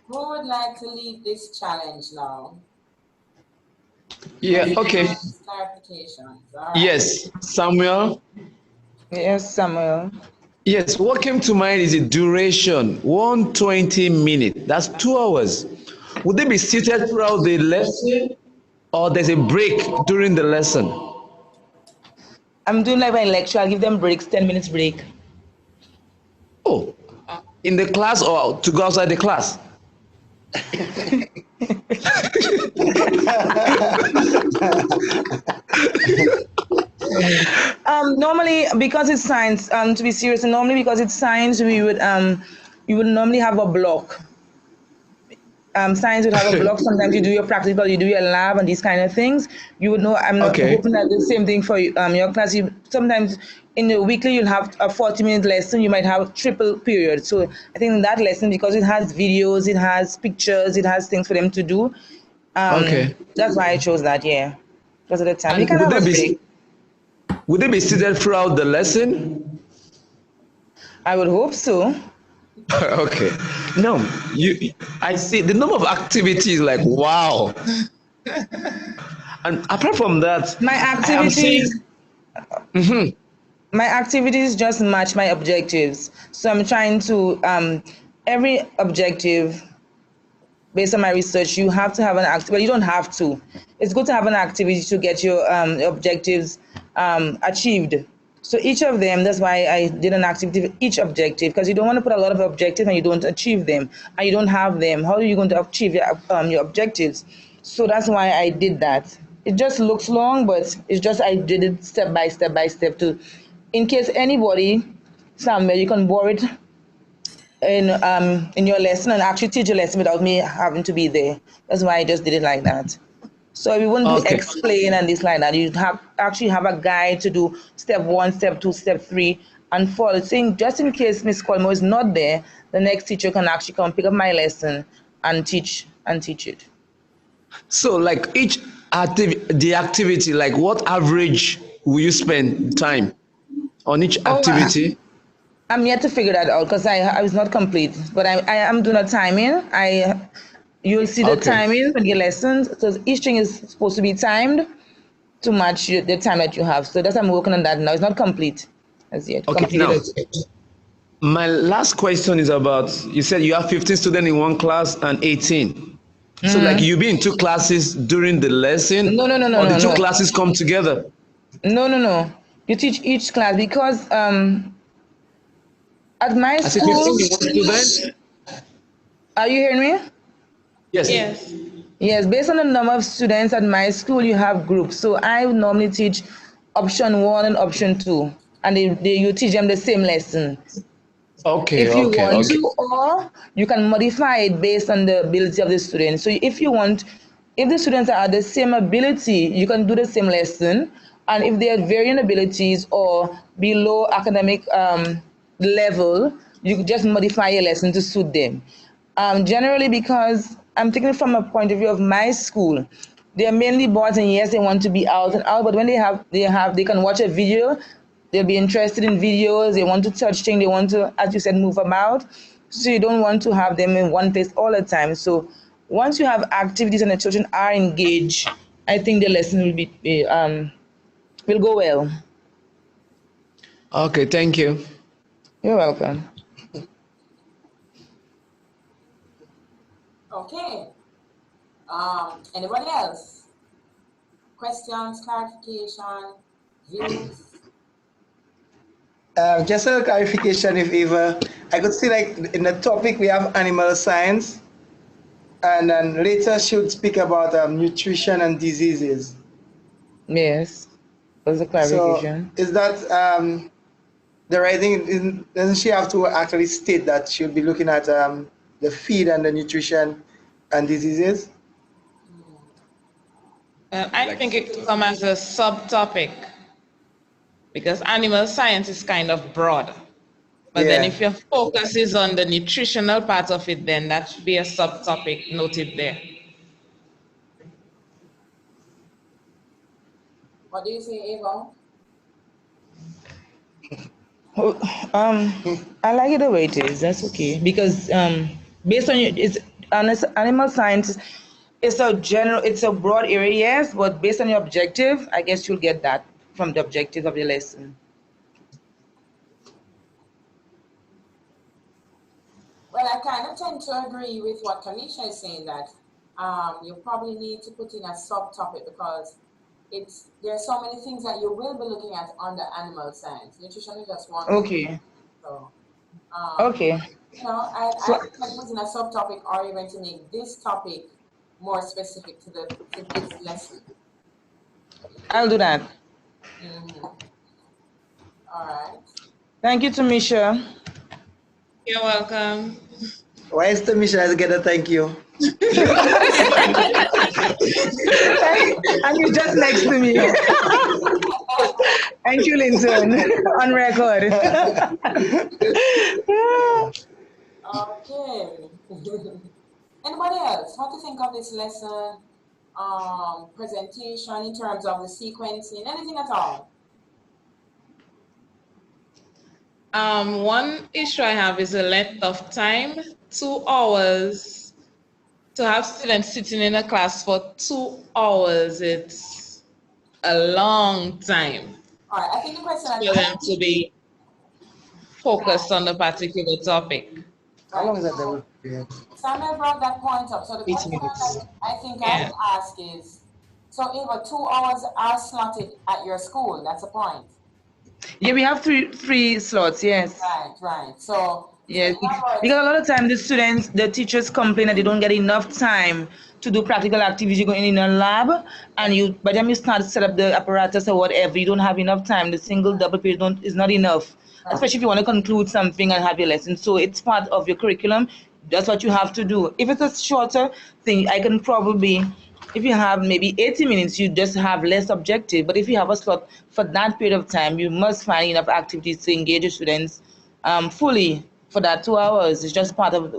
would like to lead this challenge now? Yeah, okay. Clarifications. All right. Yes, Samuel. Yes, Samuel. Yes, what came to mind is the duration, 120 minutes. That's 2 hours. Would they be seated throughout the lesson or there's a break during the lesson? I'm doing like my lecture. I'll give them breaks, 10 minutes break. Oh, in the class or to go outside the class? Normally, because it's science, to be serious, normally because it's science, we would normally have a block. Science would have a block. Sometimes you do your practical, you do your lab and these kind of things. You would know, I'm not hoping that the same thing for your class. Sometimes in the weekly, you'll have a 40-minute lesson. You might have triple period. So I think in that lesson, because it has videos, it has pictures, it has things for them to do. That's why I chose that, yeah. Because of the time. And would they be seated throughout the lesson? I would hope so. Okay. No, I see the number of activities, like, wow. And apart from that, my activities just match my objectives. So I'm trying to, every objective, based on my research, you have to have an activity. Well, you don't have to. It's good to have an activity to get your objectives achieved. So each of them, that's why I did an activity for each objective, because you don't want to put a lot of objectives and you don't achieve them, and you don't have them. How are you going to achieve your objectives? So that's why I did that. It just looks long, but it's just I did it step by step to, in case anybody, Samuel, you can borrow it in your lesson and actually teach your lesson without me having to be there. That's why I just did it like that. So we wouldn't do explain and this like that. You'd actually have a guide to do step 1, step 2, step 3, and follow. Saying just in case Miss Colmo is not there, the next teacher can actually come pick up my lesson and teach it. So like each activity, like what average will you spend time on each activity? I'm yet to figure that out because I was not complete, but I am doing a timing. You'll see the timing for your lessons. So each thing is supposed to be timed to match the time that you have. So that's I'm working on that now. It's not complete as yet. Okay, now, my last question is about, you said you have 15 students in one class and 18. So like you be in 2 classes during the lesson? No. Or the 2 classes come together? No. You teach each class because at my school. Are you hearing me? Yes. Yes, based on the number of students at my school, you have groups. So I normally teach option 1 and option 2, and you teach them the same lesson. If you want to, or you can modify it based on the ability of the student. So if the students are at the same ability, you can do the same lesson. And if they are varying abilities or below academic level, you could just modify your lesson to suit them. Generally, because I'm taking it from a point of view of my school, they are mainly boys, and yes, they want to be out and out, but when they can watch a video, they'll be interested in videos, they want to touch things, they want to, as you said, move about. So you don't want to have them in one place all the time. So once you have activities and the children are engaged, I think the lesson will go well. Okay, thank you. You're welcome. Okay. Anybody else? Questions, clarification, views? Just a clarification, if ever. I could see like in the topic we have animal science, and then later she would speak about nutrition and diseases. Yes, that's a clarification. So is that the right thing? Doesn't she have to actually state that she would be looking at the feed and the nutrition and diseases? I think it could come as a subtopic. because animal science is kind of broad. But then if your focus is on the nutritional part of it, then that should be a subtopic noted there. What do you say, Ava? I like it the way it is. That's okay because based on it's animal science. It's a general, it's a broad area, yes, but based on your objective, I guess you'll get that from the objective of the lesson. Well, I kind of tend to agree with what Kanisha is saying, that you probably need to put in a subtopic because there are so many things that you will be looking at under animal science. Nutrition is just one. Okay. So, okay. You know, I can put in a subtopic, or you're going to make this topic more specific to this lesson. I'll do that. All right. Thank you, Tamisha. You're welcome. Why is Tamisha has get a thank you? And you're just next to me. Thank you, Linton. On record. Okay. Anybody else? What do you think of this lesson presentation in terms of the sequencing? Anything at all? One issue I have is the length of time. 2 hours. To have students sitting in a class for 2 hours, it's a long time. All right, I think the question for them to be focused on the particular topic. How long is that? Samuel brought that point up. So the question that I think I would ask is, so Eva, 2 hours are slotted at your school. That's the point. Yeah, we have three slots. Yes. Right. So yes, because a lot of time the teachers complain that they don't get enough time to do practical activity going in a lab, and by the time you start to set up the apparatus or whatever, you don't have enough time. The single double period is not enough, especially if you want to conclude something and have your lesson. So it's part of your curriculum. That's what you have to do. If it's a shorter thing, I can probably, if you have maybe 80 minutes, you just have less objective. But if you have a slot for that period of time, you must find enough activities to engage your students fully for that 2 hours. It's just part of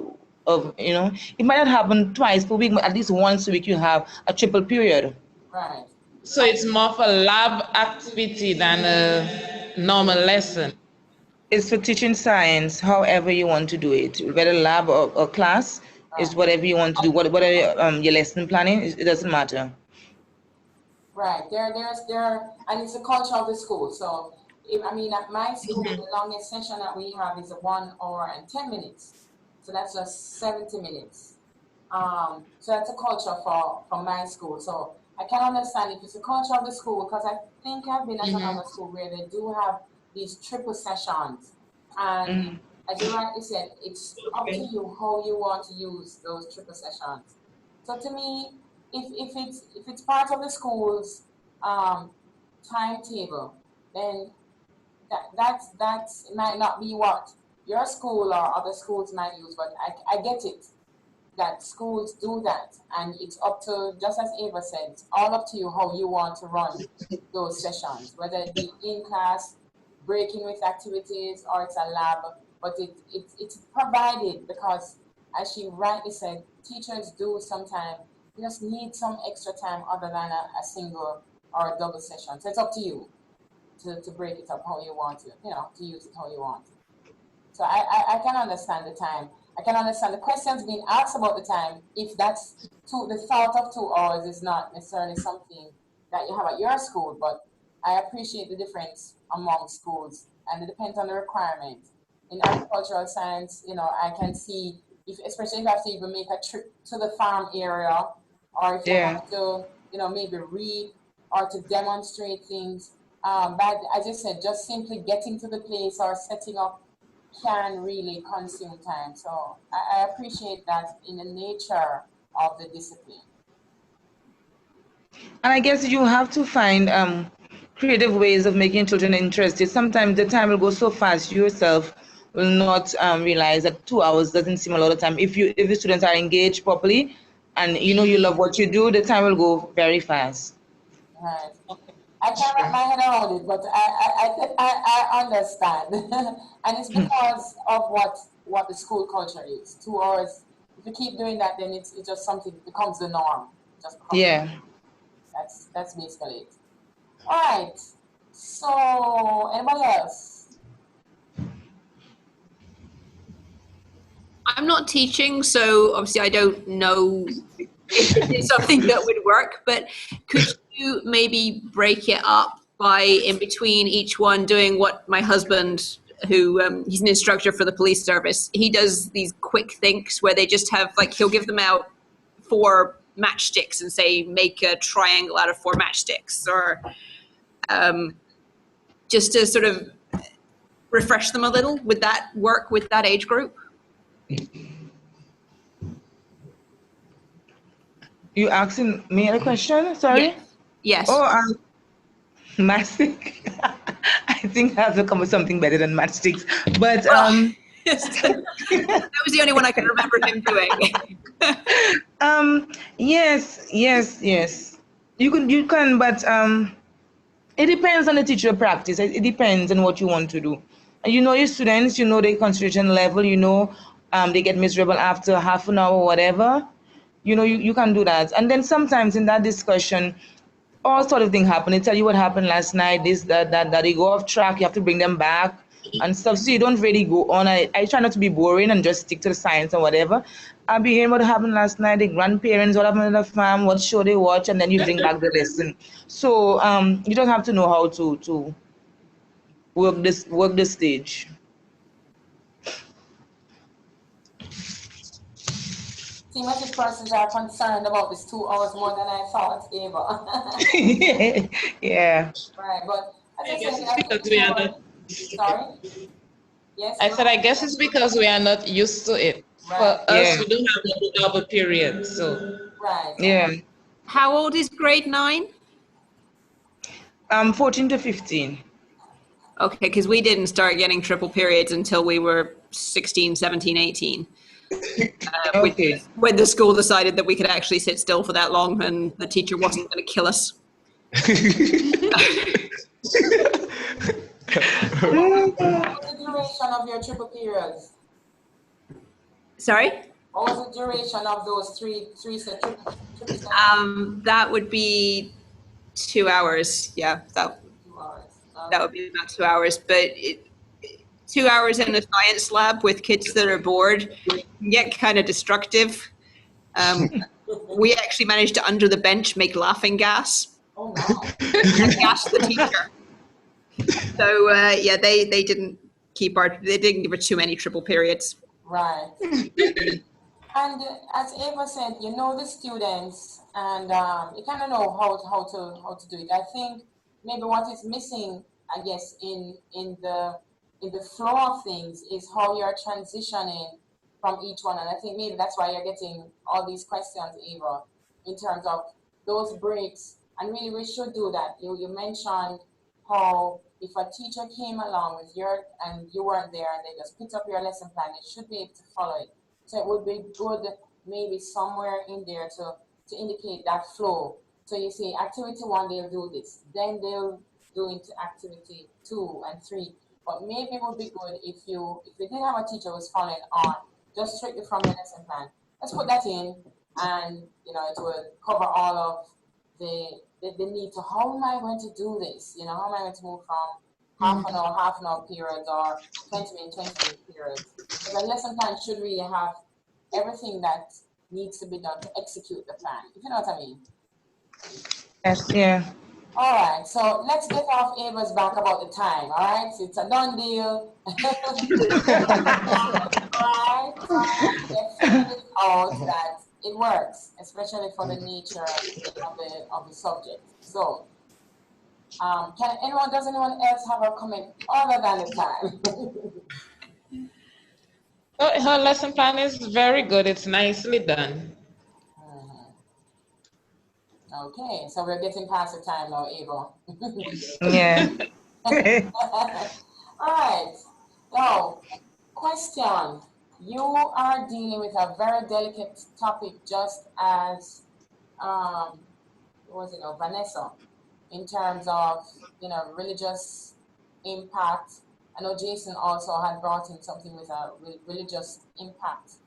it might not happen twice per week, but at least once a week you have a triple period. Right. So it's more for lab activity than a normal lesson. It's for teaching science, however you want to do it, whether lab or class, is whatever you want to do. Whatever your lesson planning, it doesn't matter. Right. And it's the culture of the school. So, at my school, the longest session that we have is 1 hour and 10 minutes. So that's just 70 minutes. So that's a culture for my school. So I can understand if it's a culture of the school, because I think I've been at another school where they do have these triple sessions. And as you rightly said, it's up to you how you want to use those triple sessions. So to me, if it's part of the school's timetable, then that might not be what your school or other schools might use, but I get it that schools do that, and it's up to, just as Ava said, it's all up to you how you want to run those sessions, whether it be in class, breaking with activities, or it's a lab, but it's provided, because as she rightly said, teachers do sometimes just need some extra time other than a single or a double session. So it's up to you to break it up how you want to use it how you want. So I can understand the time. I can understand the questions being asked about the time, if that's the thought of 2 hours is not necessarily something that you have at your school, but I appreciate the difference among schools, and it depends on the requirement. In agricultural science, I can see, especially if you have to even make a trip to the farm area, or if you have to, maybe read or to demonstrate things. But as I said, just simply getting to the place or setting up can really consume time. So I appreciate that in the nature of the discipline. And I guess you have to find creative ways of making children interested. Sometimes the time will go so fast, you yourself will not realize that 2 hours doesn't seem a lot of time. If the students are engaged properly and you love what you do, the time will go very fast. Right. I can't wrap my head around it, but I understand. And it's because of what the school culture is. 2 hours, if you keep doing that, then it's just something, it becomes the norm. It just becomes Yeah. that's basically it. All right. So, anybody else? I'm not teaching, so obviously I don't know if it's something that would work, but could you maybe break it up by in between each one doing what my husband, who he's an instructor for the police service, he does these quick thinks where they just have, like, he'll give them out 4 matchsticks and say, make a triangle out of 4 matchsticks, or just to sort of refresh them a little. Would that work with that age group? You asking me a question? Sorry? Yes. Oh, matchstick. I think I have to come with something better than matchsticks. But that was the only one I could remember him doing. yes. You can, but it depends on the teacher practice. It depends on what you want to do. And you know your students, you know their concentration level, you know they get miserable after half an hour or whatever. You know, you can do that. And then sometimes in that discussion, all sort of things happen. They tell you what happened last night, this, that. They go off track. You have to bring them back and stuff. So you don't really go on. I try not to be boring and just stick to the science and whatever. I'll be hearing what happened last night, the grandparents, what happened in the farm, what show they watch, and then you bring back the lesson. So you don't have to know how to work the stage. See, many persons are concerned about this 2 hours more than I thought, Ava. Yeah. Right, but I guess it's because we are not. Sorry? Yes? I said, I guess it's because we are not used to it. For Right. us, we don't have the double period, so. Right. Yeah. How old is grade 9? 14 to 15. Okay, because we didn't start getting triple periods until we were 16, 17, 18. Okay. When the school decided that we could actually sit still for that long and the teacher wasn't going to kill us. What was the duration of your triple periods? Sorry? What was the duration of those three set triple sets? That would be 2 hours. Yeah, 2 hours. that would be about 2 hours. But 2 hours in a science lab with kids that are bored can get kind of destructive. We actually managed to, under the bench, make laughing gas. Oh, wow. And gas the teacher. So yeah, they didn't they didn't give her too many triple periods. Right. And as Ava said, you know the students, and you kind of know how to do it. I think maybe what is missing, I guess, in the flow of things is how you're transitioning from each one. And I think maybe that's why you're getting all these questions, Ava, in terms of those breaks. And really, we should do that. You mentioned how if a teacher came along with and you weren't there and they just picked up your lesson plan, they should be able to follow it. So it would be good maybe somewhere in there to indicate that flow. So you say activity 1, they'll do this. Then they'll do into activity 2 and 3. But maybe it would be good if you didn't have a teacher who was following on, just strictly from your lesson plan. Let's put that in, and it will cover all of the need to, how am I going to do this? How am I going to move from half an hour periods or 20-minute periods? Because a lesson plan should really have everything that needs to be done to execute the plan, if you know what I mean. Yes, yeah. All right, so let's get off Ava's back about the time, all right? It's a done deal. All right, let's figure it out that it works, especially for the nature of the subject. So, does anyone else have a comment other than the time? Her lesson plan is very good. It's nicely done. Okay, so we're getting past the time now, Ava. Yeah. All right. Now, question. You are dealing with a very delicate topic, just as Vanessa. in terms of, religious impact. I know Jason also had brought in something with a religious impact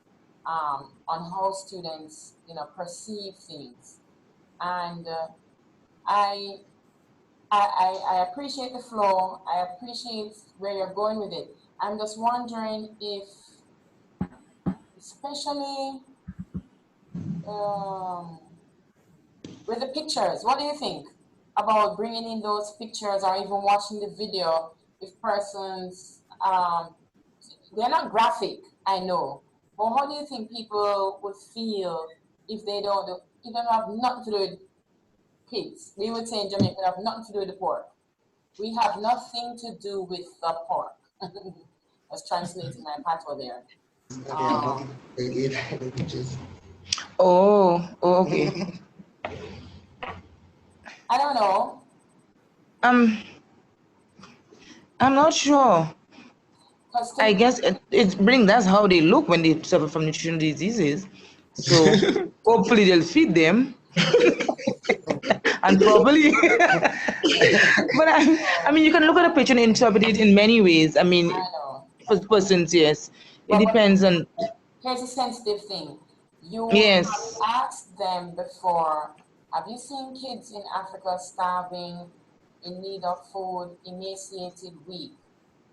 on how students, perceive things. And I appreciate the flow. I appreciate where you're going with it. I'm just wondering if, especially with the pictures, what do you think about bringing in those pictures or even watching the video if persons, they're not graphic, I know, but how do you think people would feel if they don't have nothing to do with pigs? We would say in Jamaica, we have nothing to do with the pork. We have nothing to do with the pork. I was translating my patois there. Okay. I don't know. I'm not sure. I guess that's how they look when they suffer from nutritional diseases. So hopefully they'll feed them. And probably, but I mean, you can look at a picture and interpret it in many ways. I mean, for persons, yes, it depends on. Here's a sensitive thing. You Yes. have asked them before, have you seen kids in Africa starving, in need of food, emaciated, weak?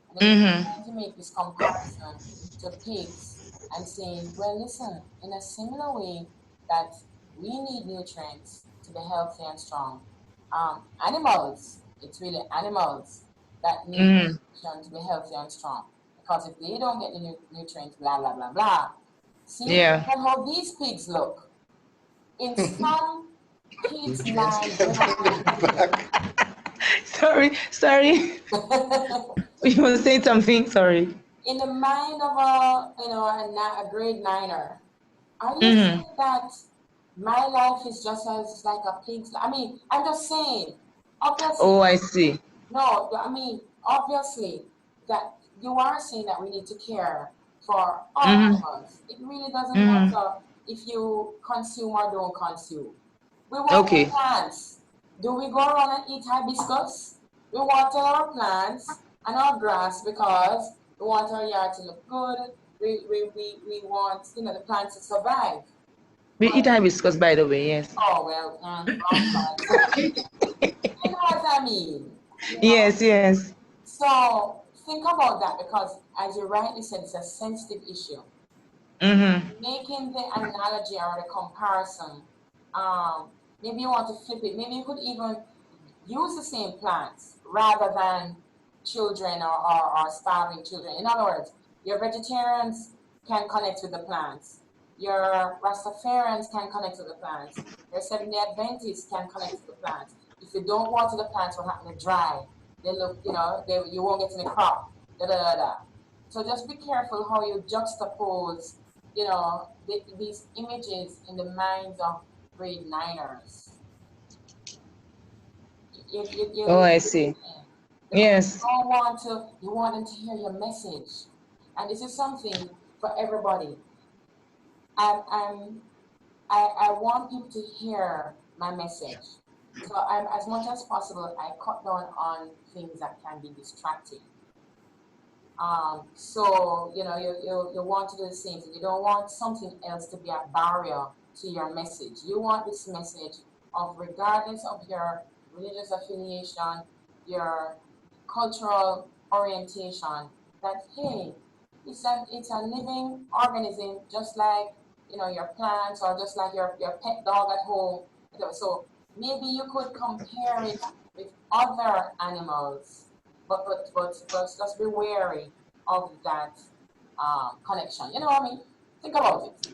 And then trying to make this comparison to pigs and saying, well, listen, in a similar way that we need nutrients to be healthy and strong, animals, it's really animals that need nutrition to be healthy and strong. Because if they don't get the nutrients, blah, blah, blah, blah. See how these pigs look. In some kids' minds, Sorry. You want to say something? Sorry. In the mind of a grade niner, are you saying that my life is just as like a pig's? I mean, I'm just saying. Obviously. Oh, I see. No, I mean, obviously that you are saying that we need to care for all animals. It really doesn't matter if you consume or don't consume. We want plants. Do we go around and eat hibiscus? We water our plants and our grass because we want our yard to look good. We want, the plants to survive. We eat hibiscus, by the way, yes. Oh, well, you know what I mean? Yes. So think about that because, as you rightly said, it's a sensitive issue. Making the analogy or the comparison, maybe you want to flip it. Maybe you could even use the same plants rather than children or starving children. In other words, your vegetarians can connect with the plants. Your Rastafarians can connect with the plants. Your Seventh-day Adventists can connect with the plants. If you don't water the plants, what happens? They dry. They look, you won't get any crop. So just be careful how you juxtapose, these images in the minds of grade niners. I see. Yes. You want them to hear your message. And this is something for everybody. I want people to hear my message. So as much as possible, I cut down on things that can be distracting. So, you want to do the same thing. You don't want something else to be a barrier to your message. You want this message of, regardless of your religious affiliation, your cultural orientation, that, hey, it's a living organism, just like, your plants or just like your pet dog at home. So maybe you could compare it with other animals, but just be wary of that connection. You know what I mean? Think about it.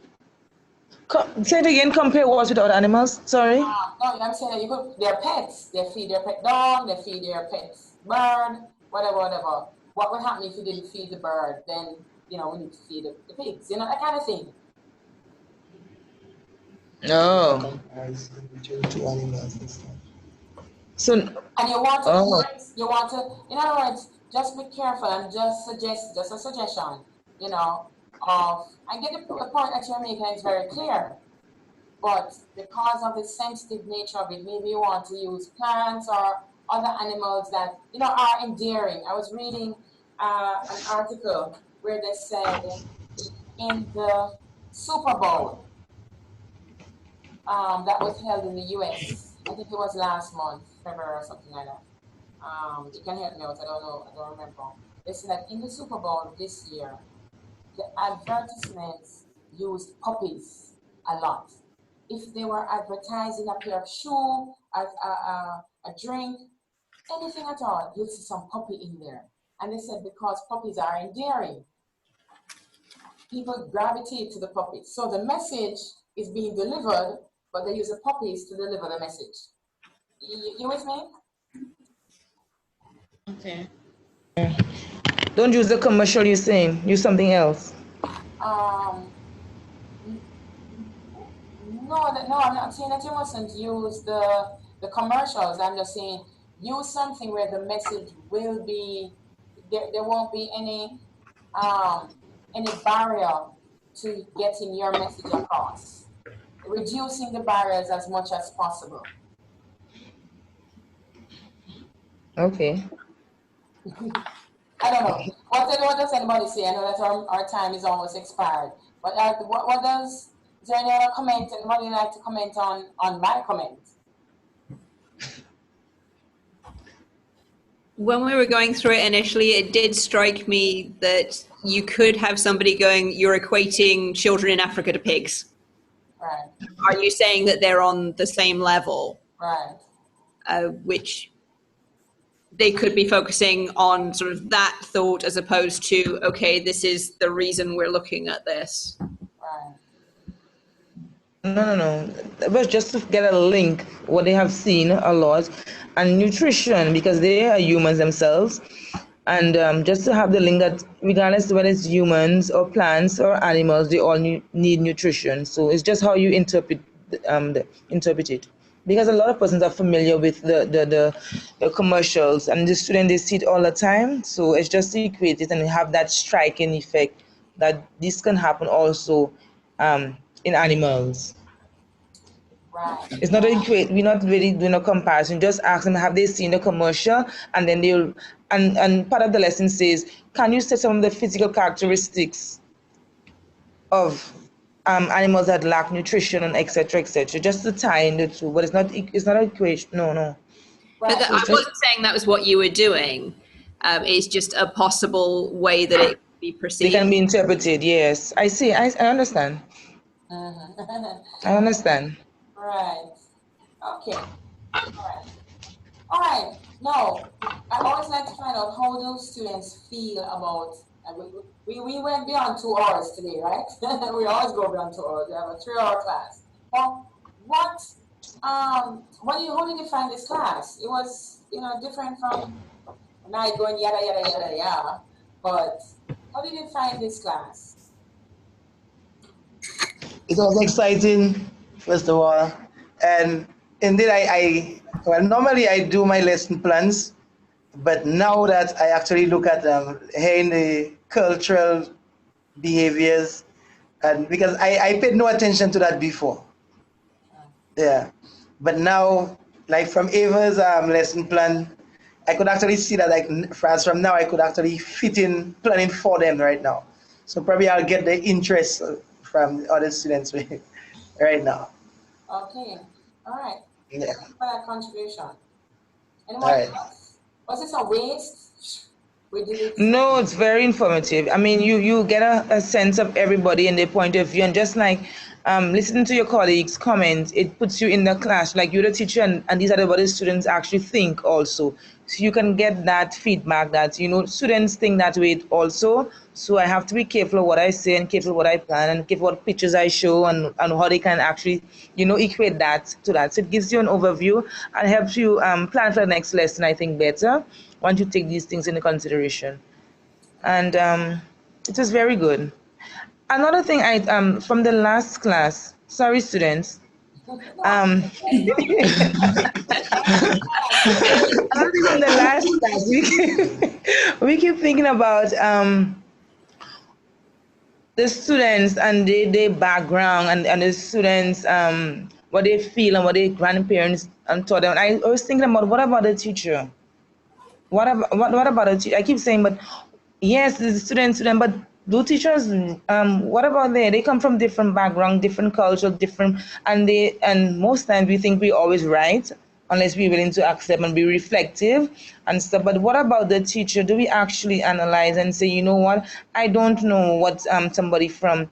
Say it again. Compare what with other animals? Sorry. No, I'm saying that they're pets. They feed their pet dog. They feed their pet bird. Whatever. What would happen if you didn't feed the bird? Then we need to feed the pigs. That kind of thing. No. So. And you want to, in other words, just be careful and just a suggestion, of, I get the point that you're making is very clear. but because of the sensitive nature of it, maybe you want to use plants or other animals that, you know, are endearing. I was reading an article where they said in the Super Bowl that was held in the US, I think it was last month, February or something like that. You can help me out, I don't know, I don't remember. They said that in the Super Bowl this year, the advertisements used puppies a lot. If they were advertising a pair of shoes, a drink, anything at all, you'll see some puppy in there. And they said because puppies are endearing, people gravitate to the puppies. So the message is being delivered, but they use the puppies to deliver the message. You with me? Okay. Don't use the commercial you're saying. Use something else. No, I'm not saying that you mustn't use the commercials. I'm just saying use something where the message will be, there won't be any barrier to getting your message across. Reducing the barriers as much as possible. Okay. I don't know. What does anybody say? I know that our time is almost expired. But what does, is there any other comment? Anybody like to comment on my comment? When we were going through it initially, it did strike me that you could have somebody going, you're equating children in Africa to pigs. Right. Are you saying that they're on the same level? Right. Which they could be focusing on sort of that thought as opposed to, okay, this is the reason we're looking at this. Right. No. But just to get a link, what they have seen a lot, and nutrition, because they are humans themselves, and just to have the link that regardless of whether it's humans or plants or animals, they all need nutrition. So it's just how you interpret it. Because a lot of persons are familiar with the commercials, and the students, they see it all the time. So it's just to equate it and have that striking effect that this can happen also in animals. Right. It's not we're not really doing a comparison. Just ask them, have they seen the commercial? And then they'll, and part of the lesson says, can you set some of the physical characteristics of animals that lack nutrition and etc. just to tie in the two, but it's not an equation. No. Right. But I wasn't saying that was what you were doing. It's just a possible way that it can be perceived. They can be interpreted. Yes, I see. I understand. I understand. Right. Okay. All right. Now, I always like to find out how do students feel about. We went beyond 2 hours today, right? We always go beyond 2 hours. We have a 3-hour class. Well, how did you find this class? It was, different from night going yada yada yada yada. But how did you find this class? It was exciting, first of all, and indeed well, normally I do my lesson plans, but now that I actually look at hearing the cultural behaviors, and because I paid no attention to that before. Yeah, but now, like from Ava's lesson plan, I could actually see that, like, from now I could actually fit in planning for them right now. So probably I'll get the interest from the other students right now. Okay, all right. Yeah. Thank you for that contribution. Anyone All right. else? Was this a waste? We did it. No, it's very informative. I mean, you get a sense of everybody and their point of view, and just like listening to your colleagues' comments, it puts you in the class, like you're the teacher, and these are what the students actually think also. So you can get that feedback that, students think that way also. So I have to be careful of what I say and careful of what I plan and careful what pictures I show and how they can actually, equate that to that. So it gives you an overview and helps you plan for the next lesson, I think, better once you take these things into consideration. And it was very good. Another thing from the last class, sorry students, another thing from the last class, we keep thinking about the students and their background and the students what they feel and what their grandparents taught them. I was thinking about what about the teacher? What about the teacher? I keep saying, but yes, the students, but do teachers? What about they? They come from different background, different culture, different, and most times we think we're always right unless we're willing to accept and be reflective and stuff. But what about the teacher? Do we actually analyze and say, you know what? I don't know what somebody from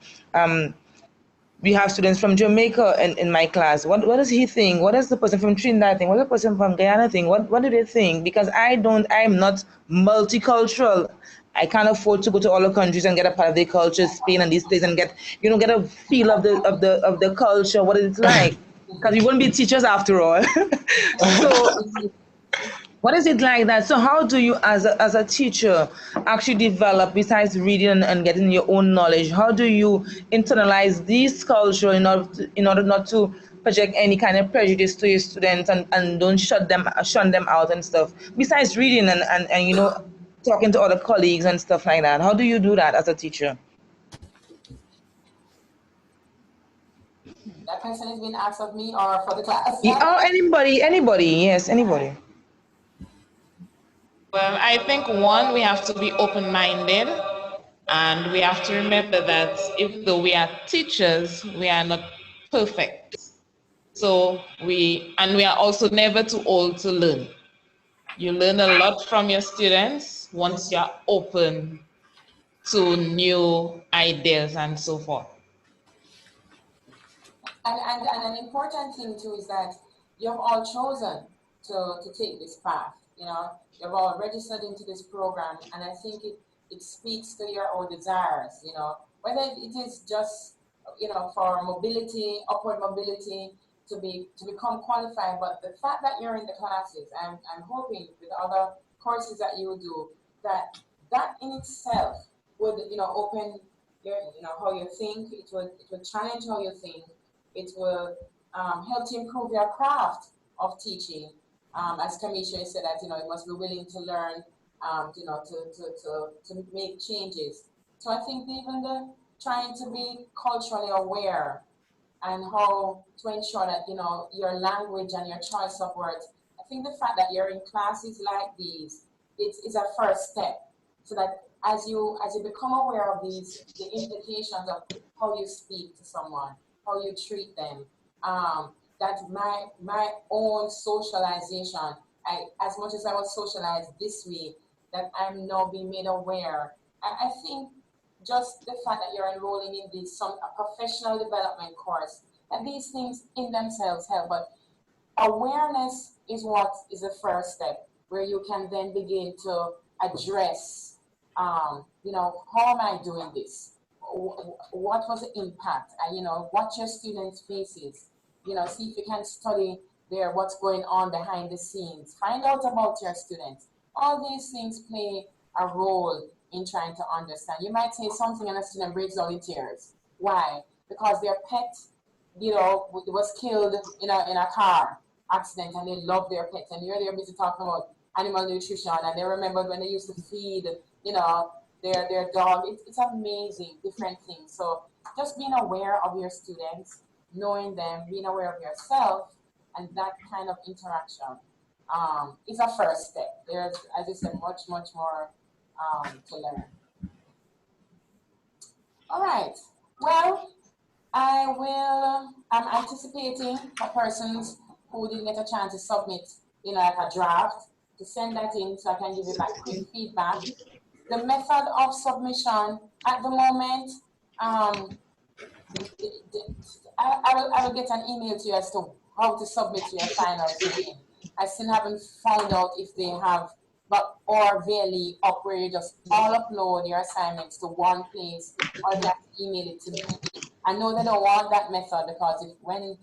we have students from Jamaica in my class. What does he think? What does the person from Trinidad think? What does the person from Guyana think? What do they think? Because I'm not multicultural. I can't afford to go to all the countries and get a part of their culture, Spain and these places, and get a feel of the culture, what it's like. Because we won't be teachers after all. So what is it like that? So how do you, as a teacher, actually develop, besides reading and getting your own knowledge, how do you internalize these culture in order not to project any kind of prejudice to your students and don't shun them out and stuff? Besides reading and talking to other colleagues and stuff like that, how do you do that as a teacher? That question is being asked of me or for the class? Oh, anybody, yes, anybody. Well, I think one, we have to be open-minded, and we have to remember that even though we are teachers, we are not perfect. So we are also never too old to learn. You learn a lot from your students once you're open to new ideas and so forth. And an important thing too is that you've all chosen to take this path. You've all registered into this program, and I think it speaks to your own desires. Whether it is just for mobility, upward mobility, to become qualified, but the fact that you're in the classes, I'm hoping with other courses that you will do, that in itself would open your how you think. It would challenge how you think. It will help to improve your craft of teaching. As Kamisha said, that you must be willing to learn, to make changes. So I think even the trying to be culturally aware and how to ensure that your language and your choice of words. I think the fact that you're in classes like these, it's a first step, so that as you become aware of the implications of how you speak to someone, how you treat them, that my own socialization, as much as I was socialized this week, that I'm now being made aware. I think just the fact that you're enrolling in a professional development course, and these things in themselves help, but awareness is what is the first step, where you can then begin to address, how am I doing this? What was the impact? What your students faces. See if you can study what's going on behind the scenes. Find out about your students. All these things play a role in trying to understand. You might say something and a student breaks down in tears. Why? Because their pet, was killed in a car accident, and they love their pet, and they're busy talking about animal nutrition, and they remembered when they used to feed, their dog. It's amazing, different things. So just being aware of your students, knowing them, being aware of yourself, and that kind of interaction is a first step. There's, as I said, much more to learn. All right. Well, I'm anticipating for persons who didn't get a chance to submit, like a draft, to send that in so I can give you back quick feedback. The method of submission at the moment, I will get an email to you as to how to submit your final thing. I still haven't found out if they have, or Veli up where you just all upload your assignments to one place, or you have to email it to me. I know they don't want that method, because when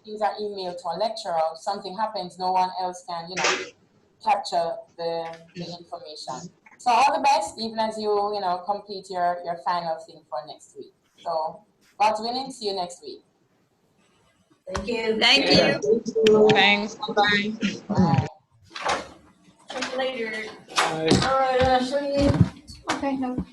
things are emailed to a lecturer, something happens, no one else can, capture the information. So all the best, even as you, complete your final thing for next week. So God's willing, see you next week. Thank you. Thank you. Thanks. Bye. Bye. See you later. Bye. All right, Ashley. Okay, no.